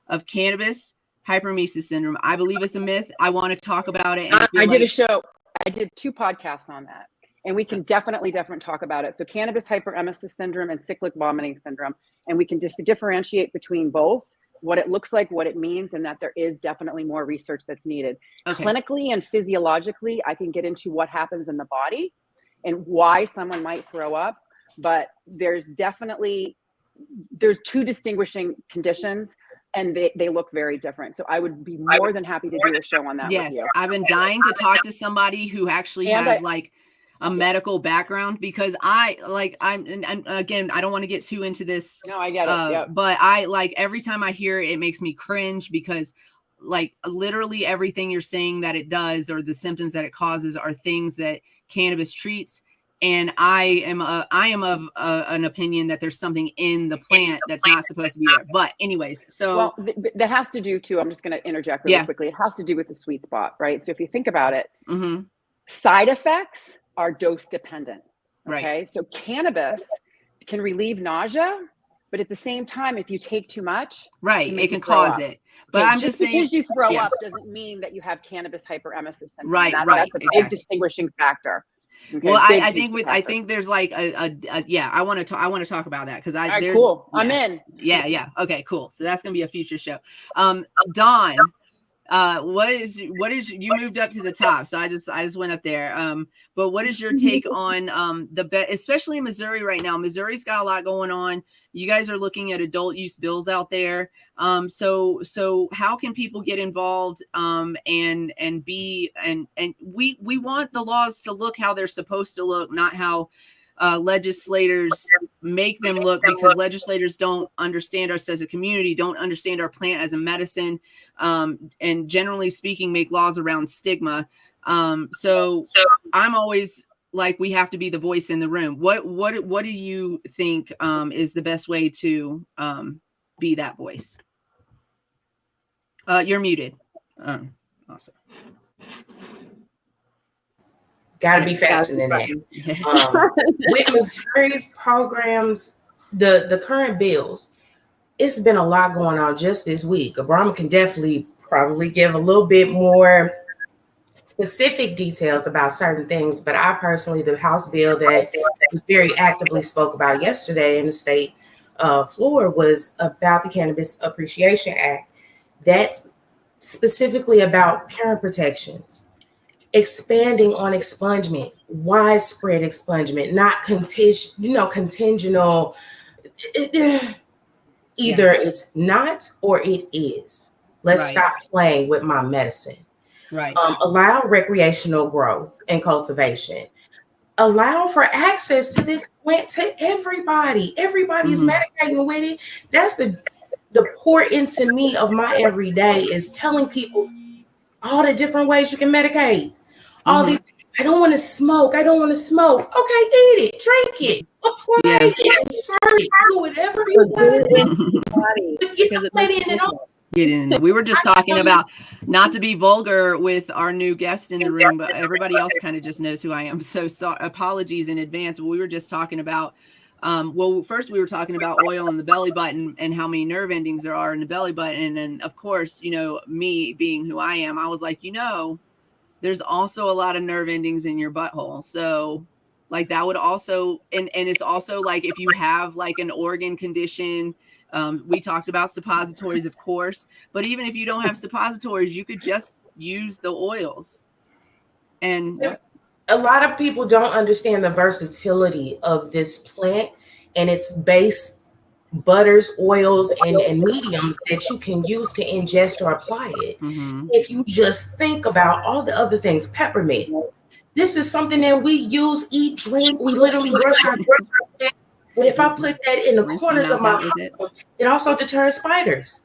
of cannabis hyperemesis syndrome. I believe it's a myth. I want to talk about it. And I did a show. I did 2 podcasts on that, and we can definitely talk about it. So cannabis hyperemesis syndrome and cyclic vomiting syndrome, and we can differentiate between both, what it looks like, what it means, and that there is definitely more research that's needed. Okay. Clinically and physiologically, I can get into what happens in the body and why someone might throw up, but there's 2 distinguishing conditions, and they look very different. So I would be more than happy to do a show on that. Yes, with you. I've been dying to talk to somebody who actually has like a medical background because I'm again, I don't want to get too into this. No, I get it. Yep. But I like every time I hear it, it makes me cringe because like literally everything you're saying that it does or the symptoms that it causes are things that cannabis treats. And I am of an opinion that there's something in the plant that's not supposed to be there. But anyways, so that has to do too. I'm just going to interject really quickly. It has to do with the sweet spot, right? So if you think about it, side effects are dose dependent. Okay, right. So cannabis can relieve nausea, but at the same time, if you take too much, it can cause it. But I'm just saying, because you throw up doesn't mean that you have cannabis hyperemesis syndrome. Right. That's a big distinguishing factor. Okay, well, I think there's like I want to talk about that because there's cool. I'm in. Yeah. Okay, cool. So that's gonna be a future show. Dawn, what is you moved up to the top, so I just went up there. But what is your take on especially in Missouri right now? Missouri's got a lot going on. You guys are looking at adult use bills out there. So how can people get involved and we want the laws to look how they're supposed to look, not how legislators make them look, because legislators don't understand us as a community, don't understand our plant as a medicine, and generally speaking, make laws around stigma. So I'm always like we have to be the voice in the room. What do you think is the best way to be that voice? You're muted. Awesome. Got to be faster than that. With Missouri's programs, the current bills, it's been a lot going on just this week. Abraham can definitely probably give a little bit more specific details about certain things, but I personally, the House bill that was very actively spoke about yesterday in the state floor was about the Cannabis Appreciation Act. That's specifically about parent protections, expanding on expungement, widespread expungement, not contingent. Either it's not or it is. Let's stop playing with my medicine. Right. Allow recreational growth and cultivation. Allow for access to this plant to everybody. Everybody's medicating with it. That's the pour into me of my everyday is telling people all the different ways you can medicate. All these, I don't want to smoke. I don't want to smoke. Okay, eat it, drink it, apply it, insert it, do whatever you want. Get in. We were just talking about, not to be vulgar with our new guest in the room, but everybody else kind of just knows who I am. So apologies in advance. But we were just talking about, well, first we were talking about oil in the belly button and how many nerve endings there are in the belly button. And then, of course, you know, me being who I am, I was like, you know, there's also a lot of nerve endings in your butthole. So like that would also, and it's also like if you have like an organ condition, we talked about suppositories, of course, but even if you don't have suppositories, you could just use the oils. And a lot of people don't understand the versatility of this plant and its base butters, oils, and mediums that you can use to ingest or apply it. If you just think about all the other things, peppermint, this is something that we use, eat, drink, we literally brush our teeth. But if I put that in the corners of my home, it also deters spiders.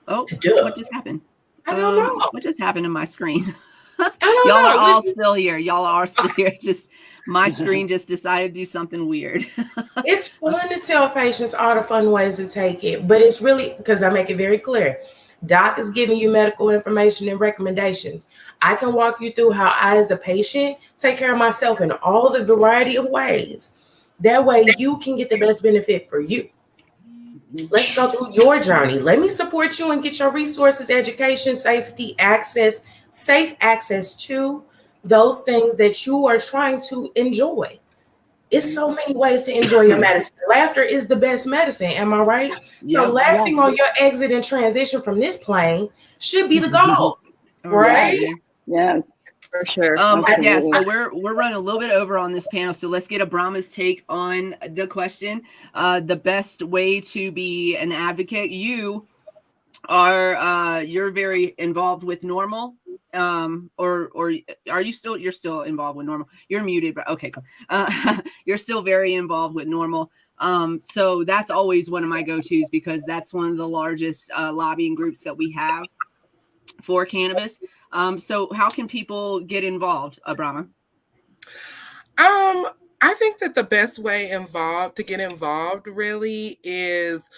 Oh, what just happened? I don't know. What just happened to my screen? Y'all are all still here. Y'all are still here. Just my screen just decided to do something weird. It's fun to tell patients all the fun ways to take it, but it's really, because I make it very clear, doc is giving you medical information and recommendations. I can walk you through how I, as a patient, take care of myself in all the variety of ways. That way you can get the best benefit for you. Let's go through your journey. Let me support you and get your resources, education, safety, access, safe access to those things that you are trying to enjoy. It's so many ways to enjoy your medicine. Laughter is the best medicine. Am I right? So laughing on your exit and transition from this plane should be the goal, right? Yes, for sure. Yes, so we're running a little bit over on this panel. So let's get Abrama's take on the question. The best way to be an advocate. You are you're very involved with Normal. Or are you still, you're still involved with Normal? You're muted, but okay, cool. You're still very involved with Normal. So that's always one of my go-tos because that's one of the largest lobbying groups that we have for cannabis. So how can people get involved, Abrama? I think that the best way to get involved really is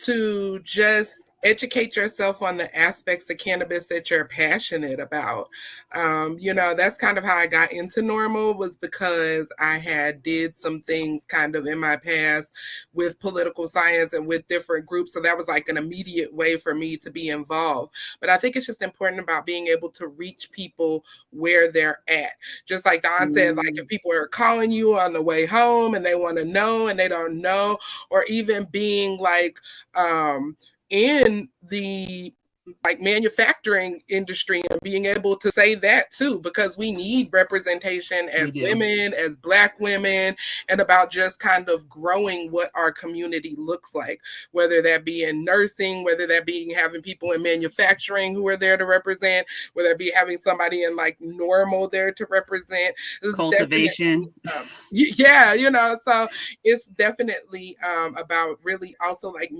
to just educate yourself on the aspects of cannabis that you're passionate about. That's kind of how I got into Normal, was because I did some things kind of in my past with political science and with different groups. So that was like an immediate way for me to be involved. But I think it's just important about being able to reach people where they're at. Just like Don said, like if people are calling you on the way home and they want to know and they don't know, or even being like in the like manufacturing industry and being able to say that too, because we need representation as women, as Black women, and about just kind of growing what our community looks like, whether that be in nursing, whether that be having people in manufacturing who are there to represent, whether it be having somebody in like Normal there to represent. Cultivation. So it's definitely about really also like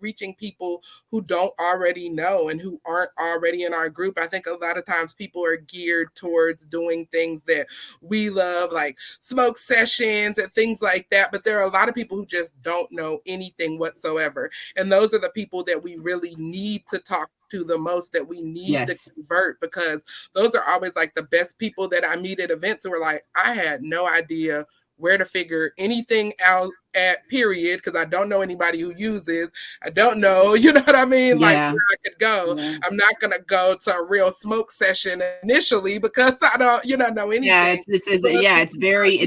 reaching people who don't already know know and who aren't already in our group. I think a lot of times people are geared towards doing things that we love, like smoke sessions and things like that. But there are a lot of people who just don't know anything whatsoever. And those are the people that we really need to talk to the most, that we need to convert, because those are always like the best people that I meet at events who are like, I had no idea where to figure anything out at, period, because I don't know anybody who uses. I don't know, you know what I mean? Like where I could go. Yeah. I'm not gonna go to a real smoke session initially because I don't, know anything. Yeah, it's very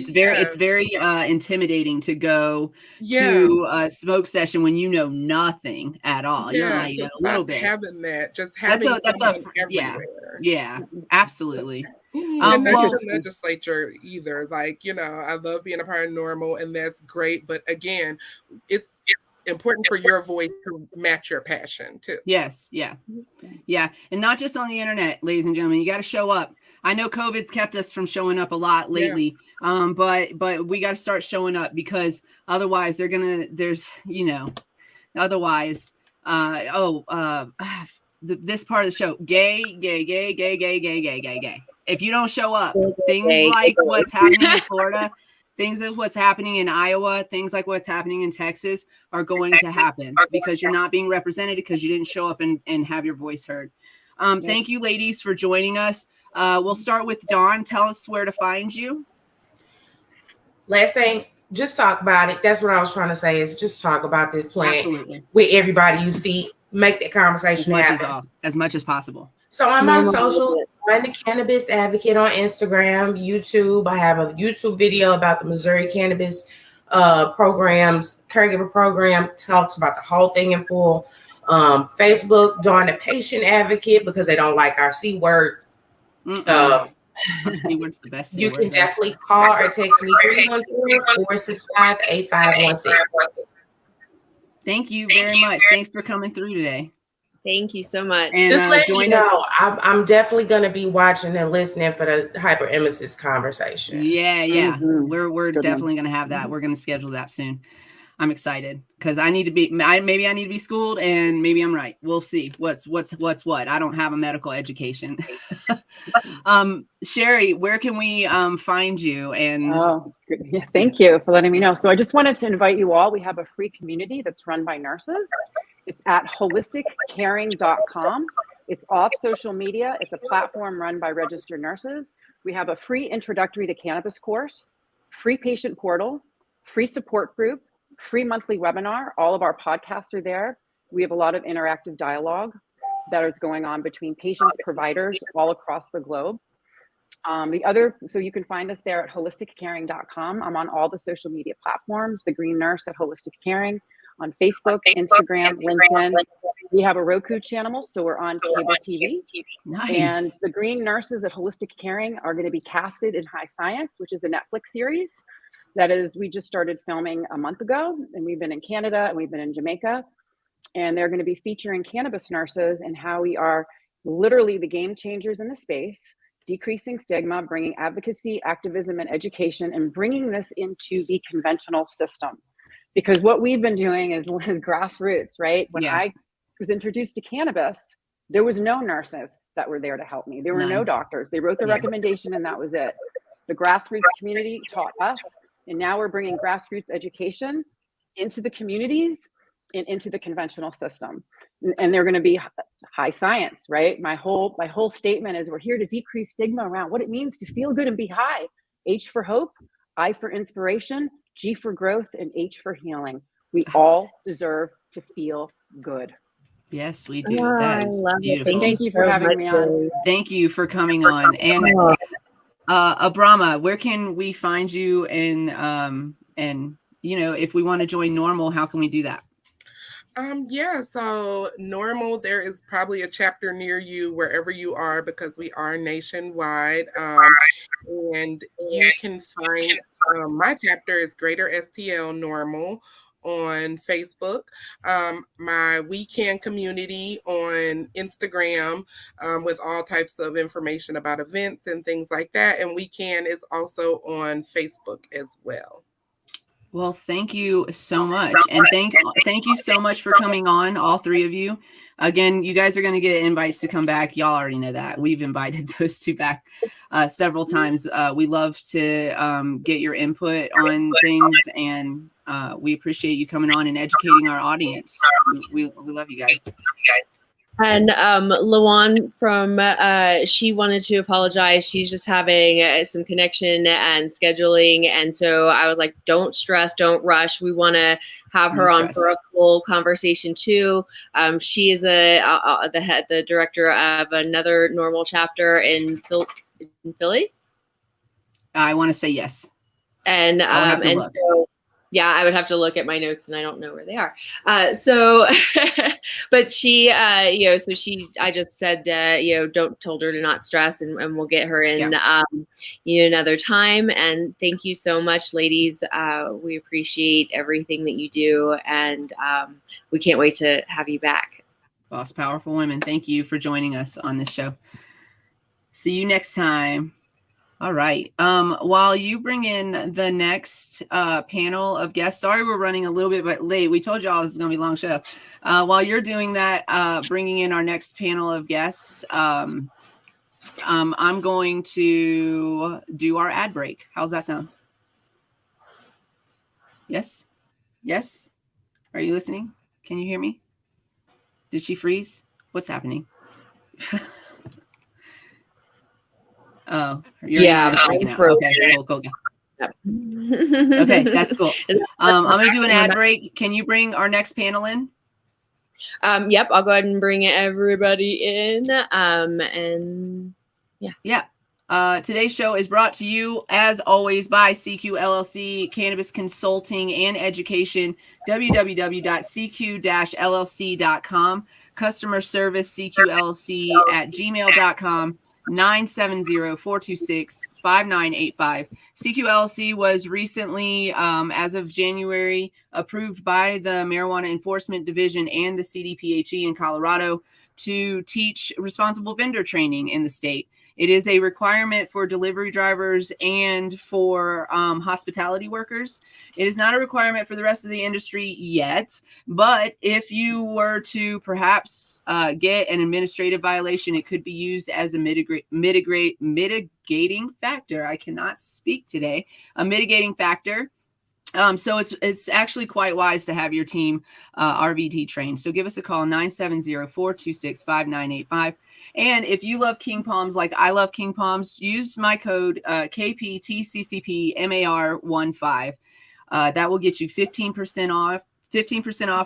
intimidating to go to a smoke session when you know nothing at all. Yeah, You're like so a little bit. Having that, just having someone everywhere. Yeah, absolutely. And not the legislature either. Like, I love being a part of Normal, and that's great. But again, it's important for your voice to match your passion too. Yes, yeah. And not just on the internet, ladies and gentlemen. You got to show up. I know COVID's kept us from showing up a lot lately. But we got to start showing up, because otherwise this part of the show, gay. If you don't show up, things like what's happening in Florida, things like what's happening in Iowa, things like what's happening in Texas are going to happen because you're not being represented, because you didn't show up and have your voice heard. Thank you, ladies, for joining us. We'll start with Dawn. Tell us where to find you. Last thing, just talk about it. That's what I was trying to say, is just talk about this plan with everybody you see. Make that conversation as much as possible. So I'm on socials. I'm the Cannabis Advocate on Instagram, YouTube. I have a YouTube video about the Missouri Cannabis programs, caregiver program, talks about the whole thing in full. Facebook, Dawn the Patient Advocate, because they don't like our C word. Our C word's the best. You can definitely call or text me 314-465-8516. Thank you very much. Thanks for coming through today. Thank you so much. And just let you know, I'm definitely going to be watching and listening for the hyperemesis conversation. Yeah. We're definitely going to have that. We're going to schedule that soon. I'm excited because I need to be schooled, and maybe I'm right. We'll see what's what. I don't have a medical education. Sherry, where can we find you? And thank you for letting me know. So I just wanted to invite you all. We have a free community that's run by nurses. It's at holisticcaring.com. It's off social media. It's a platform run by registered nurses. We have a free introductory to cannabis course, free patient portal, free support group, free monthly webinar. All of our podcasts are there. We have a lot of interactive dialogue that is going on between patients, providers all across the globe. So you can find us there at holisticcaring.com. I'm on all the social media platforms, The Green Nurse at Holistic Caring, on Facebook, Instagram, LinkedIn. We have a Roku channel, so we're on cable TV. Nice. And The Green Nurses at Holistic Caring are going to be casted in High Science, which is a Netflix series. We just started filming a month ago, and we've been in Canada and we've been in Jamaica, and they're going to be featuring cannabis nurses and how we are literally the game changers in the space, decreasing stigma, bringing advocacy, activism, and education, and bringing this into the conventional system. Because what we've been doing is grassroots, right? When I was introduced to cannabis, there was no nurses that were there to help me. There were no doctors. They wrote the recommendation and that was it. The grassroots community taught us, and now we're bringing grassroots education into the communities and into the conventional system. And they're going to be high science, right? My whole statement is we're here to decrease stigma around what it means to feel good and be high. H for hope, I for inspiration, G for growth, and H for healing. We all deserve to feel good. Yes, we do. That is beautiful. Thank you for having me on. Thank you for coming on. And Abrama, where can we find you? And if we want to join Normal, how can we do that? So Normal, there is probably a chapter near you wherever you are, because we are nationwide. And you can find my chapter is Greater STL Normal on Facebook, my weekend community on Instagram, with all types of information about events and things like that. And weekend is also on Facebook as well. Well, thank you so much. And thank you so much for coming on, all three of you. Again, you guys are going to get invites to come back. Y'all already know that. We've invited those two back several times. We love to get your input on things, and we appreciate you coming on and educating our audience. We love you guys. And Lawan from she wanted to apologize. She's just having some connection and scheduling, and so I was like, "Don't stress, don't rush. We want to have her on for a full conversation too." She is the director of another normal chapter in Philly. I want to say yes, and I'll have to look. So, yeah, I would have to look at my notes, and I don't know where they are. But she, so I just said, told her to not stress, and we'll get her in, another time. And thank you so much, ladies. We appreciate everything that you do, and we can't wait to have you back. Boss Powerful Women, thank you for joining us on this show. See you next time. All right. While you bring in the next panel of guests, sorry we're running a little bit late. We told y'all this is going to be a long show. While you're doing that, bringing in our next panel of guests, I'm going to do our ad break. How's that sound? Yes? Yes? Are you listening? Can you hear me? Did she freeze? What's happening? Oh, yeah, I'm frozen. Okay, cool. Yep. Okay, that's cool. I'm going to do an ad break. Can you bring our next panel in? Yep, I'll go ahead and bring everybody in. And yeah. Yeah. Today's show is brought to you, as always, by CQ LLC, Cannabis Consulting and Education, www.cq-llc.com, customer service cqllc@gmail.com, 970-426-5985. CQLC was recently, as of January, approved by the Marijuana Enforcement Division and the CDPHE in Colorado to teach responsible vendor training in the state. It is a requirement for delivery drivers and for hospitality workers. It is not a requirement for the rest of the industry yet, but if you were to perhaps get an administrative violation, it could be used as a mitigating factor. I cannot speak today. A mitigating factor. So it's actually quite wise to have your team RVD trained. So give us a call, 970-426-5985. And if you love King Palms like I love King Palms, use my code KPTCCPMAR15. That will get you 15% off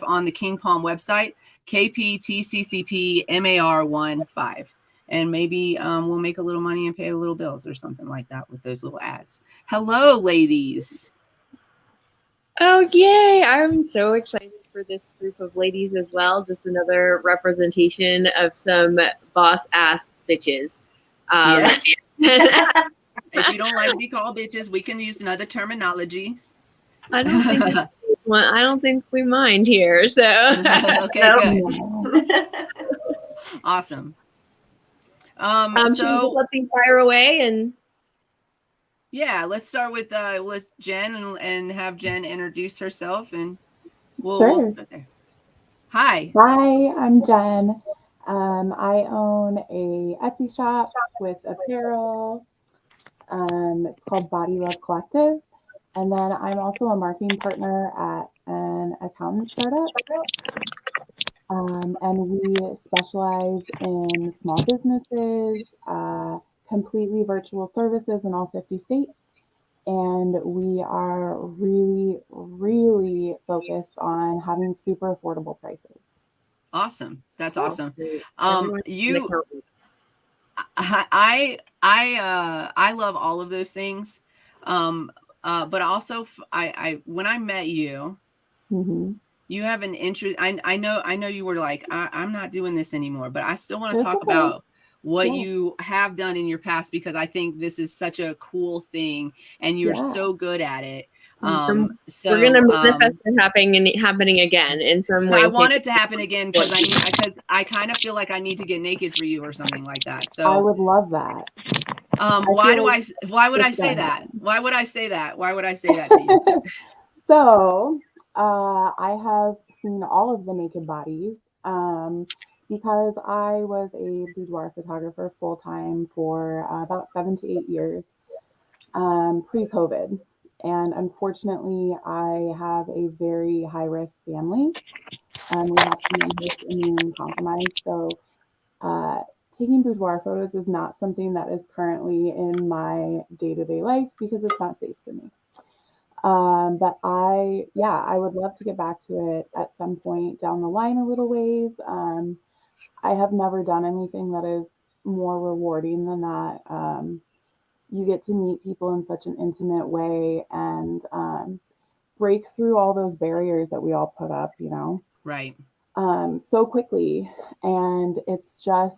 on the King Palm website, KPTCCPMAR15. And maybe we'll make a little money and pay a little bills or something like that with those little ads. Hello, ladies. Oh, yay. I'm so excited for this group of ladies as well. Just another representation of some boss-ass bitches. Yes. If you don't like to be called bitches, we can use another terminologies. I don't think we mind here. So okay, good. Awesome. So let me fire away and. Yeah, let's start with Jen and have Jen introduce herself, and we'll start there. Hi, I'm Jen. I own a Etsy shop with apparel. It's called Body Love Collective, and then I'm also a marketing partner at an accountant startup. And we specialize in small businesses. Completely virtual services in all 50 states. And we are really, really focused on having super affordable prices. Awesome. That's awesome. I love all of those things. But also I when I met you, you have an interest. I know you were like, I'm not doing this anymore, but I still want to talk about what you have done in your past, because I think this is such a cool thing and you're so good at it. So we're going to manifest it happening again in some way. I want it to happen again because I kind of feel like I need to get naked for you or something like that. So I would love that. Why would I say that? Why would I say that to you? So I have seen all of the naked bodies because I was a boudoir photographer full time for about 7 to 8 years pre-COVID. And unfortunately, I have a very high risk family. We have someone who's immune compromised. So taking boudoir photos is not something that is currently in my day-to-day life because it's not safe for me. But I would love to get back to it at some point down the line a little ways. I have never done anything that is more rewarding than that. You get to meet people in such an intimate way and break through all those barriers that we all put up, Right. So quickly. And it's so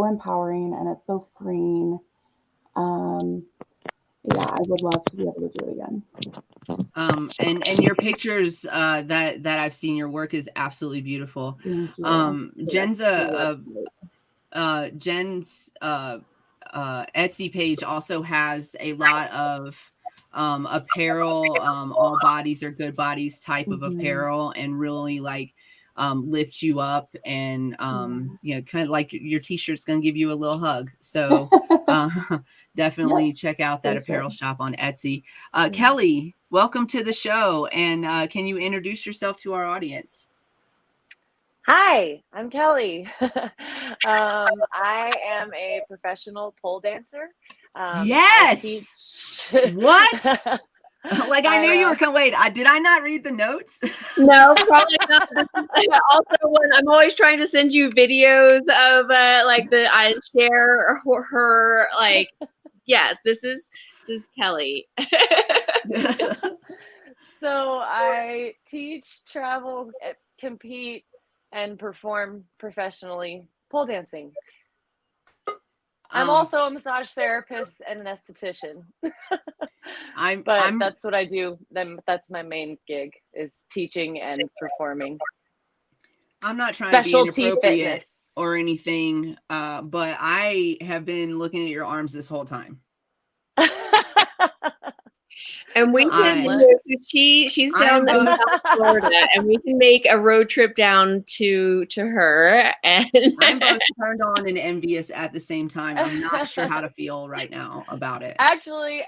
empowering and it's so freeing. Yeah, I would love to be able to do it again. And your pictures that I've seen, your work is absolutely beautiful. Thank you. Jen's Etsy page also has a lot of apparel, all bodies are good bodies type of apparel, and really like lift you up, and kind of like your t-shirt's gonna give you a little hug. So definitely check out that apparel shop on Etsy. Kelly, welcome to the show, and can you introduce yourself to our audience? Hi, I'm Kelly. I am a professional pole dancer. Yes. What? Like I knew you were coming. Wait, did I not read the notes? No, probably not. Also, when I'm always trying to send you videos of I share her like, yes, this is Kelly. So I teach, travel, compete, and perform professionally pole dancing. I'm also a massage therapist and an esthetician. But that's what I do. That's my main gig, is teaching and performing. I'm not trying Specialty to be inappropriate fitness or anything, but I have been looking at your arms this whole time. And we can, she's down in South Florida, and we can make a road trip down to her. And I'm both turned on and envious at the same time. I'm not sure how to feel right now about it. Actually,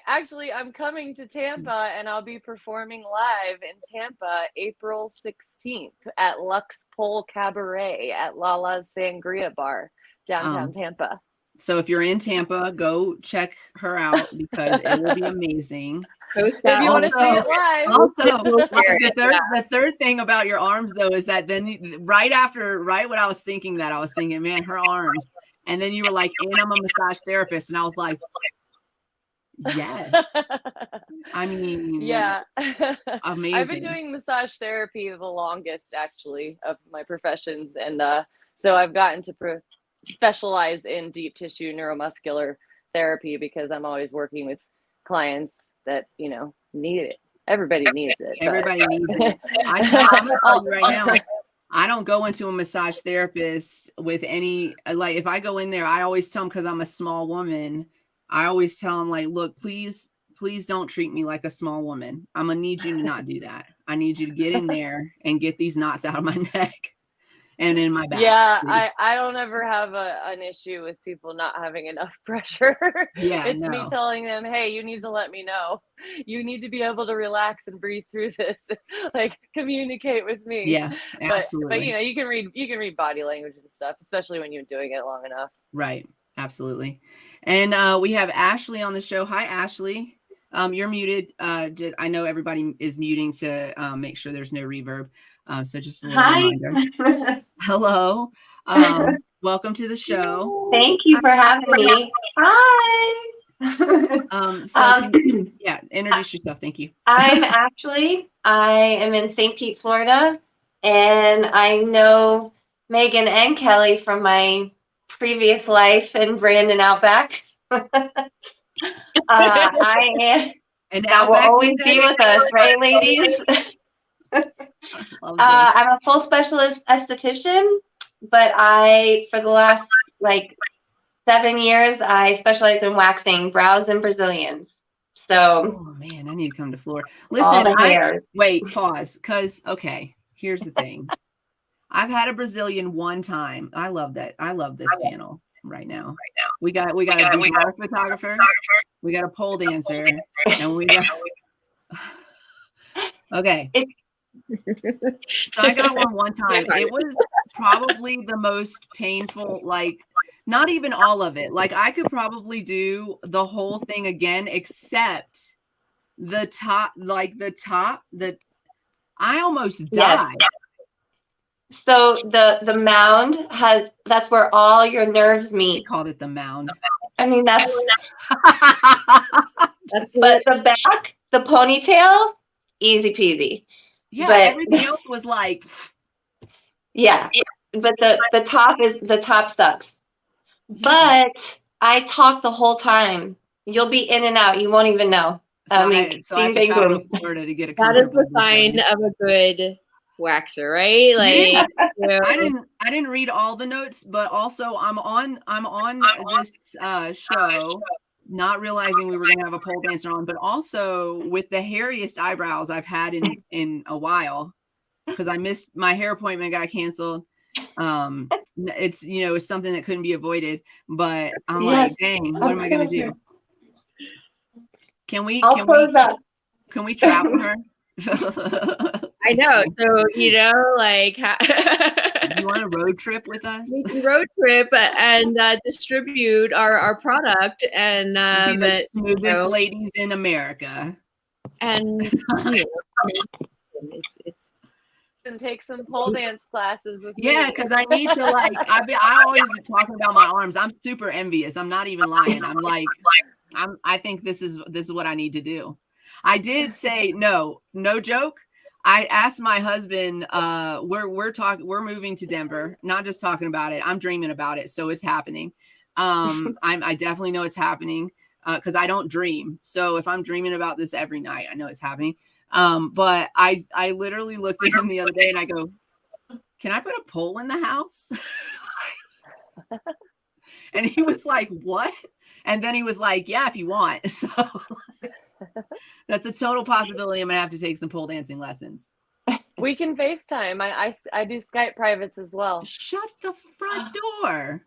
I'm coming to Tampa, and I'll be performing live in Tampa April 16th at Lux Pole Cabaret at Lala's Sangria Bar, downtown Tampa. So if you're in Tampa, go check her out because it will be amazing. If you want to see it live. Also, the third thing about your arms, though, is that then right when I was thinking that, I was thinking, man, her arms. And then you were like, and I'm a massage therapist. And I was like, yes. I mean, yeah. Amazing. I've been doing massage therapy the longest, actually, of my professions. And so I've gotten to specialize in deep tissue neuromuscular therapy because I'm always working with clients that need it. Everybody needs it. Everybody needs it. I'm gonna tell you right now, I don't go into a massage therapist with any, like, if I go in there, I always tell them, because I'm a small woman, I always tell them, like, look, please don't treat me like a small woman. I'm gonna need you to not do that. I need you to get in there and get these knots out of my neck and in my back. Yeah, I don't ever have an issue with people not having enough pressure. Yeah, it's me telling them, hey, you need to let me know. You need to be able to relax and breathe through this. Like, communicate with me. Yeah, absolutely. But you can read body language and stuff, especially when you're doing it long enough. Right. Absolutely. And we have Ashley on the show. Hi, Ashley. You're muted. I know everybody is muting to make sure there's no reverb. So just a little reminder. Hello. Welcome to the show. Thank you for having me. Hi. Introduce yourself. Thank you. I'm Ashley. I am in St. Pete, Florida, and I know Megan and Kelly from my previous life in Brandon Outback. I am. And that will always be with us, right, ladies? I'm a full specialist esthetician, but for the last 7 years, I specialize in waxing brows and Brazilians. So Oh man, I need to come to Florida. all Listen, the hair. wait, pause. Cause okay, here's the thing. I've had a Brazilian one time. I love that. I love this panel right now. We got a boudoir photographer, we got a pole dancer, and we got okay. So I got one time. It was probably the most painful, like not even all of it. Like I could probably do the whole thing again, except the top, that I almost Yes. died. So the mound that's where all your nerves meet. She called it the mound. I mean, but the back, the ponytail, easy peasy. Yeah, but everything else was like yeah. But the top sucks. But I talk the whole time. You'll be in and out. You won't even know. So I have to bing, travel boom. to Florida to get a That is comfortable the sign of a good waxer, right? Like I didn't read all the notes, but also I'm on this show, not realizing we were gonna have a pole dancer on, but also with the hairiest eyebrows I've had in a while, because I missed my hair appointment, got canceled. It's it's something that couldn't be avoided, but I'm like, dang, what am I gonna do? Can we travel her? I know. So, like you want a road trip with us? We can road trip and distribute our product and be the smoothest ladies in America. And it's and take some pole dance classes with me. Because I need to I always been talking about my arms. I'm super envious. I'm not even lying. I'm like I think this is what I need to do. I did say no joke. I asked my husband, we're moving to Denver, not just talking about it. I'm dreaming about it. So it's happening. I definitely know it's happening because I don't dream. So if I'm dreaming about this every night, I know it's happening. But I literally looked at him the other day and I go, can I put a pole in the house? And he was like, what? And then he was like, yeah, if you want. So that's a total possibility. I'm going to have to take some pole dancing lessons. We can FaceTime. I do Skype privates as well. Shut the front door.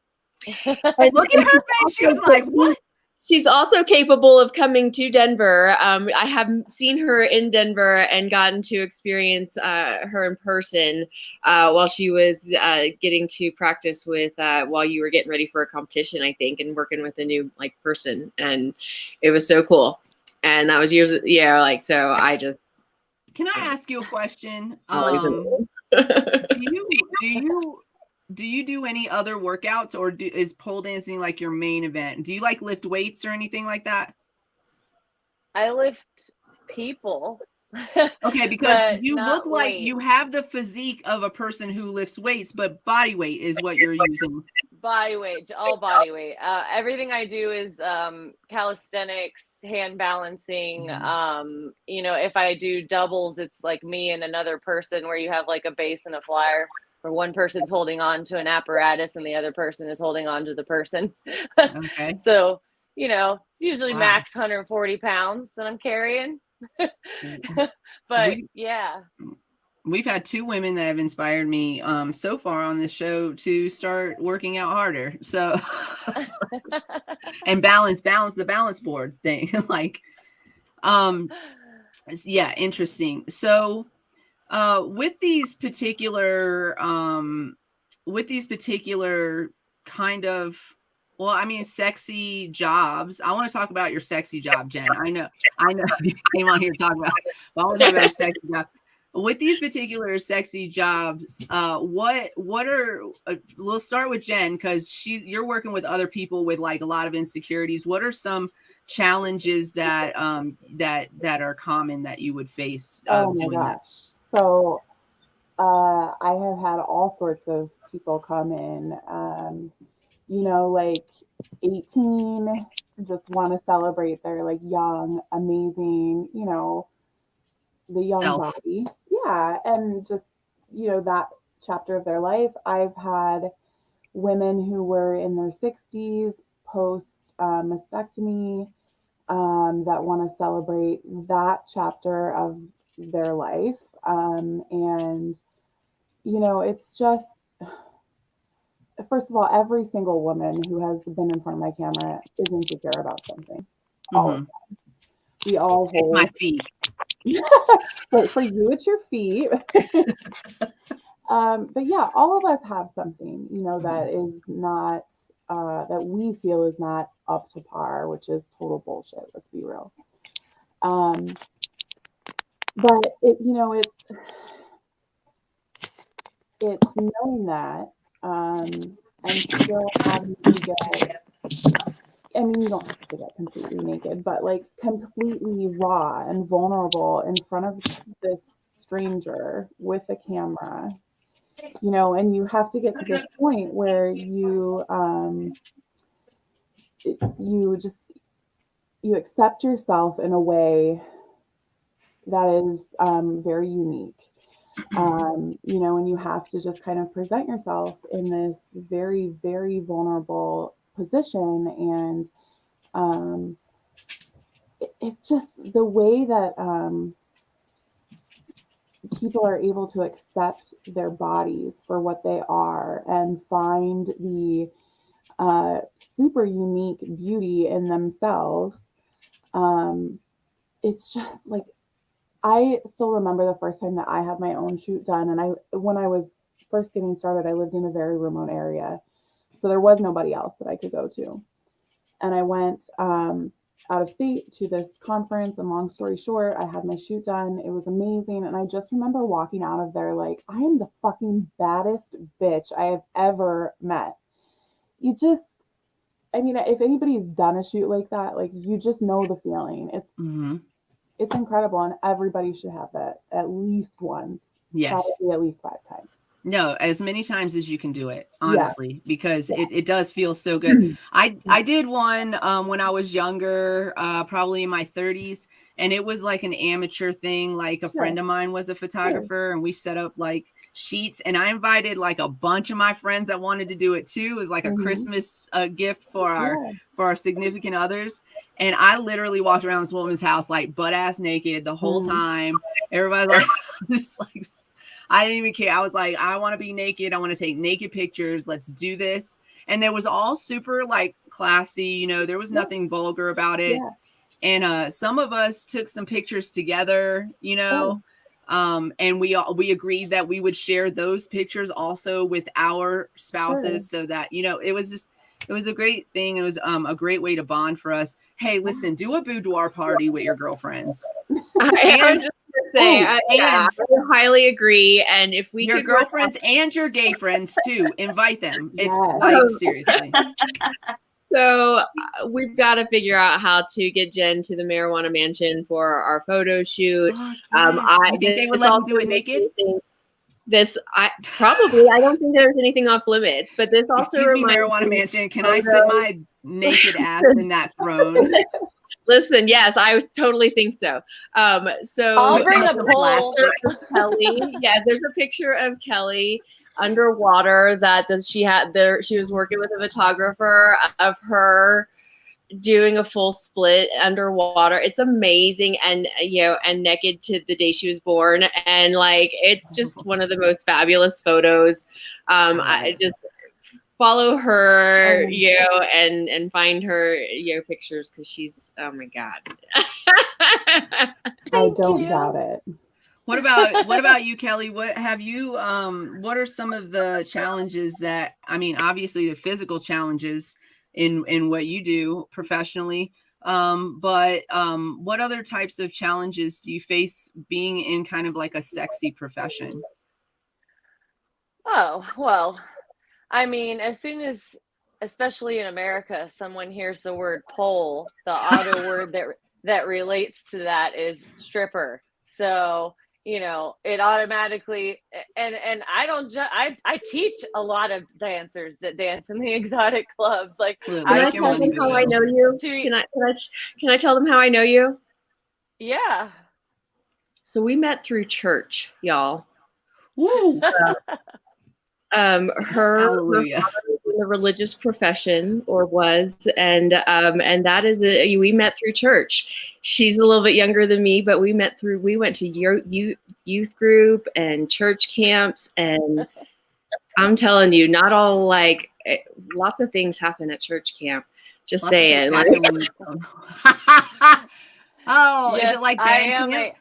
Look at her face. She was like, what? She's also capable of coming to Denver. I have seen her in Denver and gotten to experience her in person while she was getting to practice with while you were getting ready for a competition, I think, and working with a new person. And it was so cool. And that was years, so I just. Can I ask you a question? Do you do any other workouts, or is pole dancing like your main event? Do you lift weights or anything like that? I lift people. Okay, because you look like you have the physique of a person who lifts weights, but body weight is what you're using. Body weight, all body weight. Everything I do is calisthenics, hand balancing. If I do doubles, it's like me and another person where you have a base and a flyer, where one person's holding on to an apparatus and the other person is holding on to the person. Okay. So, it's usually max 140 pounds that I'm carrying. But we've had two women that have inspired me so far on this show to start working out harder. So and balance the balance board thing. Interesting. So with these particular kind of, sexy jobs. I want to talk about your sexy job, Jen. I know you came on here to talk about it, but I want to talk about your sexy job. With these particular sexy jobs, what are we'll start with Jen, because you're working with other people with a lot of insecurities. What are some challenges that are common that you would face doing that? So I have had all sorts of people come in, 18, just want to celebrate their young, amazing, the young body. Yeah. And just, that chapter of their life. I've had women who were in their 60s post mastectomy, that want to celebrate that chapter of their life. And, you know, it's just, first of all, every single woman who has been in front of my camera is insecure about something. All of them. We all hold. It's my feet. For you, it's your feet. But yeah, all of us have something, you know, that is not, that we feel is not up to par, which is total bullshit. Let's be real. But it, you know, it's knowing that, and still having to get, I mean, you don't have to get completely naked, but like completely raw and vulnerable in front of this stranger with a camera, you know, and you have to get to this point where you accept yourself in a way that is very unique. You know, and you have to just kind of present yourself in this very, very vulnerable position. And it's just the way that people are able to accept their bodies for what they are and find the super unique beauty in themselves. It's just like, I still remember the first time that I had my own shoot done. And when I was first getting started, I lived in a very remote area. So there was nobody else that I could go to. And I went out of state to this conference, and long story short, I had my shoot done. It was amazing. And I just remember walking out of there like, I am the fucking baddest bitch I have ever met. You just, I mean, if anybody's done a shoot like that, like you just know the feeling. It's incredible, and everybody should have that at least once. Yes. Probably at least 5 times. No, as many times as you can do it, honestly, because it does feel so good. I did one when I was younger, probably in my 30s, and it was like an amateur thing. Like a friend of mine was a photographer, and we set up like sheets, and I invited like a bunch of my friends that wanted to do it too. It was like a Christmas gift for our significant others. And I literally walked around this woman's house like butt ass naked the whole time. Everybody like just like, I didn't even care. I was like, I want to be naked. I want to take naked pictures. Let's do this. And it was all super like classy. You know, there was nothing vulgar about it. And some of us took some pictures together, you know, and we agreed that we would share those pictures also with our spouses so that, you know, it was a great thing. It was a great way to bond for us. Hey, listen, do a boudoir party with your girlfriends. I was just gonna say, I highly agree. And if we your could girlfriends and your gay friends too, invite them. Like seriously. So we've got to figure out how to get Jen to the marijuana mansion for our photo shoot. You think they would let them do it naked? I don't think there's anything off limits, but this also Excuse me, marijuana mansion. Can I sit my naked ass in that throne? Listen, yes, I totally think so. So I'll bring a pole. Kelly. Yeah, there's a picture of Kelly underwater that she had there. She was working with a photographer of her doing a full split underwater. It's amazing. And and naked to the day she was born, and like it's just one of the most fabulous photos. I just follow her and find her pictures because she's, oh my god. I don't doubt it. What about you, Kelly? What have you what are some of the challenges that, I mean, obviously the physical challenges in what you do professionally, but what other types of challenges do you face being in kind of like a sexy profession? Oh, well, I mean, as soon as, especially in America, someone hears the word pole, the auto word that relates to that is stripper. So, you know, it automatically, and I don't I teach a lot of dancers that dance in the exotic clubs. Like, can I tell them how I know you? Can I tell them how I know you? Yeah. So we met through church, y'all. Woo. her father was in the religious profession, or was, and that is we met through church. She's a little bit younger than me, but we went to youth group and church camps, and I'm telling you, not all lots of things happen at church camp. Just Lots saying. Oh, Yes, is it like I band am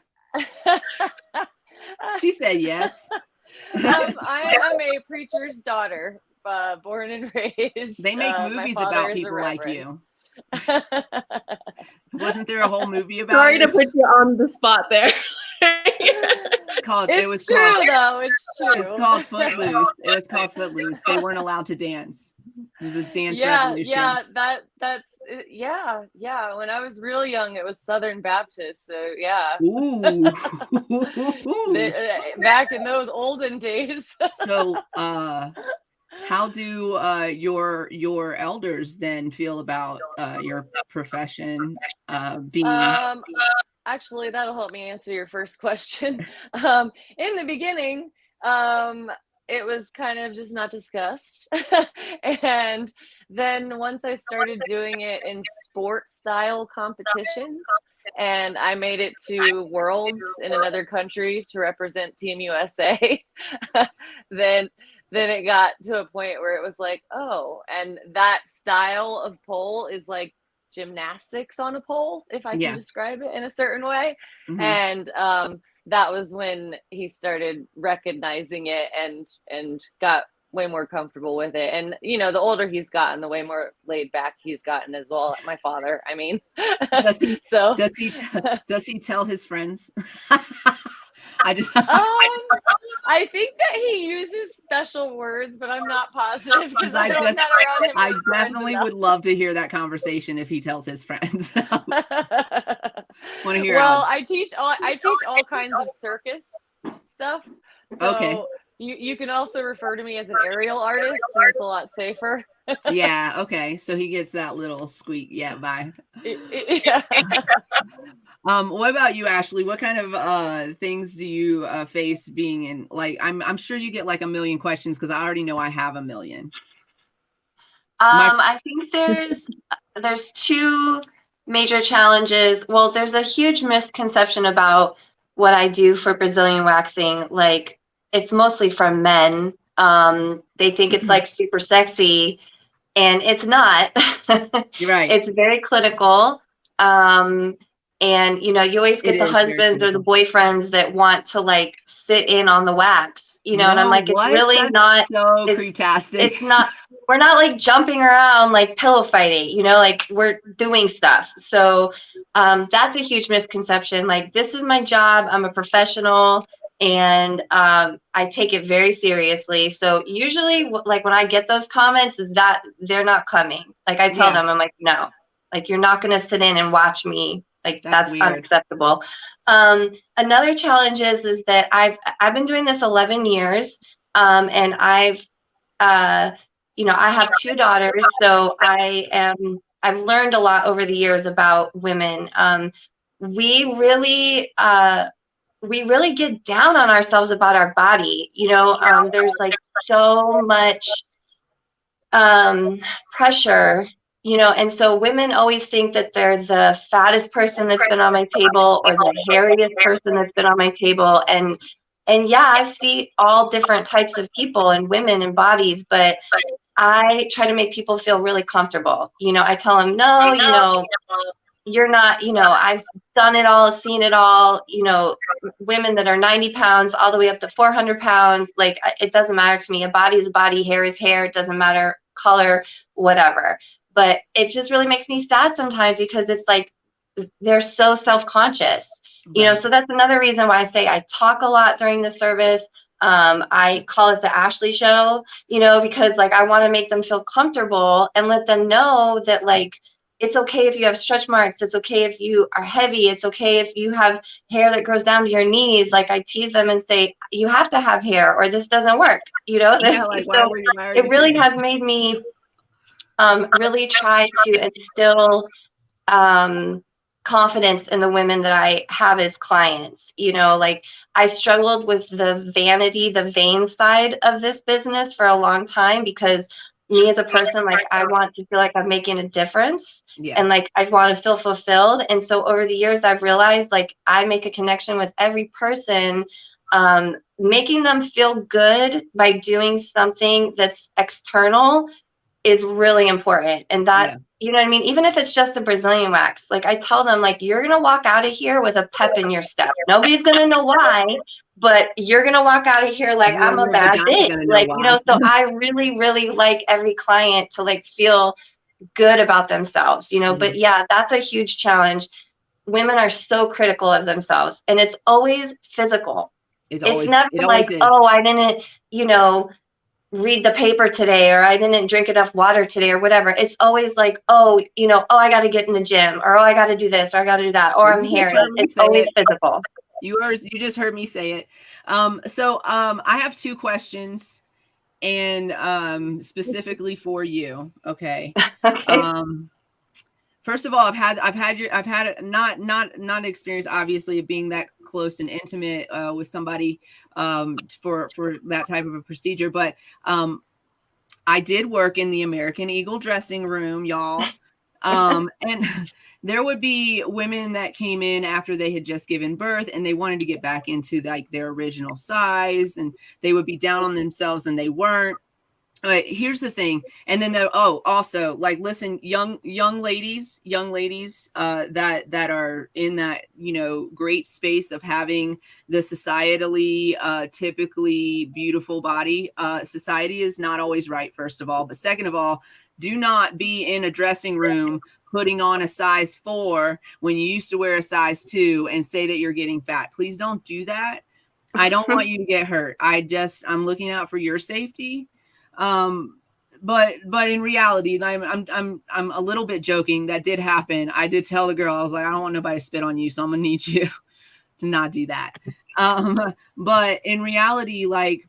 camp? She said yes. I am a preacher's daughter, born and raised. They make my movies father about is a people like reverend. you. Wasn't there a whole movie about Sorry it? to put you on the spot there. It's true, though. It's true. It's called Footloose. It was called Footloose. They weren't allowed to dance. It was a dance revolution. Yeah. When I was real young, it was Southern Baptist. So yeah. Ooh. Back in those olden days. So, how do your elders then feel about your profession being? Actually, that'll help me answer your first question. In the beginning, it was kind of just not discussed. And then once I started doing it in sport style competitions, and I made it to Worlds in another country to represent Team USA, then it got to a point where it was like, oh, and that style of pole is like gymnastics on a pole, if I can describe it in a certain way. Mm-hmm. And that was when he started recognizing it and got way more comfortable with it. And the older he's gotten, the way more laid back he's gotten as well. My father, I mean. Does he does he tell his friends? I think that he uses special words, but I'm not positive because I definitely would love to hear that conversation if he tells his friends. Want to hear? Well, I teach all kinds of circus stuff. So okay. You can also refer to me as an aerial artist, and it's a lot safer. Yeah. Okay. So he gets that little squeak. Yeah. Bye. Yeah. What about you, Ashley? What kind of things do you face being in? Like, I'm sure you get like a million questions because I already know I have a million. I think there's two major challenges. Well, there's a huge misconception about what I do for Brazilian waxing. Like, it's mostly from men. They think it's like super sexy, and it's not. You're right. It's very clinical. And you always get the husbands or the boyfriends that want to like sit in on the wax, and I'm like, it's really not so creeptastic. It's not, we're not like jumping around like pillow fighting, like we're doing stuff. So that's a huge misconception. Like, this is my job. I'm a professional, and I take it very seriously. So usually like when I get those comments, that they're not coming. Like, I tell them, I'm like, no, like, you're not going to sit in and watch me. Like, that's unacceptable. Another challenge is that I've been doing this 11 years, and I've I have 2 daughters, so I've learned a lot over the years about women. We really get down on ourselves about our body. There's like so much pressure. And so women always think that they're the fattest person that's been on my table or the hairiest person that's been on my table. And yeah, I see all different types of people and women and bodies, but I try to make people feel really comfortable. I tell them, no, you're not, I've done it all, seen it all, women that are 90 pounds all the way up to 400 pounds. Like, it doesn't matter to me. A body is a body, hair is hair. It doesn't matter, color, whatever. But it just really makes me sad sometimes because it's like they're so self-conscious, so that's another reason why I say I talk a lot during the service. I call it the Ashley show, because like I want to make them feel comfortable and let them know that like it's okay if you have stretch marks. It's okay if you are heavy. It's okay if you have hair that goes down to your knees. Like, I tease them and say, you have to have hair or this doesn't work, Yeah, like, so it really has made me really try to instill confidence in the women that I have as clients. You know, like I struggled with the vanity, the vain side of this business for a long time, because me as a person, like I want to feel like I'm making a difference, and like I want to feel fulfilled. And so over the years, I've realized like I make a connection with every person, making them feel good by doing something that's external is really important. And that, you know what I mean? Even if it's just a Brazilian wax, like I tell them, like, you're going to walk out of here with a pep in your step. Nobody's going to know why, but you're going to walk out of here like, I'm a bad bitch. Like, you know, so I really, really like every client to like feel good about themselves, you know, but yeah, that's a huge challenge. Women are so critical of themselves, and it's always physical. It's never like, oh, I didn't, you know, read the paper today, or I didn't drink enough water today, or whatever. It's always like, oh, you know, oh, I got to get in the gym, or oh, I got to do this, or I got to do that, or I'm hairy. It's always physical. You just heard me say it. So I have 2 questions, and specifically for you. Okay. First of all, I've had not experience, obviously, of being that close and intimate with somebody for that type of a procedure, but I did work in the American Eagle dressing room, y'all, and there would be women that came in after they had just given birth, and they wanted to get back into like their original size, and they would be down on themselves, and they weren't. Here's the thing, and then also, like, listen, young ladies that are in that, you know, great space of having the societally typically beautiful body. Society is not always right, first of all, but second of all, do not be in a dressing room putting on a size 4 when you used to wear a size 2 and say that you're getting fat. Please don't do that. I don't want you to get hurt. I'm looking out for your safety. But in reality, I'm a little bit joking. That did happen. I did tell the girl, I was like, I don't want nobody to spit on you, so I'm gonna need you to not do that. But in reality, like,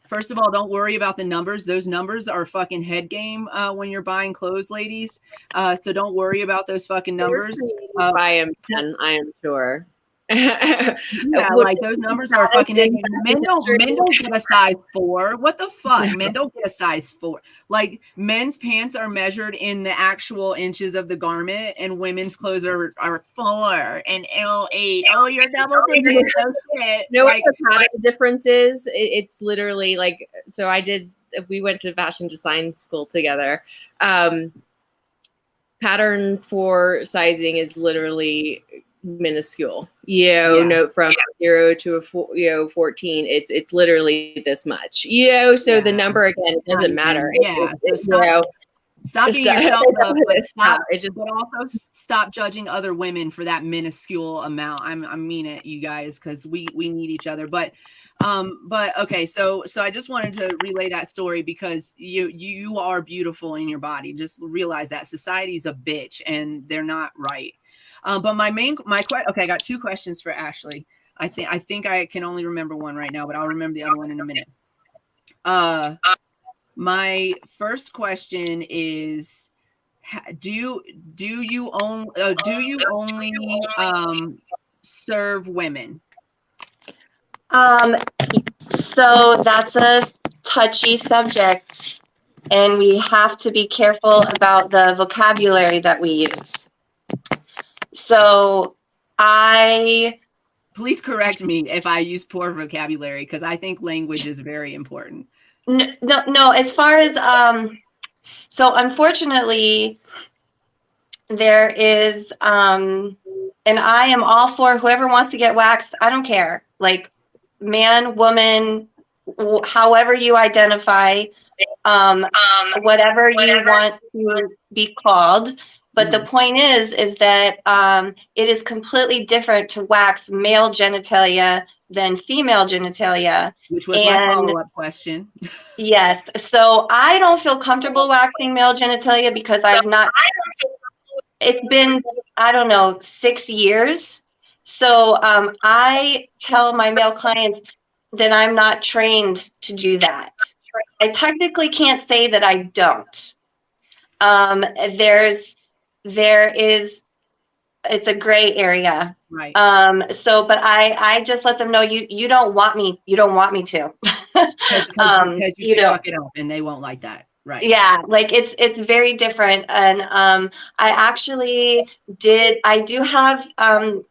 first of all, don't worry about the numbers. Those numbers are fucking head game when you're buying clothes, ladies. So don't worry about those fucking numbers. I am sure. Yeah, like those numbers are fucking head game. Men don't get a size 4. What the fuck? Men don't get a size 4. Like, men's pants are measured in the actual inches of the garment, and women's clothes are 4 and L8. Oh, you're double digits. Oh shit. You know what the pattern difference is? It's literally like, so we went to fashion design school together. Pattern for sizing is literally minuscule, note from 0 to 14, it's literally this much, so the number, again, it doesn't matter. Stop beating yourself up, but also stop judging other women for that minuscule amount. I mean it, you guys, because we need each other. But okay, so I just wanted to relay that story, because you are beautiful in your body. Just realize that society's a bitch, and they're not right. But okay, I got 2 questions for Ashley. I think I can only remember one right now, but I'll remember the other one in a minute. My first question is, do you only serve women? So that's a touchy subject, and we have to be careful about the vocabulary that we use. So please correct me if I use poor vocabulary, because I think language is very important. No, as far as, so unfortunately, there is, and I am all for whoever wants to get waxed. I don't care, like, man, woman, however you identify, whatever you want to be called. But the point is that it is completely different to wax male genitalia than female genitalia. Which was my follow-up question. Yes. So I don't feel comfortable waxing male genitalia, because it's been, I don't know, 6 years. So I tell my male clients that I'm not trained to do that. I technically can't say that I don't. There is it's a gray area. Right. So, but I just let them know you don't want me to. Because you You could know, fuck it up and they won't like that. Right. yeah, like it's very different. And I actually I do have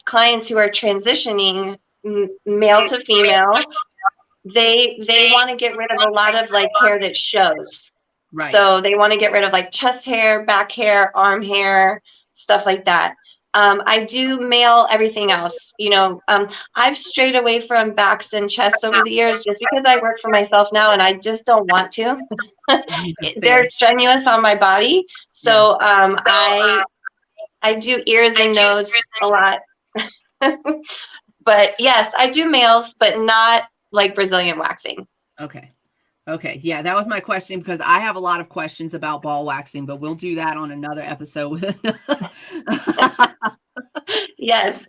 clients who are transitioning male to female. They want to get rid of a lot of like hair that shows. Right. So they want to get rid of like chest hair, back hair, arm hair, stuff like that. I do male everything else. You know, I've strayed away from backs and chests over the years just because I work for myself now and I just don't want to. They're strenuous on my body. So I do ears and nose a lot. But yes, I do males, but not like Brazilian waxing. Okay. Okay. Yeah, that was my question because I have a lot of questions about ball waxing, but we'll do that on another episode. Yes.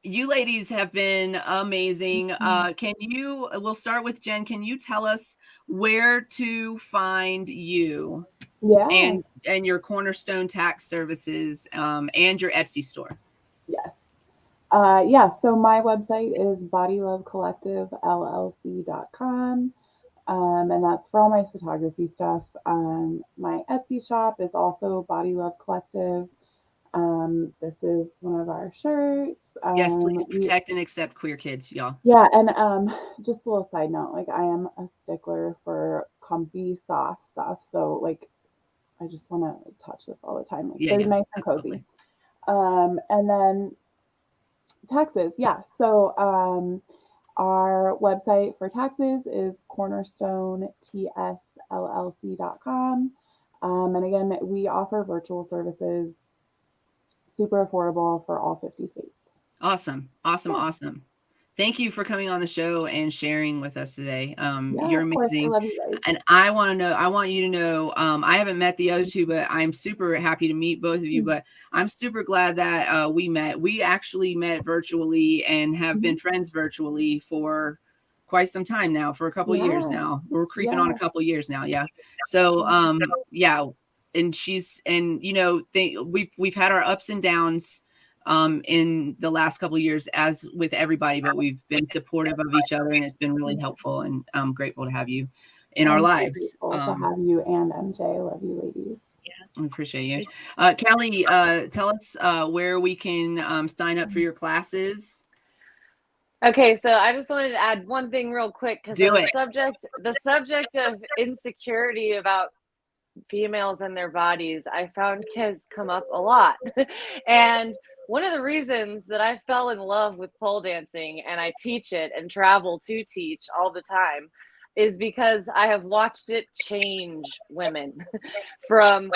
You ladies have been amazing. We'll start with Jen. Can you tell us where to find you? Yeah. And your Cornerstone Tax Services and your Etsy store? Yes. Yeah, so my website is bodylovecollectivellc.com, and that's for all my photography stuff. My Etsy shop is also Body Love Collective. This is one of our shirts. Yes, please protect and accept queer kids, y'all. Yeah, and just a little side note, like I am a stickler for comfy, soft stuff. So like I just want to touch this all the time. Like they're nice and cozy. And then taxes, yeah. So our website for taxes is cornerstonetsllc.com. And again, we offer virtual services, super affordable for all 50 states. Awesome. Awesome. Yeah. Awesome. Thank you for coming on the show and sharing with us today. You're amazing. I love you guys. And I want you to know, I haven't met the other two, but I'm super happy to meet both of you. But I'm super glad that we met. We actually met virtually and have been friends virtually for quite some time now, for a couple years now. We're creeping on a couple years now. Yeah. So, yeah. And you know, we've had our ups and downs in the last couple of years, as with everybody, but we've been supportive of each other and it's been really helpful, and I'm grateful to have you in our lives. To have you and MJ. I love you ladies. Yes. I appreciate you. Kelly, tell us where we can sign up for your classes. Okay, so I just wanted to add one thing real quick, because the subject of insecurity about females and their bodies, I found has come up a lot. And one of the reasons that I fell in love with pole dancing, and I teach it and travel to teach all the time, is because I have watched it change women from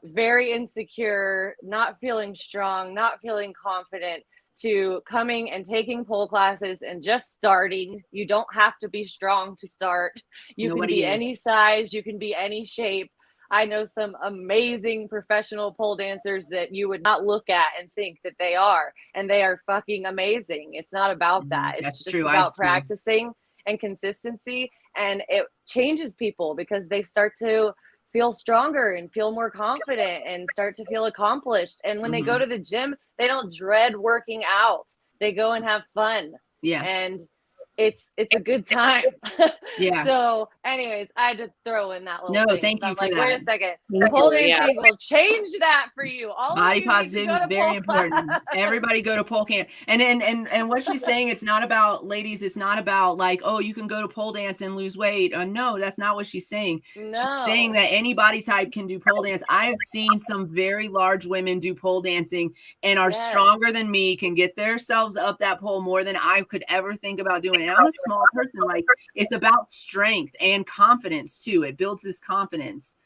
very insecure, not feeling strong, not feeling confident, to coming and taking pole classes and just starting. You don't have to be strong to start. You can be any size, you can be any shape. I know some amazing professional pole dancers that you would not look at and think that they are, and they are fucking amazing. It's not about that. It's just about practicing and consistency, and it changes people because they start to feel stronger and feel more confident and start to feel accomplished. And when they go to the gym, they don't dread working out. They go and have fun. Yeah. And it's a good time. Yeah. So anyways, I had to throw in that little thing. Thank you for that. Wait a second. Pole dancing will change that for you. All body positive is very important. Everybody go to pole camp. And what she's saying, it's not about, ladies, it's not about like, oh, you can go to pole dance and lose weight. No, that's not what she's saying. No. She's saying that any body type can do pole dance. I have seen some very large women do pole dancing and are stronger than me, can get themselves up that pole more than I could ever think about doing. And I'm a small person. Like, it's about strength and confidence too. It builds this confidence.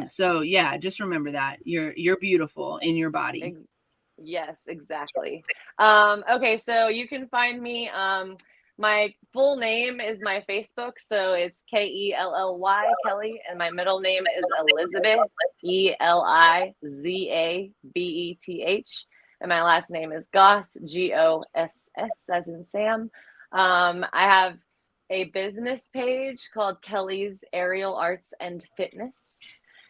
So yeah, just remember that you're beautiful in your body. Yes, exactly. Okay, so you can find me. My full name is my Facebook, so it's Kelly, Kelly, and my middle name is Elizabeth, Elizabeth, and my last name is Goss, Goss, as in Sam. I have a business page called Kelly's Aerial Arts and Fitness,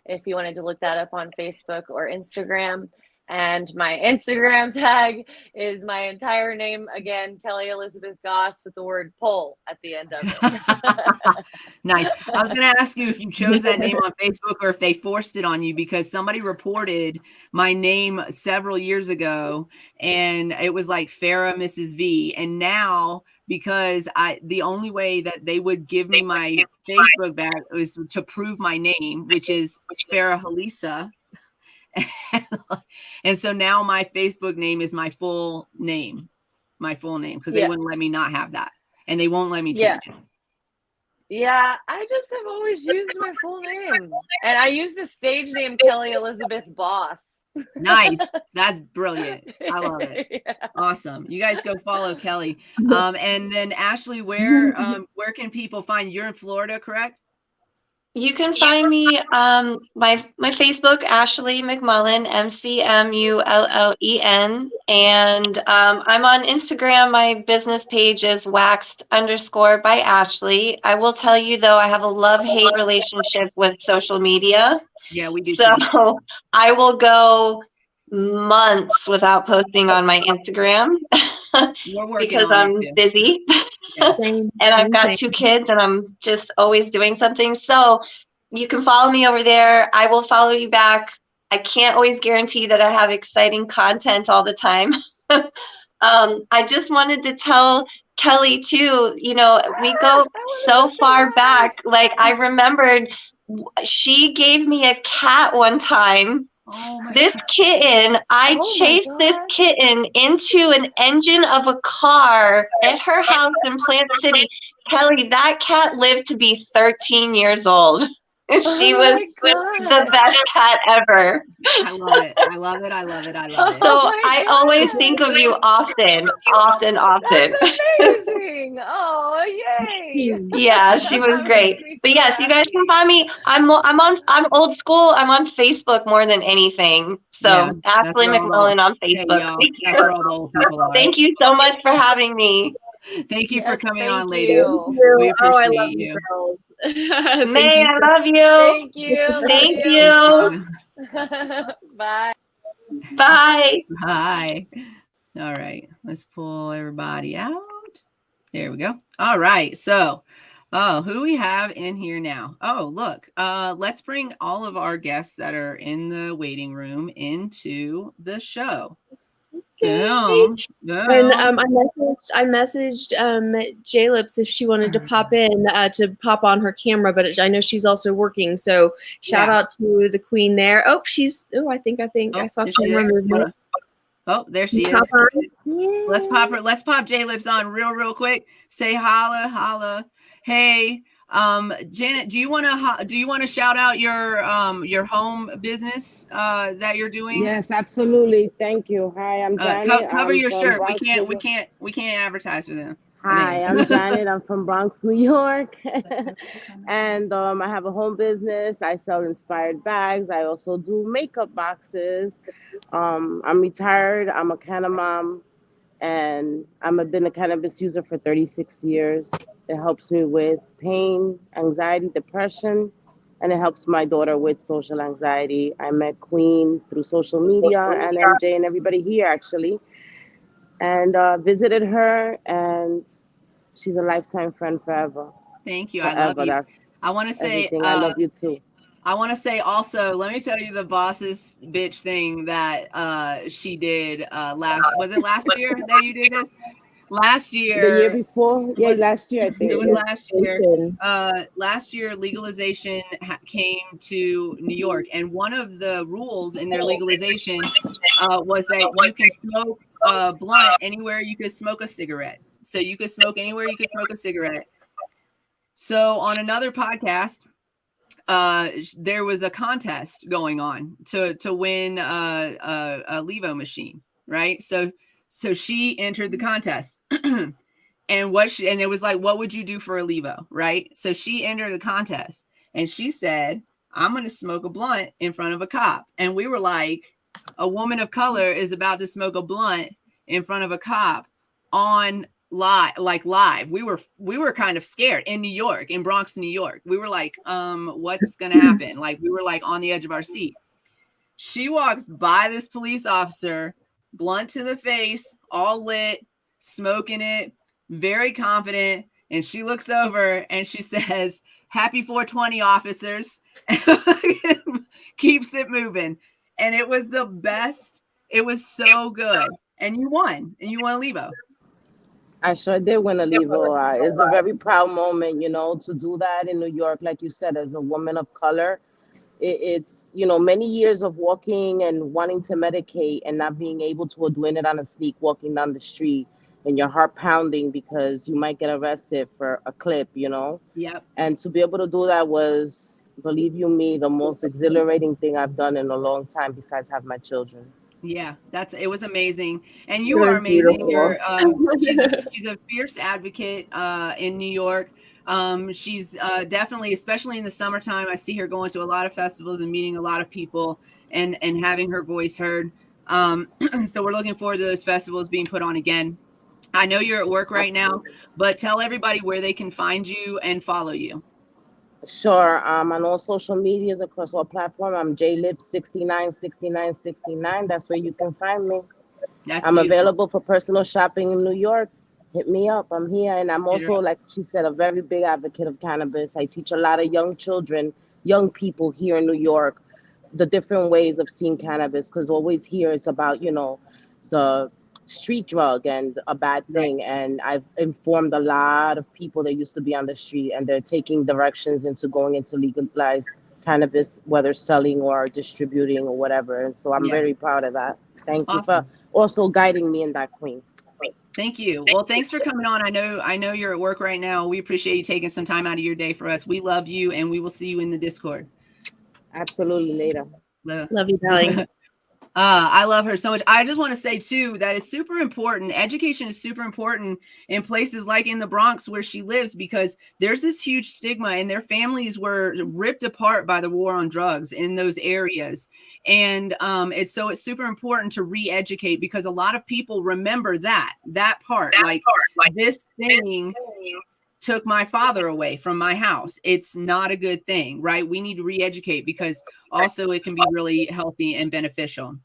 if you wanted to look that up on Facebook or Instagram. And my Instagram tag is my entire name again, Kelly Elizabeth Goss, with the word pole at the end of it. Nice. I was going to ask you if you chose that name on Facebook or if they forced it on you, because somebody reported my name several years ago and it was like Farrah Mrs. V. And now, because the only way that they would give me my Facebook back was to prove my name, which is Farrah Halisa. And so now my Facebook name is my full name, because they wouldn't let me not have that, and they won't let me change it. Yeah, I just have always used my full name, and I use the stage name Kelly Elizabeth Boss. Nice. That's brilliant. I love it. Awesome. You guys go follow Kelly. And then Ashley, where can people find you? You're in Florida, correct? You can find me my Facebook, Ashley McMullen, McMullen, and I'm on Instagram. My business page is waxed_by Ashley. I will tell you though, I have a love-hate relationship with social media. Yeah, we do. So too. I will go months without posting on my Instagram because I'm busy. Yes. And I've got 2 kids and I'm just always doing something. So you can follow me over there. I will follow you back. I can't always guarantee that I have exciting content all the time. I just wanted to tell Kelly too, you know, we go so far back. Like I remembered she gave me a cat one time. This kitten, I chased this kitten into an engine of a car at her house in Plant City. Kelly, that cat lived to be 13 years old. She was the best cat ever. I love it. I love it. I love it. I love it. So I always think of you often. That's amazing. Oh, yay. Yeah, she was great. But yes, you guys can find me. I'm old school. I'm on Facebook more than anything. So Yeah, Ashley McMullen on Facebook. Thank you so much for having me. Thank you for coming on, ladies. We appreciate I love you. May, I love you. Thank you. Thank you. Bye. Bye. Bye. All right. Let's pull everybody out. There we go. All right. So, who do we have in here now? Oh, look. Let's bring all of our guests that are in the waiting room into the show. And I messaged J-Lips if she wanted to pop in to pop on her camera, but I know she's also working. So shout out to the queen there. I think I saw camera movement. Oh, there she is. Let's pop her. Let's pop J-Lips on real quick. Say holla. Hey, Janet, do you want to shout out your home business that you're doing? Yes, absolutely. Thank you. Hi, I'm Janet. Cover your shirt. Bronx, We can't advertise for them. Hi, I'm Janet. I'm from Bronx, New York. And I have a home business. I sell inspired bags. I also do makeup boxes. I'm retired. I'm a canna mom. And I've been a cannabis user for 36 years. It helps me with pain, anxiety, depression, and it helps my daughter with social anxiety. I met Queen through social media and MJ and everybody here, actually, and visited her, and she's a lifetime friend forever. Thank you. Forever. I love you. I want to say, I love you too. I want to say also, let me tell you the boss's bitch thing that she did was it last year that you did this? Last year. The year before? Yeah, last year, I think. It was last year. Last year, legalization came to New York. And one of the rules in their legalization was that you can smoke a blunt anywhere you could smoke a cigarette. So you could smoke anywhere you could smoke a cigarette. So on another podcast, there was a contest going on to win a Levo machine, right? So she entered the contest, and it was like, what would you do for a Levo, right? So she entered the contest, and she said, I'm going to smoke a blunt in front of a cop, and we were like, a woman of color is about to smoke a blunt in front of a cop on live. We were kind of scared in New York, in Bronx, New York. We were like, what's gonna happen? Like, we were like on the edge of our seat. She walks by this police officer, blunt to the face, all lit, smoking it, very confident. And she looks over and she says, "Happy 420, officers." Keeps it moving. And it was the best. It was so good. And you won. And you won a Levo. I sure did win a Levo. It's a very proud moment, you know, to do that in New York, like you said, as a woman of color. It's, you know, many years of walking and wanting to medicate and not being able to, or doing it on a sneak, walking down the street and your heart pounding because you might get arrested for a clip, you know? Yep. And to be able to do that was, believe you me, the most exhilarating thing I've done in a long time besides have my children. Yeah, it was amazing. And you are amazing. You're she's a fierce advocate in New York. She's definitely, especially in the summertime, I see her going to a lot of festivals and meeting a lot of people and having her voice heard. So we're looking forward to those festivals being put on again. I know you're at work right now, but tell everybody where they can find you and follow you. Sure. On all social medias across all platforms, I'm JLips696969. That's where you can find me. I'm available for personal shopping in New York. Hit me up. I'm here. And I'm also, like she said, a very big advocate of cannabis. I teach a lot of young children, young people here in New York, the different ways of seeing cannabis, because always here it's about, you know, the street drug and a bad thing. And I've informed a lot of people that used to be on the street, and they're taking directions into going into legalized cannabis, whether selling or distributing or whatever. And so I'm very proud of that. Thank you for also guiding me in that, Queen. Thank you. Well, thanks for coming on. I know you're at work right now. We appreciate you taking some time out of your day for us. We love you, and we will see you in the Discord. Absolutely. Later. Love you, darling. I love her so much. I just want to say too, that is super important. Education is super important in places like in the Bronx where she lives, because there's this huge stigma and their families were ripped apart by the war on drugs in those areas. And it's super important to re-educate, because a lot of people remember that part, like this thing took my father away from my house. It's not a good thing, right? We need to re-educate, because also it can be really healthy and beneficial.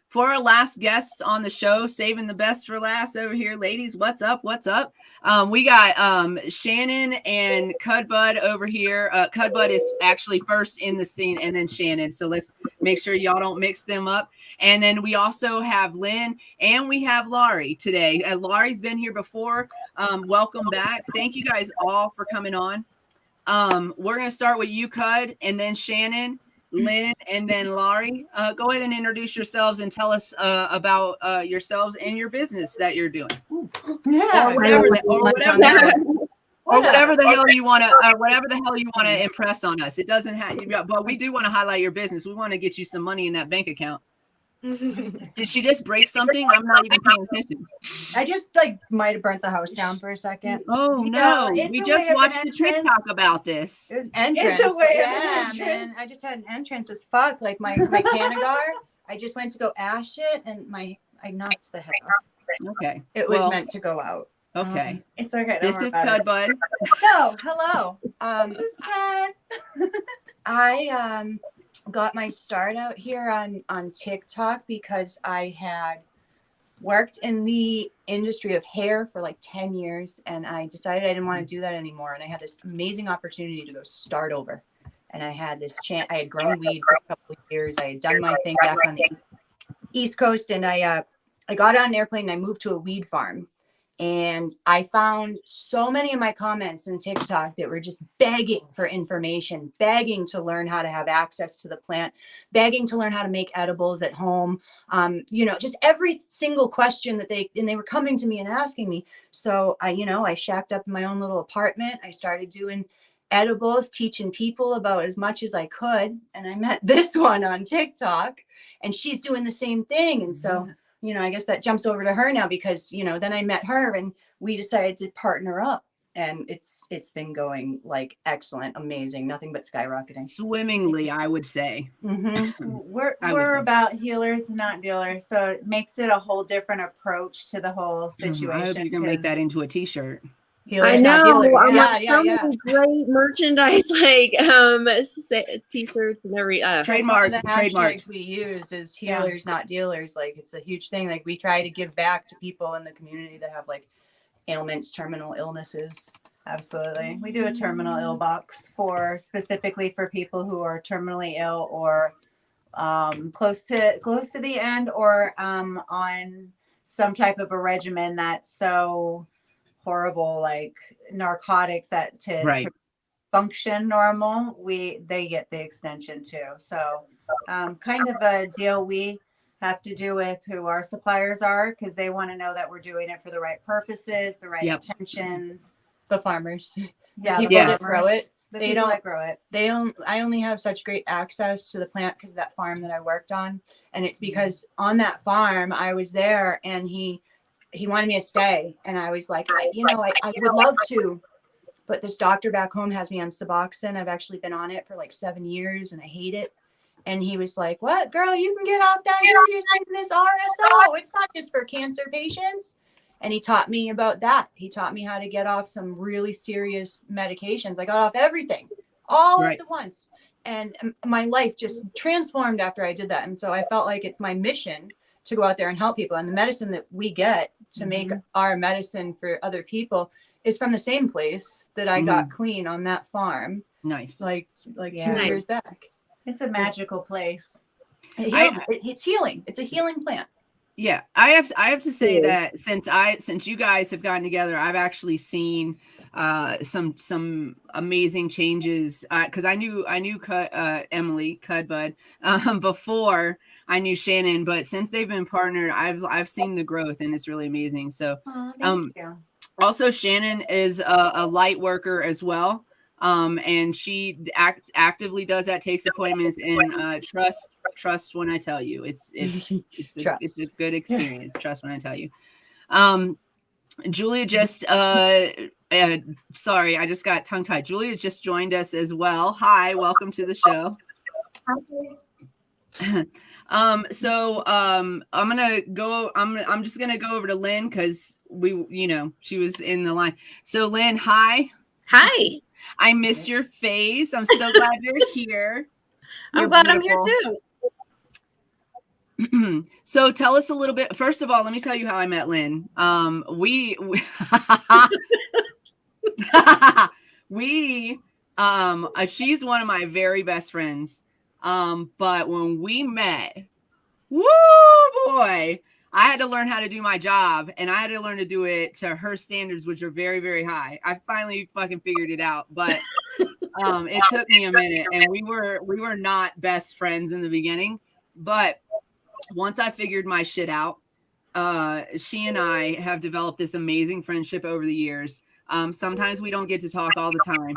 For our last guests on the show, saving the best for last over here, ladies, what's up? We got Shannon and Cudbud over here. Cudbud is actually first in the scene, and then Shannon. So let's make sure y'all don't mix them up. And then we also have Lynn, and we have Laurie today. Laurie's been here before. Welcome back. Thank you guys all for coming on. We're going to start with you, Cud, and then Shannon, Lynn, and then Laurie. Go ahead and introduce yourselves and tell us about yourselves and your business that you're doing. Yeah, or whatever the hell you want to impress on us. It doesn't have, but we do want to highlight your business. We want to get you some money in that bank account. Did she just break something? I'm not even paying attention. I just might have burnt the house down for a second. Oh no, we just watched the TikTok about this. Entrance. It's a way of an entrance. Man. I just had an entrance as fuck. Like my Canagar, I just went to go ash it, and I knocked the head off. Okay. It was meant to go out. Okay. It's okay. This is Cudbud. No, hello. This is Cud. I got my start out here on TikTok because I had worked in the industry of hair for 10 years, and I decided I didn't want to do that anymore. And I had this amazing opportunity to go start over. And I had this chance. I had grown weed for a couple of years. I had done my thing back on the East Coast, and I got on an airplane and I moved to a weed farm. And I found so many of my comments in TikTok that were just begging for information, begging to learn how to have access to the plant, begging to learn how to make edibles at home. Just every single question that they were coming to me and asking me. So I shacked up in my own little apartment. I started doing edibles, teaching people about as much as I could. And I met this one on TikTok, and she's doing the same thing. And so I guess that jumps over to her now, because, then I met her and we decided to partner up, and it's been going excellent, amazing, nothing but skyrocketing. Swimmingly, I would say. We're about healers, not dealers. So it makes it a whole different approach to the whole situation. I hope you're going to make that into a t-shirt. I Healers, not know. dealers. I'm Yeah, like yeah, so yeah. many great merchandise, like t-shirts and every. That's one of the Trademark. hashtags we use is Yeah. healers, not dealers. Like it's a huge thing. Like we try to give back to people in the community that have like ailments, terminal illnesses. Absolutely. We do a terminal ill box for specifically for people who are terminally ill or close to the end, or on some type of a regimen that's so horrible, like narcotics, that to function normal, they get the extension too. So kind of a deal we have to do with who our suppliers are, because they want to know that we're doing it for the right purposes, the right intentions. The farmers. Yeah, The the people that grow farmers. it. The They people don't that grow it. They don't. I only have such great access to the plant because of that farm that I worked on, and it's because on that farm I was there, and he wanted me to stay, and I was like, I would love to, but this doctor back home has me on Suboxone. I've actually been on it for like 7 years, and I hate it. And he was like, "What, girl? You can get off that. You're just taking this RSO. It's not just for cancer patients." And he taught me about that. He taught me how to get off some really serious medications. I got off everything all at the once. And my life just transformed after I did that. And so I felt like it's my mission to go out there and help people. And the medicine that we get to make our medicine for other people is from the same place that I got clean on that farm. Nice. Like 2 years back. It's a magical place. It's healing. It's a healing plant. Yeah, I have to say that since you guys have gotten together, I've actually seen some amazing changes, because I knew Emily Cudbud before I knew Shannon, but since they've been partnered, I've seen the growth, and it's really amazing. So thank you. also Shannon is a light worker as well. And she actively does that, takes appointments, and trust when I tell you, it's a good experience. Trust when I tell you. Julia just sorry, I just got tongue tied. Julia just joined us as well. Hi, welcome to the show. I'm just gonna go over to Lynn because she was in the line. So Lynn, hi. I miss your face. I'm so glad you're here. I'm glad I'm here too. So tell us a little bit. First of all, let me tell you how I met Lynn. She's one of my very best friends. But when we met, woo boy, I had to learn how to do my job, and I had to learn to do it to her standards, which are very, very high. I finally fucking figured it out, but it took me a minute, and we were not best friends in the beginning. But once I figured my shit out, she and I have developed this amazing friendship over the years. Sometimes we don't get to talk all the time,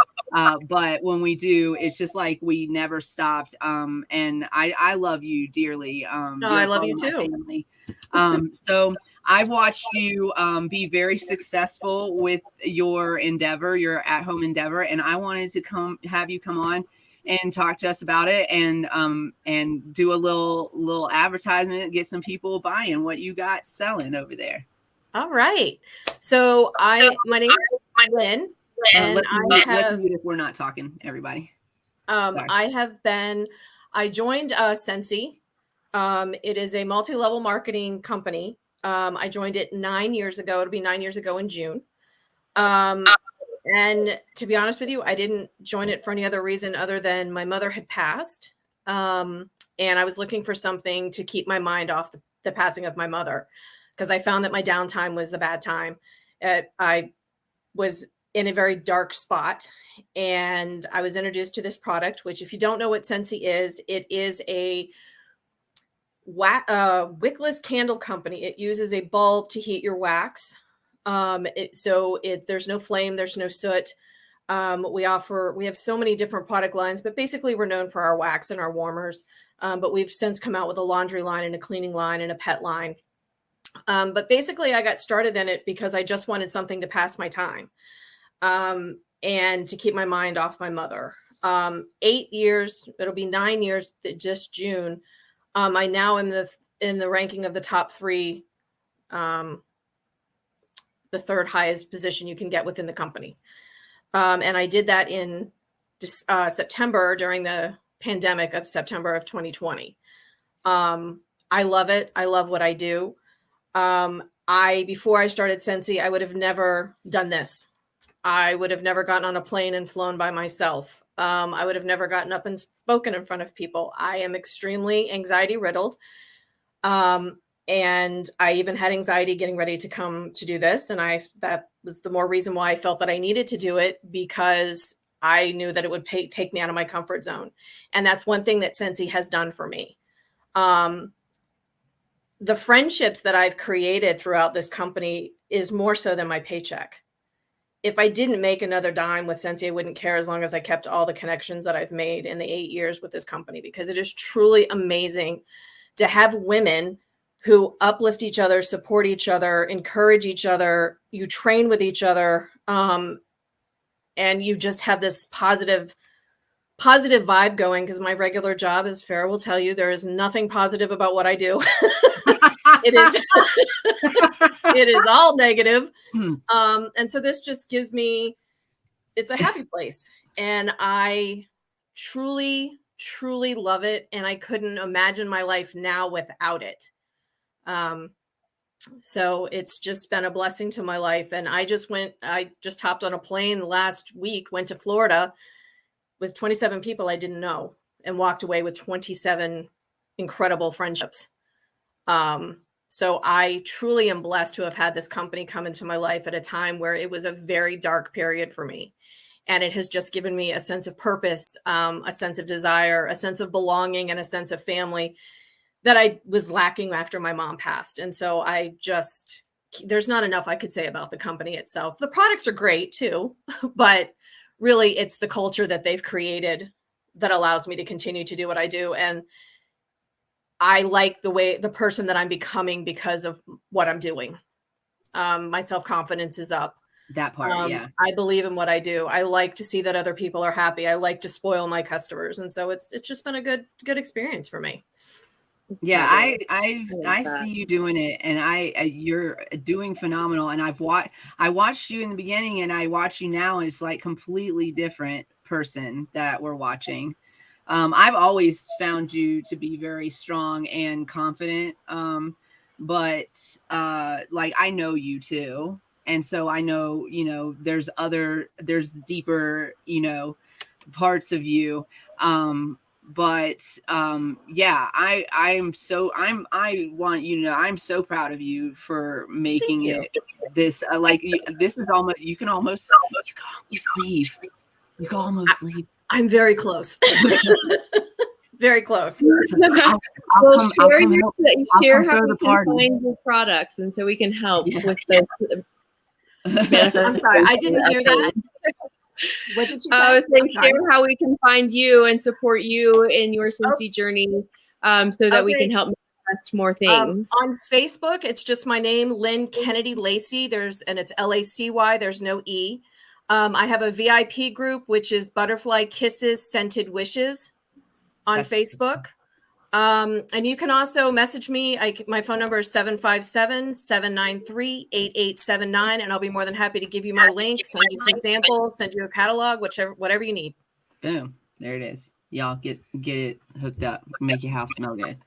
but when we do, it's just like we never stopped. And I love you dearly. I love you too. Family. So I've watched you be very successful with your endeavor, your at-home endeavor, and I wanted to have you come on and talk to us about it, and do a little advertisement, get some people buying what you got selling over there. All right. So my name is Lynn, and let's mute if we're not talking, everybody. I joined Sensi. It is a multi-level marketing company. I joined it 9 years ago. It'll be 9 years ago in June. And to be honest with you, I didn't join it for any other reason other than my mother had passed. And I was looking for something to keep my mind off the passing of my mother, because I found that my downtime was a bad time. I was in a very dark spot, and I was introduced to this product, which, if you don't know what Sensi is, it is a wickless candle company. It uses a bulb to heat your wax. There's no flame, there's no soot. We have so many different product lines, but basically we're known for our wax and our warmers. But we've since come out with a laundry line and a cleaning line and a pet line. But basically I got started in it because I just wanted something to pass my time, and to keep my mind off my mother. 8 years, it'll be 9 years just June. I now am in the ranking of the top three the third highest position you can get within the company. And I did that in September during the pandemic of September of 2020. I love it. I love what I do. Before I started Scentsy, I would have never done this. I would have never gotten on a plane and flown by myself. I would have never gotten up and spoken in front of people. I am extremely anxiety riddled. And I even had anxiety getting ready to come to do this. And that was the more reason why I felt that I needed to do it, because I knew that it would take me out of my comfort zone. And that's one thing that Scentsy has done for me. The friendships that I've created throughout this company is more so than my paycheck. If I didn't make another dime with Scentsy, I wouldn't care, as long as I kept all the connections that I've made in the 8 years with this company, because it is truly amazing to have women who uplift each other, support each other, encourage each other. You train with each other, and you just have this positive vibe going, because my regular job, as Farrah will tell you, there is nothing positive about what I do. It is all negative. And so this just gives me, it's a happy place, and I truly, truly love it. And I couldn't imagine my life now without it. So it's just been a blessing to my life. And I just hopped on a plane last week, went to Florida with 27 people I didn't know, and walked away with 27 incredible friendships. So I truly am blessed to have had this company come into my life at a time where it was a very dark period for me. And it has just given me a sense of purpose, a sense of desire, a sense of belonging, and a sense of family that I was lacking after my mom passed. And so there's not enough I could say about the company itself. The products are great too, but really it's the culture that they've created that allows me to continue to do what I do. And I like the person that I'm becoming because of what I'm doing. My self-confidence is up. That part, yeah. I believe in what I do. I like to see that other people are happy. I like to spoil my customers. And so it's just been a good experience for me. Yeah, I see you doing it, and you're doing phenomenal. And I watched you in the beginning, and I watch you now, and it's like completely different person that we're watching. I've always found you to be very strong and confident. But like, I know you too. And so I know, there's deeper, parts of you. Yeah, I want you to know, I'm so proud of you for making it this, this is almost, you can almost leave. You can almost leave. I'm very close. Very close. Share how we can find your products, and so we can help with the. I'm sorry, I didn't hear that. What did you say? I was saying, share how we can find you and support you in your Scentsy journey, so that we can help manifest more things. On Facebook, it's just my name, Lynn Kennedy Lacy. And it's Lacy. There's no E. I have a VIP group, which is Butterfly Kisses Scented Wishes on Facebook. And you can also message me. My phone number is 757-793-8879. And I'll be more than happy to give you my link, send you some samples, send you a catalog, whatever you need. Boom. There it is. Y'all get it hooked up. Make your house smell good.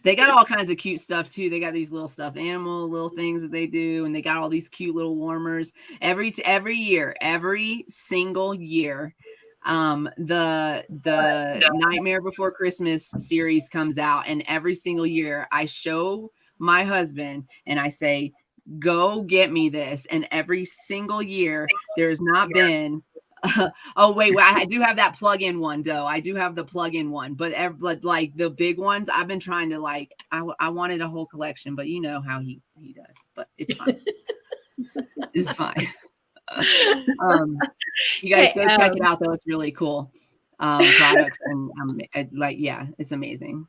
They got all kinds of cute stuff too. They got these little stuffed animal little things that they do, and they got all these cute little warmers every single year. The Nightmare Before Christmas series comes out, and every single year I show my husband and I say, go get me this. And every single year there's not been oh wait, I do have that plug-in one though. I do have the plug-in one, but like the big ones, I've been trying to I wanted a whole collection, but you know how he does, but it's fine. It's fine. You guys go check it out though. It's really cool products, and yeah, it's amazing.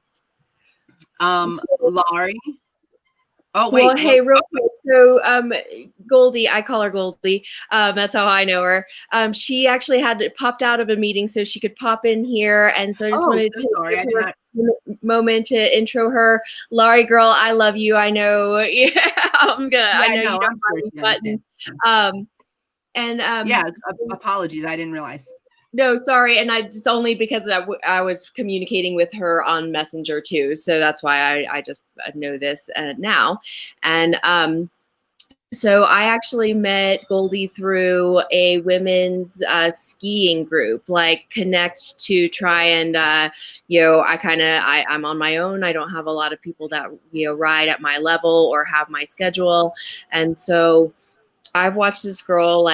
Laurie. Oh wait. Well, hey, real quick. So Goldie, I call her Goldie. That's how I know her. She actually popped out of a meeting so she could pop in here, and so I just wanted to. Sorry, I did not. moment to intro her. Laurie, girl, I love you. I know. Yeah, I know you don't have any buttons. Apologies. I didn't realize. No, sorry. And I just only because I was communicating with her on Messenger too. So that's why I just know this now. And so I actually met Goldie through a women's skiing group, like Connect, to try and, I'm on my own. I don't have a lot of people that, ride at my level or have my schedule. And so I've watched this girl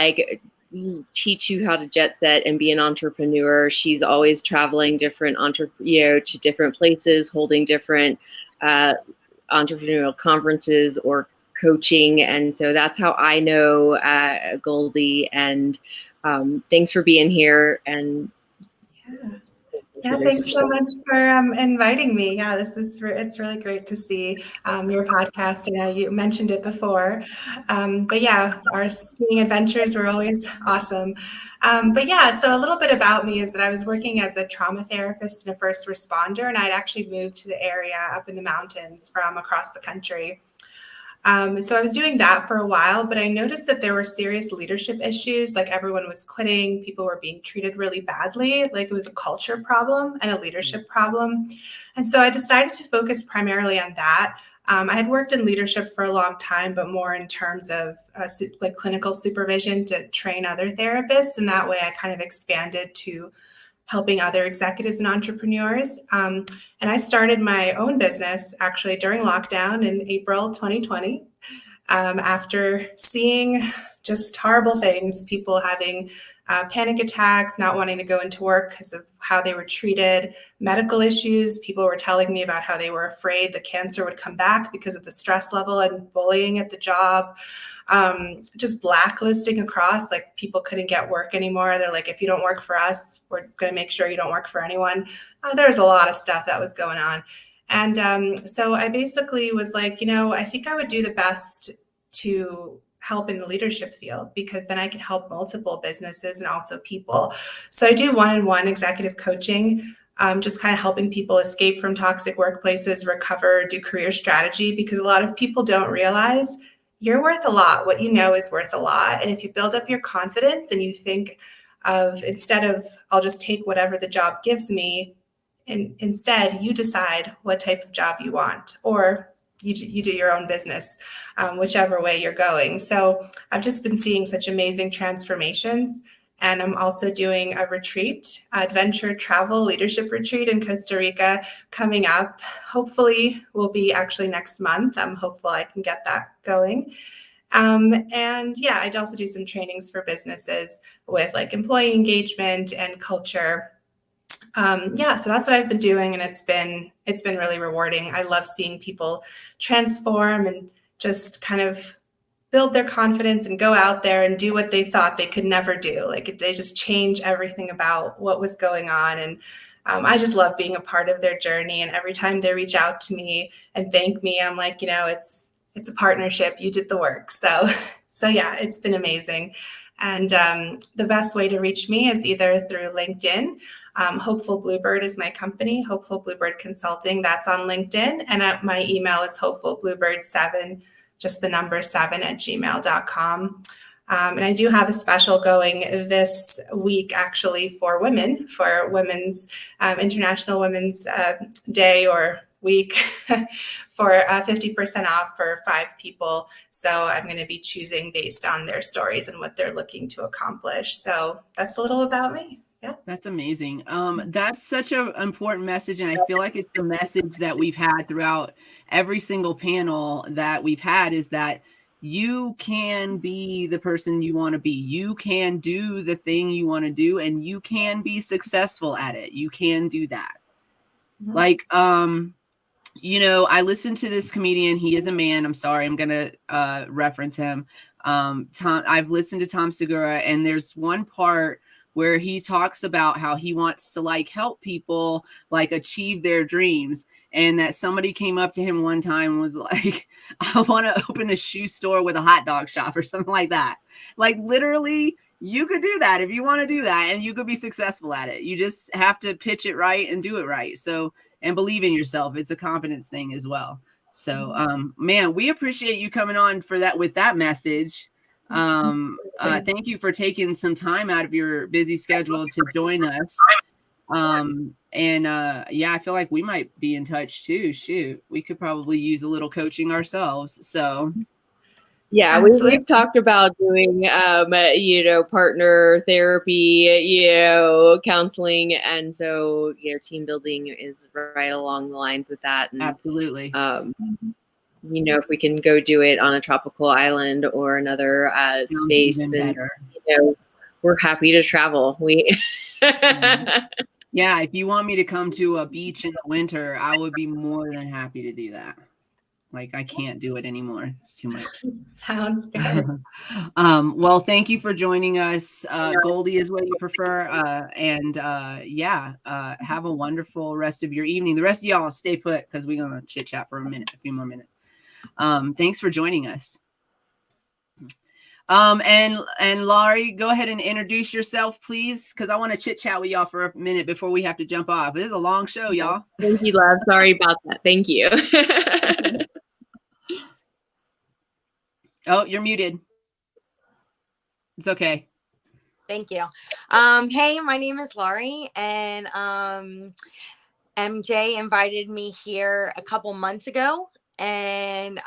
teach you how to jet set and be an entrepreneur. She's always traveling to different places, holding different entrepreneurial conferences or coaching. And so that's how I know Goldie. And thanks for being here. And yeah, thanks so much for inviting me. Yeah, it's really great to see your podcast. You mentioned it before, but yeah, our skiing adventures were always awesome. But yeah, so a little bit about me is that I was working as a trauma therapist and a first responder, and I'd actually moved to the area up in the mountains from across the country. So I was doing that for a while, but I noticed that there were serious leadership issues. Like everyone was quitting, people were being treated really badly. Like it was a culture problem and a leadership problem. And so I decided to focus primarily on that. I had worked in leadership for a long time, but more in terms of clinical supervision to train other therapists. And that way I kind of expanded to helping other executives and entrepreneurs. And I started my own business actually during lockdown in April 2020, after seeing just horrible things, people having panic attacks, not wanting to go into work because of how they were treated, medical issues. People were telling me about how they were afraid the cancer would come back because of the stress level and bullying at the job. Just blacklisting across, like people couldn't get work anymore. They're like, if you don't work for us, we're going to make sure you don't work for anyone. There's a lot of stuff that was going on. And so I basically was like, I think I would do the best to help in the leadership field, because then I can help multiple businesses and also people. So I do one-on-one executive coaching, just kind of helping people escape from toxic workplaces, recover, do career strategy, because a lot of people don't realize you're worth a lot. What you know is worth a lot. And if you build up your confidence and you think of, instead of, I'll just take whatever the job gives me, and instead you decide what type of job you want, or you do your own business, whichever way you're going. So I've just been seeing such amazing transformations. And I'm also doing a retreat, adventure travel leadership retreat in Costa Rica coming up. Hopefully will be actually next month. I'm hopeful I can get that going. And yeah, I'd also do some trainings for businesses with like employee engagement and culture. Yeah, so that's what I've been doing, and it's been really rewarding. I love seeing people transform and just kind of build their confidence and go out there and do what they thought they could never do. Like they just change everything about what was going on. And I just love being a part of their journey. And every time they reach out to me and thank me, I'm like, it's a partnership. You did the work. So yeah, it's been amazing. And the best way to reach me is either through LinkedIn. Hopeful Bluebird is my company, Hopeful Bluebird Consulting. That's on LinkedIn. And my email is hopefulbluebird7, just the number 7 @gmail.com. And I do have a special going this week, actually, for women, for Women's International Women's Day or week for 50% off for 5 people. So I'm going to be choosing based on their stories and what they're looking to accomplish. So that's a little about me. Yeah. That's amazing. That's such an important message. And I feel like it's the message that we've had throughout every single panel that we've had, is that you can be the person you want to be. You can do the thing you want to do, and you can be successful at it. You can do that. Mm-hmm. Like, I listened to this comedian. He is a man. I'm sorry. I'm going to reference him. I've listened to Tom Segura, and there's one part where he talks about how he wants to help people achieve their dreams. And that somebody came up to him one time and was like, I want to open a shoe store with a hot dog shop or something like that. Like literally you could do that if you want to do that, and you could be successful at it. You just have to pitch it right and do it right. So, and believe in yourself. It's a confidence thing as well. So, man, we appreciate you coming on for that with that message. Thank you for taking some time out of your busy schedule to join us. Yeah, I feel like we might be in touch too. Shoot, we could probably use a little coaching ourselves. So yeah, we've talked about doing, partner therapy, counseling. And so, team building is right along the lines with that. And, absolutely. If we can go do it on a tropical island or another space, then, we're happy to travel. Yeah, if you want me to come to a beach in the winter, I would be more than happy to do that. Like, I can't do it anymore. It's too much. Sounds good. Well, thank you for joining us. Goldie is what you prefer. Have a wonderful rest of your evening. The rest of y'all stay put because we're going to chit chat for a few more minutes. Thanks for joining us. And Laurie, go ahead and introduce yourself, please, because I want to chit chat with y'all for a minute before we have to jump off. This is a long show, y'all. Thank you, love. Sorry about that. Thank you. Oh, you're muted. It's okay. Thank you. Hey, my name is Laurie, and MJ invited me here a couple months ago, and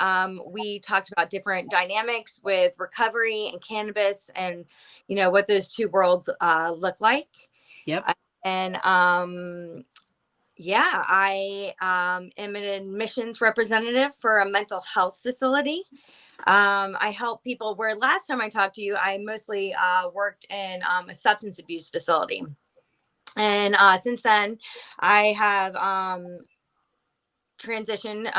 we talked about different dynamics with recovery and cannabis, and what those two worlds look like. Yep. And I am an admissions representative for a mental health facility. I help people where last time I talked to you, I mostly worked in a substance abuse facility. And since then, I have transitioned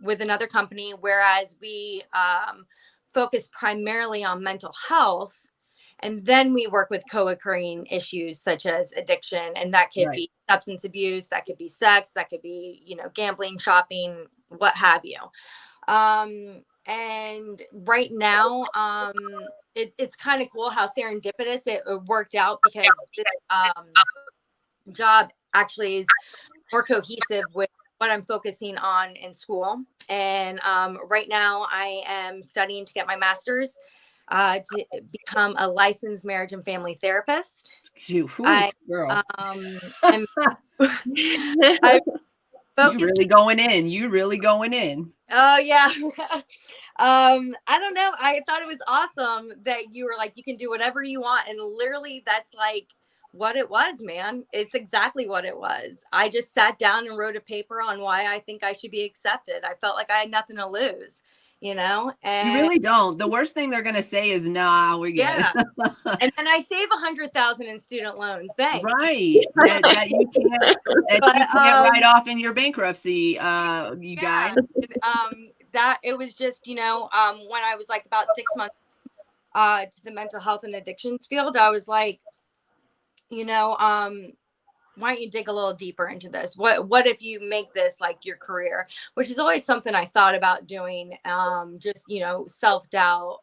with another company, whereas we focus primarily on mental health. And then we work with co-occurring issues such as addiction, and that could be substance abuse, that could be sex, that could be, gambling, shopping, what have you. And right now, it's kind of cool how serendipitous it worked out, because this job actually is more cohesive with what I'm focusing on in school. And right now I am studying to get my master's to become a licensed marriage and family therapist. Girl. I'm You really going in. You really going in. Oh yeah. I don't know. I thought it was awesome that you were like, you can do whatever you want. And literally that's like what it was, man. It's exactly what it was. I just sat down and wrote a paper on why I think I should be accepted. I felt like I had nothing to lose, and you really don't. The worst thing they're going to say is, nah, we're good. Yeah. And then I save $100,000 in student loans. Thanks. Right. that you can't write off in your bankruptcy, you guys. That it was just, when I was like about 6 months to the mental health and addictions field, I was like, why don't you dig a little deeper into this? What if you make this like your career, which is always something I thought about doing, just, self-doubt,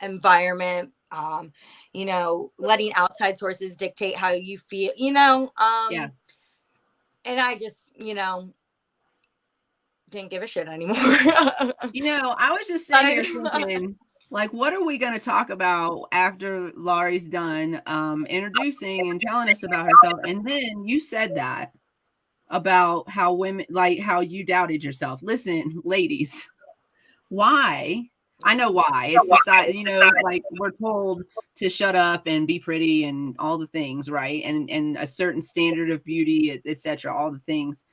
environment, letting outside sources dictate how you feel, yeah. And I just, didn't give a shit anymore. I was just sitting here thinking, like, what are we going to talk about after Laurie's done introducing and telling us about herself? And then you said that about how women, like how you doubted yourself. Listen, ladies, why? I know why. It's society, like we're told to shut up and be pretty and all the things, right? And a certain standard of beauty, etc., all the things.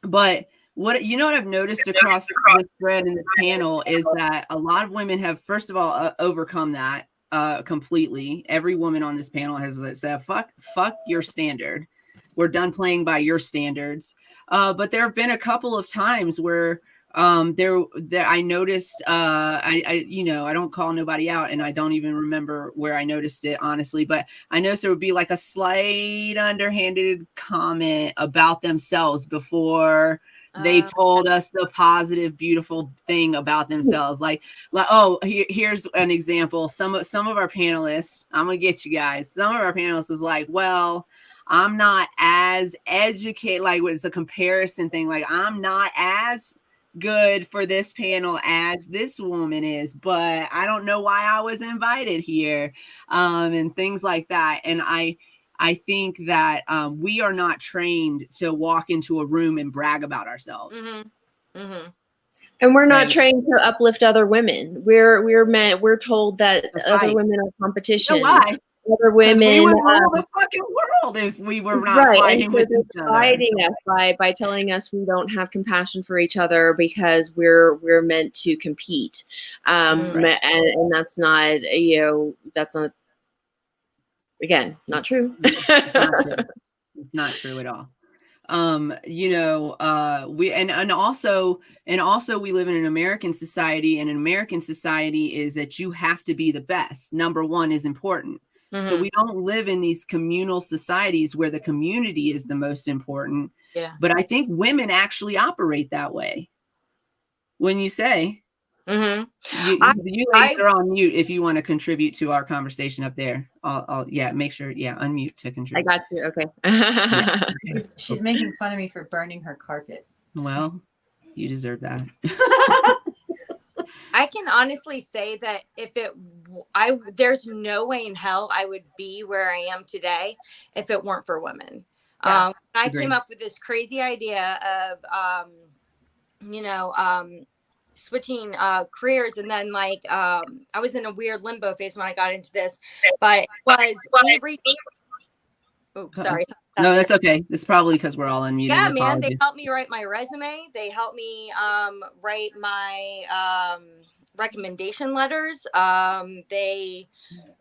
But what I've noticed across this thread and this panel is that a lot of women have, first of all, overcome that completely. Every woman on this panel has said, fuck your standard. We're done playing by your standards. But there have been a couple of times where I noticed, I don't call nobody out, and I don't even remember where I noticed it, honestly, but I noticed there would be like a slight underhanded comment about themselves before They told us the positive, beautiful thing about themselves. Like here's an example. Some of our panelists, I'm gonna get you guys. Some of our panelists was like, well, I'm not as educated. Like it's a comparison thing. Like I'm not as good for this panel as this woman is, but I don't know why I was invited here, and things like that. And I think that we are not trained to walk into a room and brag about ourselves. Mm-hmm. Mm-hmm. And we're not trained to uplift other women. We're told that other women are competition. You know why? Other women, we would rule the fucking world if we were not fighting with each other. Fighting us by telling us we don't have compassion for each other because we're meant to compete, and that's not that's not. Again, not true. It's not true. It's not true at all. We and also we live in an American society, and an American society is that you have to be the best. Number one is important. Mm-hmm. So we don't live in these communal societies where the community is the most important. Yeah. But I think women actually operate that way. When you say, you ladies are on mute if you want to contribute to our conversation up there. I'll make sure. Yeah. Unmute to contribute. I got you. Okay. Okay. She's making fun of me for burning her carpet. Well, you deserve that. I can honestly say that there's no way in hell I would be where I am today if it weren't for women. Yeah, I came up with this crazy idea of, switching careers, and then I was in a weird limbo phase when I got into this, but sorry. No, that's okay. It's probably because we're all unmuted. Yeah, man. They helped me write my resume. They helped me write my recommendation letters. They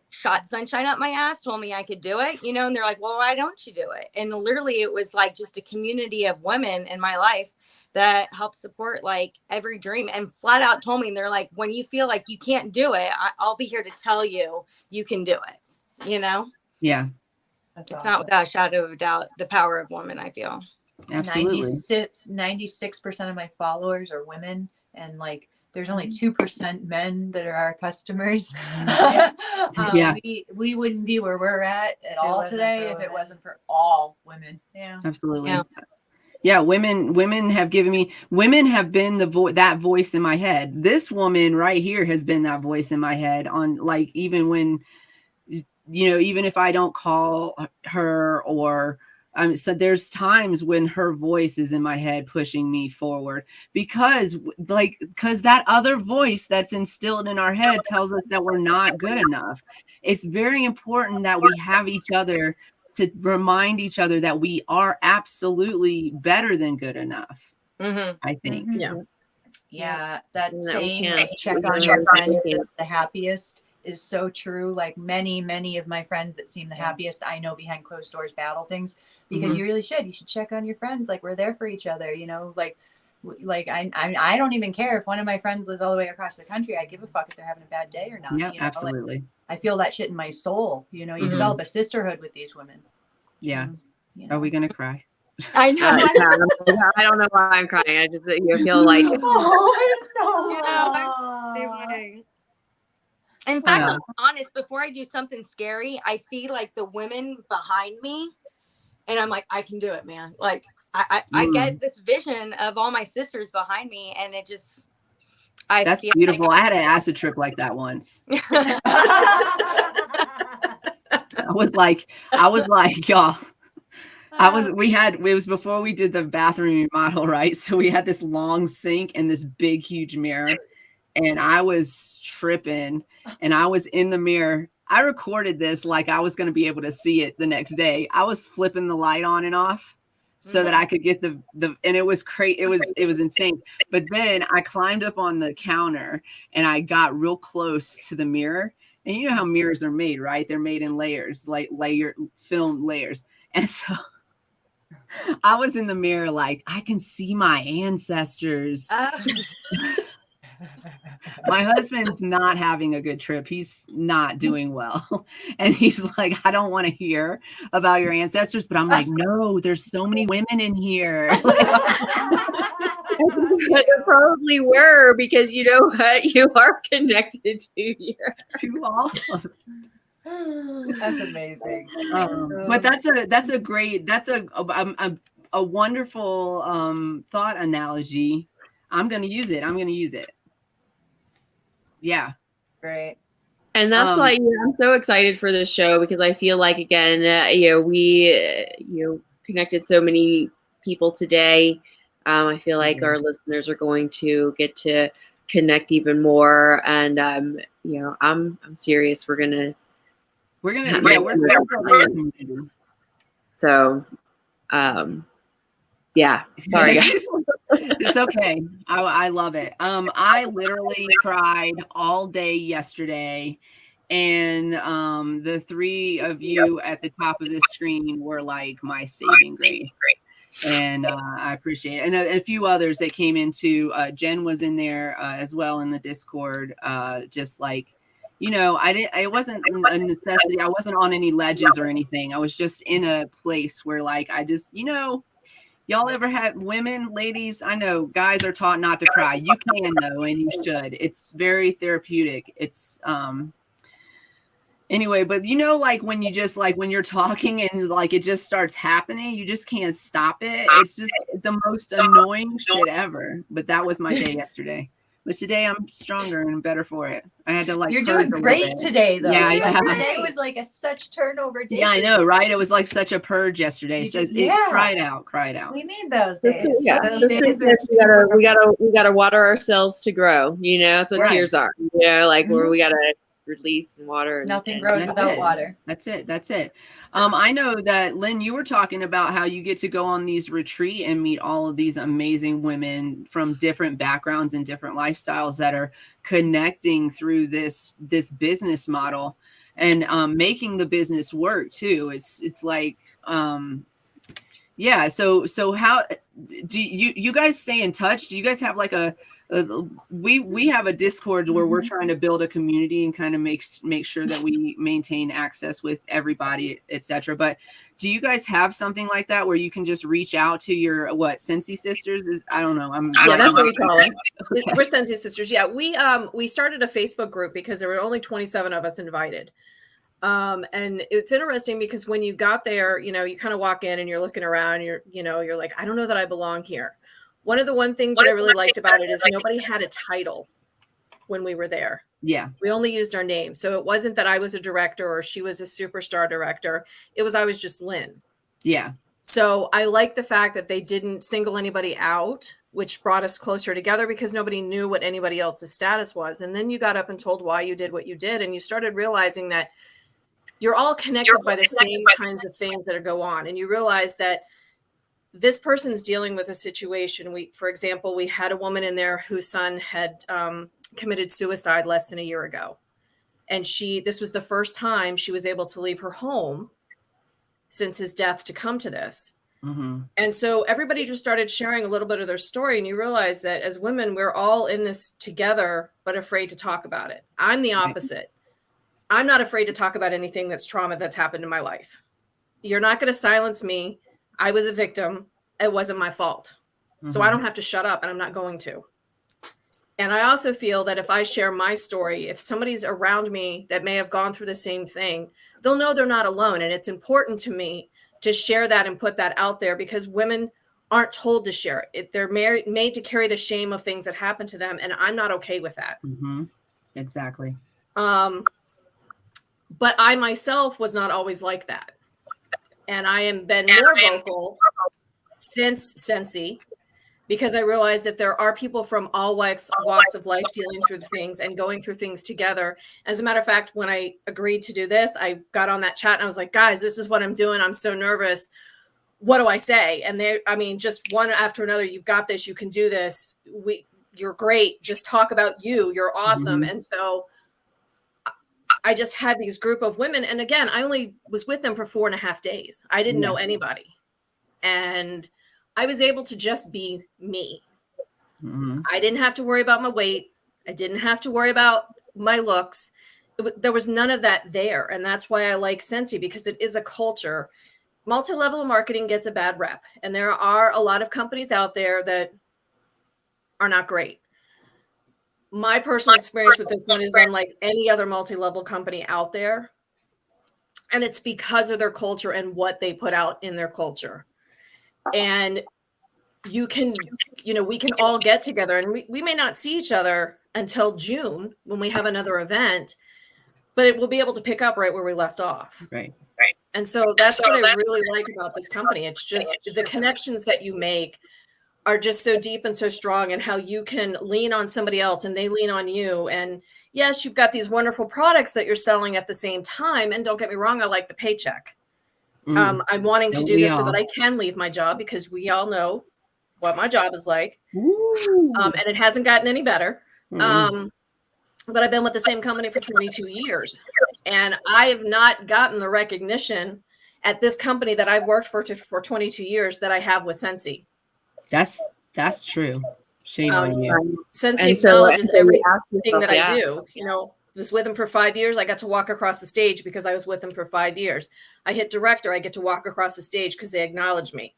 shot sunshine up my ass, told me I could do it, and they're like, well, why don't you do it? And literally it was like just a community of women in my life that help support every dream, and flat out told me, they're like, when you feel like you can't do it, I'll be here to tell you can do it. Yeah. It's awesome. Not without a shadow of a doubt the power of women, I feel. Absolutely. 96% of my followers are women, and there's only 2% men that are our customers. Yeah. We wouldn't be where we're at all today if it wasn't for all women. Yeah. Absolutely. Yeah, women have given me, women have been that voice in my head. This woman right here has been that voice in my head on even when, even if I don't call her or, so there's times when her voice is in my head pushing me forward because that other voice that's instilled in our head tells us that we're not good enough. It's very important that we have each other to remind each other that we are absolutely better than good enough. Mm-hmm. I think. Mm-hmm. Yeah. That saying, check on your friends that's the happiest, is so true. Many of my friends that seem the happiest, I know behind closed doors battle things, because you really should. You should check on your friends. We're there for each other, I don't even care if one of my friends lives all the way across the country. I give a fuck if they're having a bad day or not. Yeah, absolutely. I feel that shit in my soul. You develop a sisterhood with these women. Yeah. Are we gonna cry? I know. I don't know why I'm crying. I just feel like. In fact, I'm honest. Before I do something scary, I see the women behind me, and I'm like, I can do it, man. I get this vision of all my sisters behind me, and it just. That's beautiful. I had an acid trip like that once. I was like, y'all. It was before we did the bathroom remodel, right? So we had this long sink and this big, huge mirror, and I was tripping, and I was in the mirror. I recorded this like I was going to be able to see it the next day. I was flipping the light on and off so that I could get the and it was crazy. It was insane. But then I climbed up on the counter and I got real close to the mirror. And you know how mirrors are made, right? They're made in layers, film layers. And so I was in the mirror I can see my ancestors. My husband's not having a good trip. He's not doing well. And he's like, I don't want to hear about your ancestors. But I'm like, no, there's so many women in here. But there probably were, because you know what? You are connected to all of them. That's amazing. But that's a wonderful thought analogy. I'm going to use it. Yeah. Great. And that's I'm so excited for this show, because I feel like, again, we connected so many people today. I feel like our listeners are going to get to connect even more. And I'm serious. We're building a community. So, yeah. Sorry, guys. It's okay. I love it. I literally cried all day yesterday, and the three of you at the top of the screen were like my saving grace. And I appreciate it. And a few others that came into, Jen was in there as well in the Discord. Just like, it wasn't a necessity. I wasn't on any ledges or anything. I was just in a place where like, I just, y'all ever had women, ladies? I know guys are taught not to cry. You can though, and you should. It's very therapeutic. It's, anyway, but like when you just like when you're talking and like it just starts happening, you just can't stop it. It's just the most annoying shit ever. But that was my day yesterday. But today I'm stronger and better for it. I had to like. You're doing great today, though. Yeah. Today was like such turnover day. Yeah, I know, right? It was like such a purge yesterday. So it cried out. We need those days. Yeah, Those days we gotta water ourselves to grow. That's what tears are. Where we gotta release and water. Nothing grows without water. That's it. I know that, Lynn, you were talking about how you get to go on these retreat and meet all of these amazing women from different backgrounds and different lifestyles that are connecting through this business model and making the business work too. It's like, yeah. So how do you guys stay in touch? Do you guys have like we have a Discord where we're trying to build a community and kind of make sure that we maintain access with everybody, etc. But do you guys have something like that where you can just reach out to your Sensi sisters? I don't know. That's what we call it. We're Sensi sisters. Yeah, we started a Facebook group because there were only 27 of us invited. And it's interesting because when you got there, you kind of walk in and you're looking around, you're like, I don't know that I belong here. One of the things that I really liked about it is nobody had a title when we were there. Yeah. We only used our name. So it wasn't that I was a director or she was a superstar director. I was just Lynn. Yeah. So I like the fact that they didn't single anybody out, which brought us closer together because nobody knew what anybody else's status was. And then you got up and told why you did what you did. And you started realizing that you're all connected by the same kinds of things that go on. And you realize that this person's dealing with a situation. For example, we had a woman in there whose son had committed suicide less than a year ago. And this was the first time she was able to leave her home since his death to come to this. Mm-hmm. And so everybody just started sharing a little bit of their story. And you realize that as women, we're all in this together, but afraid to talk about it. I'm the opposite. I'm not afraid to talk about anything that's trauma that's happened in my life. You're not going to silence me. I was a victim. It wasn't my fault. Mm-hmm. So I don't have to shut up, and I'm not going to. And I also feel that if I share my story, if somebody's around me that may have gone through the same thing, they'll know they're not alone. And it's important to me to share that and put that out there because women aren't told to share it. They're made to carry the shame of things that happened to them. And I'm not okay with that. Mm-hmm. Exactly. But I myself was not always like that. And I am been more vocal since Sensi because I realized that there are people from all walks of life dealing through things and going through things together. As a matter of fact, when I agreed to do this, I got on that chat and I was like, guys, this is what I'm doing. I'm so nervous. What do I say? And just one after another, you've got this, you can do this. You're great. Just talk about you. You're awesome. Mm-hmm. And so I just had these group of women. And again, I only was with them for 4.5 days. I didn't know anybody. And I was able to just be me. Mm-hmm. I didn't have to worry about my weight. I didn't have to worry about my looks. There was none of that there. And that's why I like Scentsy, because it is a culture. Multi-level marketing gets a bad rep. And there are a lot of companies out there that are not great. My personal experience with this one is unlike any other multi-level company out there. And it's because of their culture and what they put out in their culture. And we can all get together, and we may not see each other until June when we have another event, but it will be able to pick up right where we left off. Right. And so that's what I really like about this company. It's just the connections that you make are just so deep and so strong, and how you can lean on somebody else and they lean on you. And yes, you've got these wonderful products that you're selling at the same time. And don't get me wrong, I like the paycheck. I'm wanting to do this so that I can leave my job, because we all know what my job is like. And it hasn't gotten any better. But I've been with the same company for 22 years, and I have not gotten the recognition at this company that I've worked for 22 years that I have with Scentsy. That's true. Shame on you. Scentsy acknowledges everything that I do. Was with him for 5 years. I got to walk across the stage because I was with him for 5 years. I hit director. I get to walk across the stage because they acknowledge me.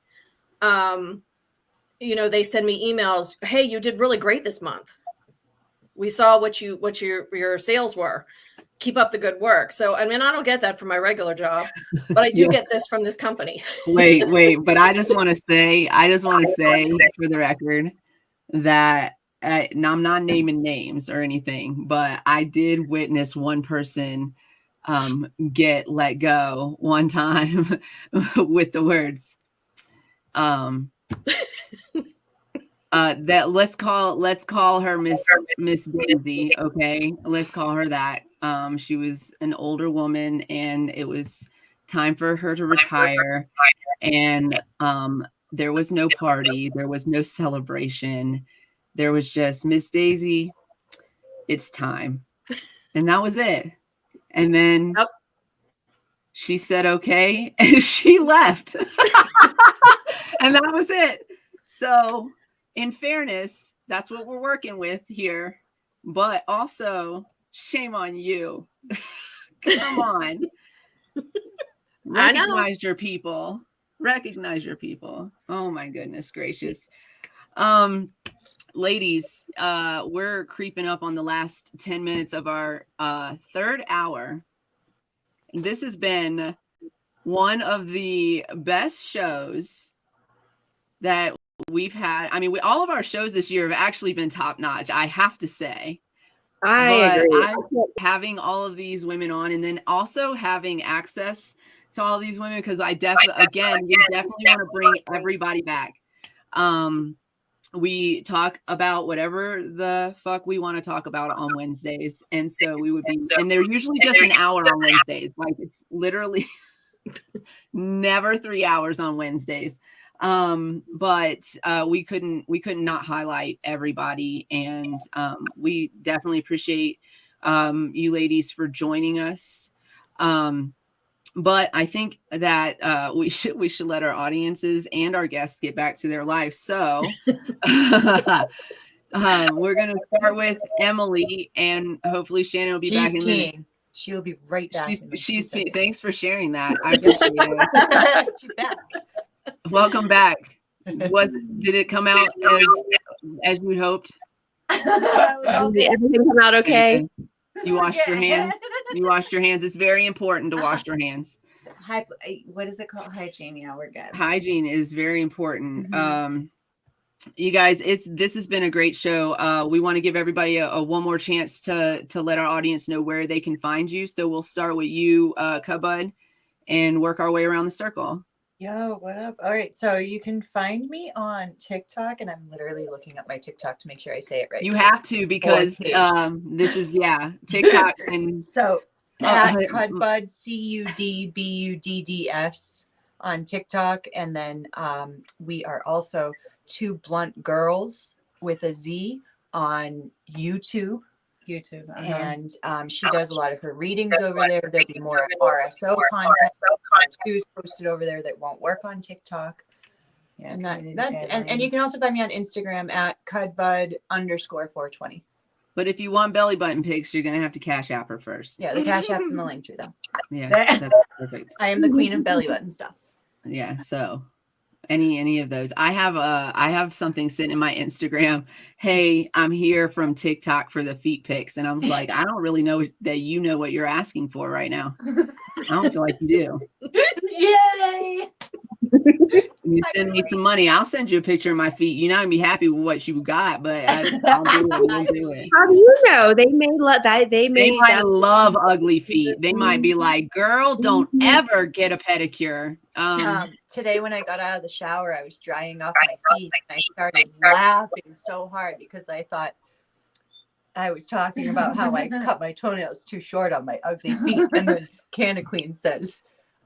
They send me emails. Hey, you did really great this month. We saw what your sales were. Keep up the good work. So, I mean, I don't get that from my regular job, but I do get this from this company. wait, but I just want to say for the record that now I'm not naming names or anything, but I did witness one person get let go one time with the words that let's call her Miss Daisy. Okay, let's call her that. She was an older woman, and it was time for her to retire, and there was no party, there was no celebration, there was just, Miss Daisy, it's time. And that was it. And then she said okay, and she left. And that was it. So in fairness, that's what we're working with here. But also, shame on you. Come on. Recognize your people. Recognize your people. Oh my goodness gracious. Ladies, we're creeping up on the last 10 minutes of our third hour. This has been one of the best shows that we've had. I mean, all of our shows this year have actually been top notch, I have to say. I agree. Having all of these women on, and then also having access to all these women, because we definitely want to bring everybody back. We talk about whatever the fuck we want to talk about on Wednesdays, and so we would be, and they're usually just an hour on Wednesdays. Like, it's literally never 3 hours on Wednesdays. But we couldn't not highlight everybody, and we definitely appreciate you ladies for joining us. But I think that we should let our audiences and our guests get back to their lives. So we're gonna start with Emily, and hopefully Shannon will be back in a minute. She will be right back. She's thanks for sharing that. I appreciate it. She's back. Welcome back. Did it come out as you hoped? Did everything come out okay? You washed your hands. You washed your hands. It's very important to wash your hands. What is it called? Hygiene. Yeah, we're good. Hygiene is very important. You guys, this has been a great show. We want to give everybody a one more chance to let our audience know where they can find you. So we'll start with you, Cubud, and work our way around the circle. Yo, what up? All right, so you can find me on TikTok, and I'm literally looking up my TikTok to make sure I say it right. You have to, because this is TikTok, and so at Cudbud, CUDBUDDS on TikTok, and then we are also Two Blunt Girls with a Z on YouTube. And she does a lot of her readings over there. There'll be more RSO content cartoons posted over there that won't work on TikTok. Yeah, and you can also find me on Instagram at Cudbud_420. But if you want belly button pics, you're gonna have to Cash App her first. Yeah, the Cash App's in the link tree though. Yeah, that's perfect. I am the queen of belly button stuff. Yeah, so any of those. I have something sitting in my Instagram. Hey, I'm here from TikTok for the feet pics. And I was like, I don't really know that you know what you're asking for right now. I don't feel like you do. Yay! You send me some money, I'll send you a picture of my feet. You're not gonna be happy with what you got, but I'll do it. How do you know? They may let that. They might love ugly feet. They might be like, "Girl, don't ever get a pedicure." Today when I got out of the shower, I was drying off my feet and I started laughing so hard because I thought I was talking about how I cut my toenails too short on my ugly feet, and then Canna Queen says,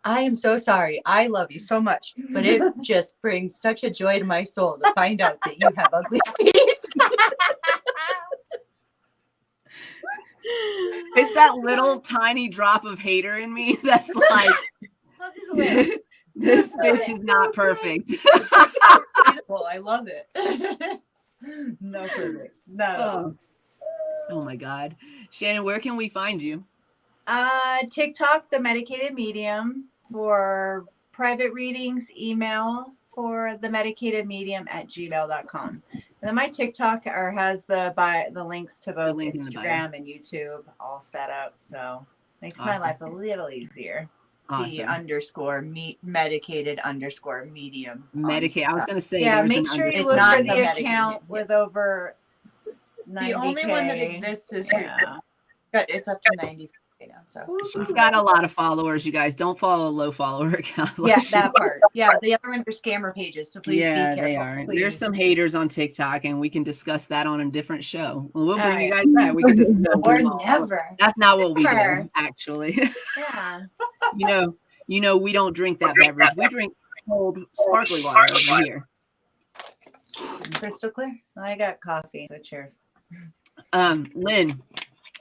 I am so sorry. I love you so much, but it just brings such a joy to my soul to find out that you have ugly feet. It's that little tiny drop of hater in me that's like, this bitch is not perfect. I love it. Not perfect. No. Oh my God. Shannon, where can we find you? TikTok, The Medicated Medium, for private readings, email for themedicatedmedium@gmail.com. And then my TikTok has the links to both Instagram and YouTube all set up. So makes my life a little easier. The medicated _ medium. Medicate. I was going to say, yeah, make sure you look for the account with over 90K. The only one that exists is but it's up to 90. So she's got a lot of followers. You guys don't follow low follower accounts. Yeah, that part. Yeah, the other ones are scammer pages. So please be careful. They are. Please. There's some haters on TikTok, and we can discuss that on a different show. Well, we'll bring you guys back. We can discuss or never. That's not what we do, actually. Yeah. You know, we don't drink that beverage. We drink cold sparkling water over here. Crystal clear. I got coffee. So cheers. Lynn,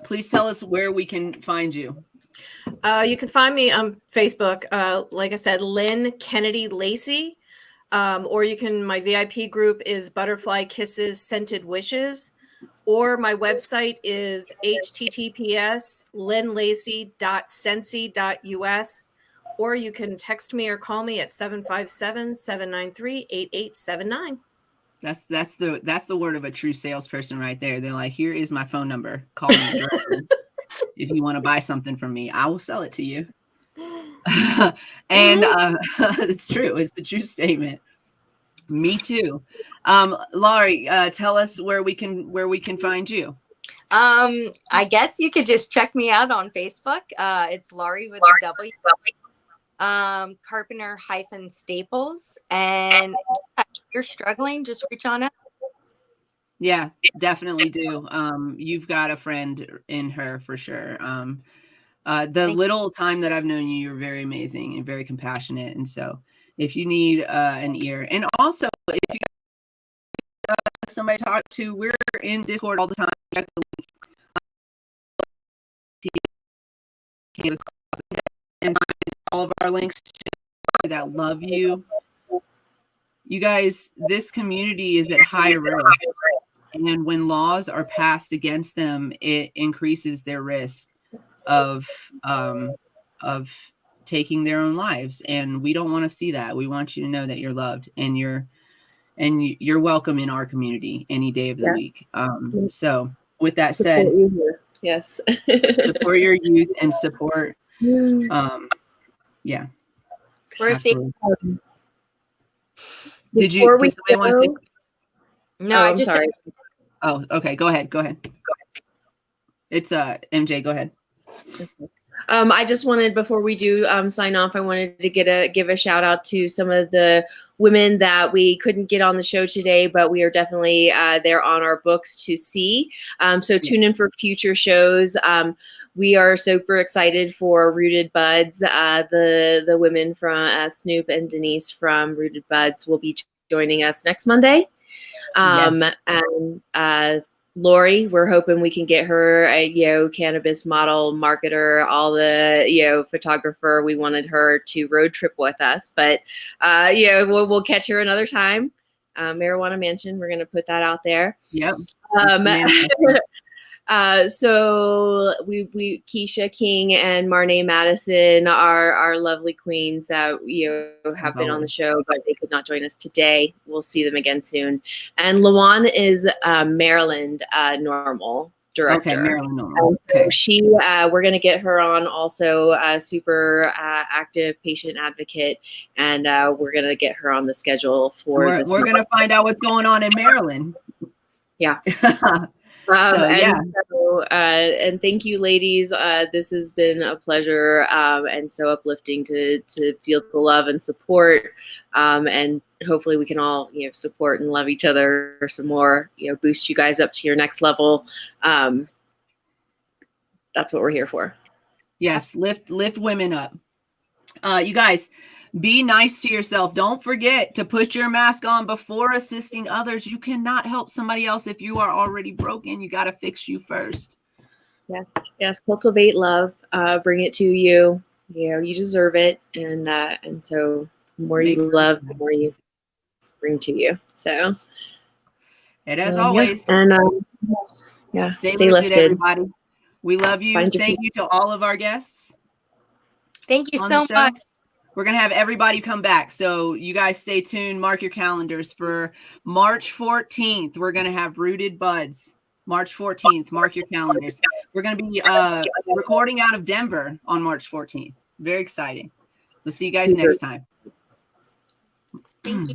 please tell us where we can find you. You can find me on Facebook. Like I said, Lynn Kennedy Lacey. Or you can, my VIP group is Butterfly Kisses Scented Wishes. Or my website is https://lynnlacey.scentsy.us. Or you can text me or call me at 757-793-8879. That's the word of a true salesperson right there. They're like, here is my phone number. Call me directly. If you want to buy something from me, I will sell it to you. And it's true. It's the true statement. Me too. Laurie, tell us where we can find you. I guess you could just check me out on Facebook. It's Laurie with a W. Carpenter-Staples. And if you're struggling, just reach on out. Yeah, definitely do. You've got a friend in her for sure. The little time that I've known you, you're very amazing and very compassionate. And so if you need an ear, and also if you somebody to talk to, we're in Discord all the time. Check the link. And find all of our links that love you. You guys, this community is at high risk. And when laws are passed against them, it increases their risk of taking their own lives. And we don't want to see that. We want you to know that you're loved and you're welcome in our community any day of the week. So with that said, yes, support your youth and support. Yeah. We're safe. Did somebody want to say? No, I'm sorry. Oh, okay. Go ahead. It's MJ. Go ahead. I just wanted, before we do sign off, I wanted to give a shout out to some of the women that we couldn't get on the show today, but we are definitely there on our books to see. So tune in for future shows. We are super excited for Rooted Buds. The women from Snoop and Denise from Rooted Buds will be joining us next Monday. And Lori, we're hoping we can get her a cannabis model, marketer, all the photographer. We wanted her to road trip with us, but we'll catch her another time. Marijuana Mansion, we're gonna put that out there. Yep. So we Keisha King and Marnay Madison are our lovely queens that have been on the show, but they could not join us today. We'll see them again soon. And Lawan is Maryland Normal director. Okay, Maryland Normal. Okay. We're going to get her on also, a super active patient advocate, and we're going to get her on the schedule for We're going to find out what's going on in Maryland. Yeah. And thank you, ladies. This has been a pleasure and so uplifting to feel the love and support. And hopefully we can all support and love each other some more. Boost you guys up to your next level. That's what we're here for. Yes, lift women up. You guys, be nice to yourself. Don't forget to put your mask on before assisting others. You cannot help somebody else if you are already broken. You got to fix you first. Yes. Cultivate love. Bring it to you. You deserve it. And so the more you love, the more you bring to you. So. And as always, stay lifted, everybody. We love you. Thank you to all of our guests. Thank you so much. We're going to have everybody come back. So you guys stay tuned. Mark your calendars for March 14th. We're going to have Rooted Buds. March 14th. Mark your calendars. We're going to be recording out of Denver on March 14th. Very exciting. We'll see you guys next time. Thank you.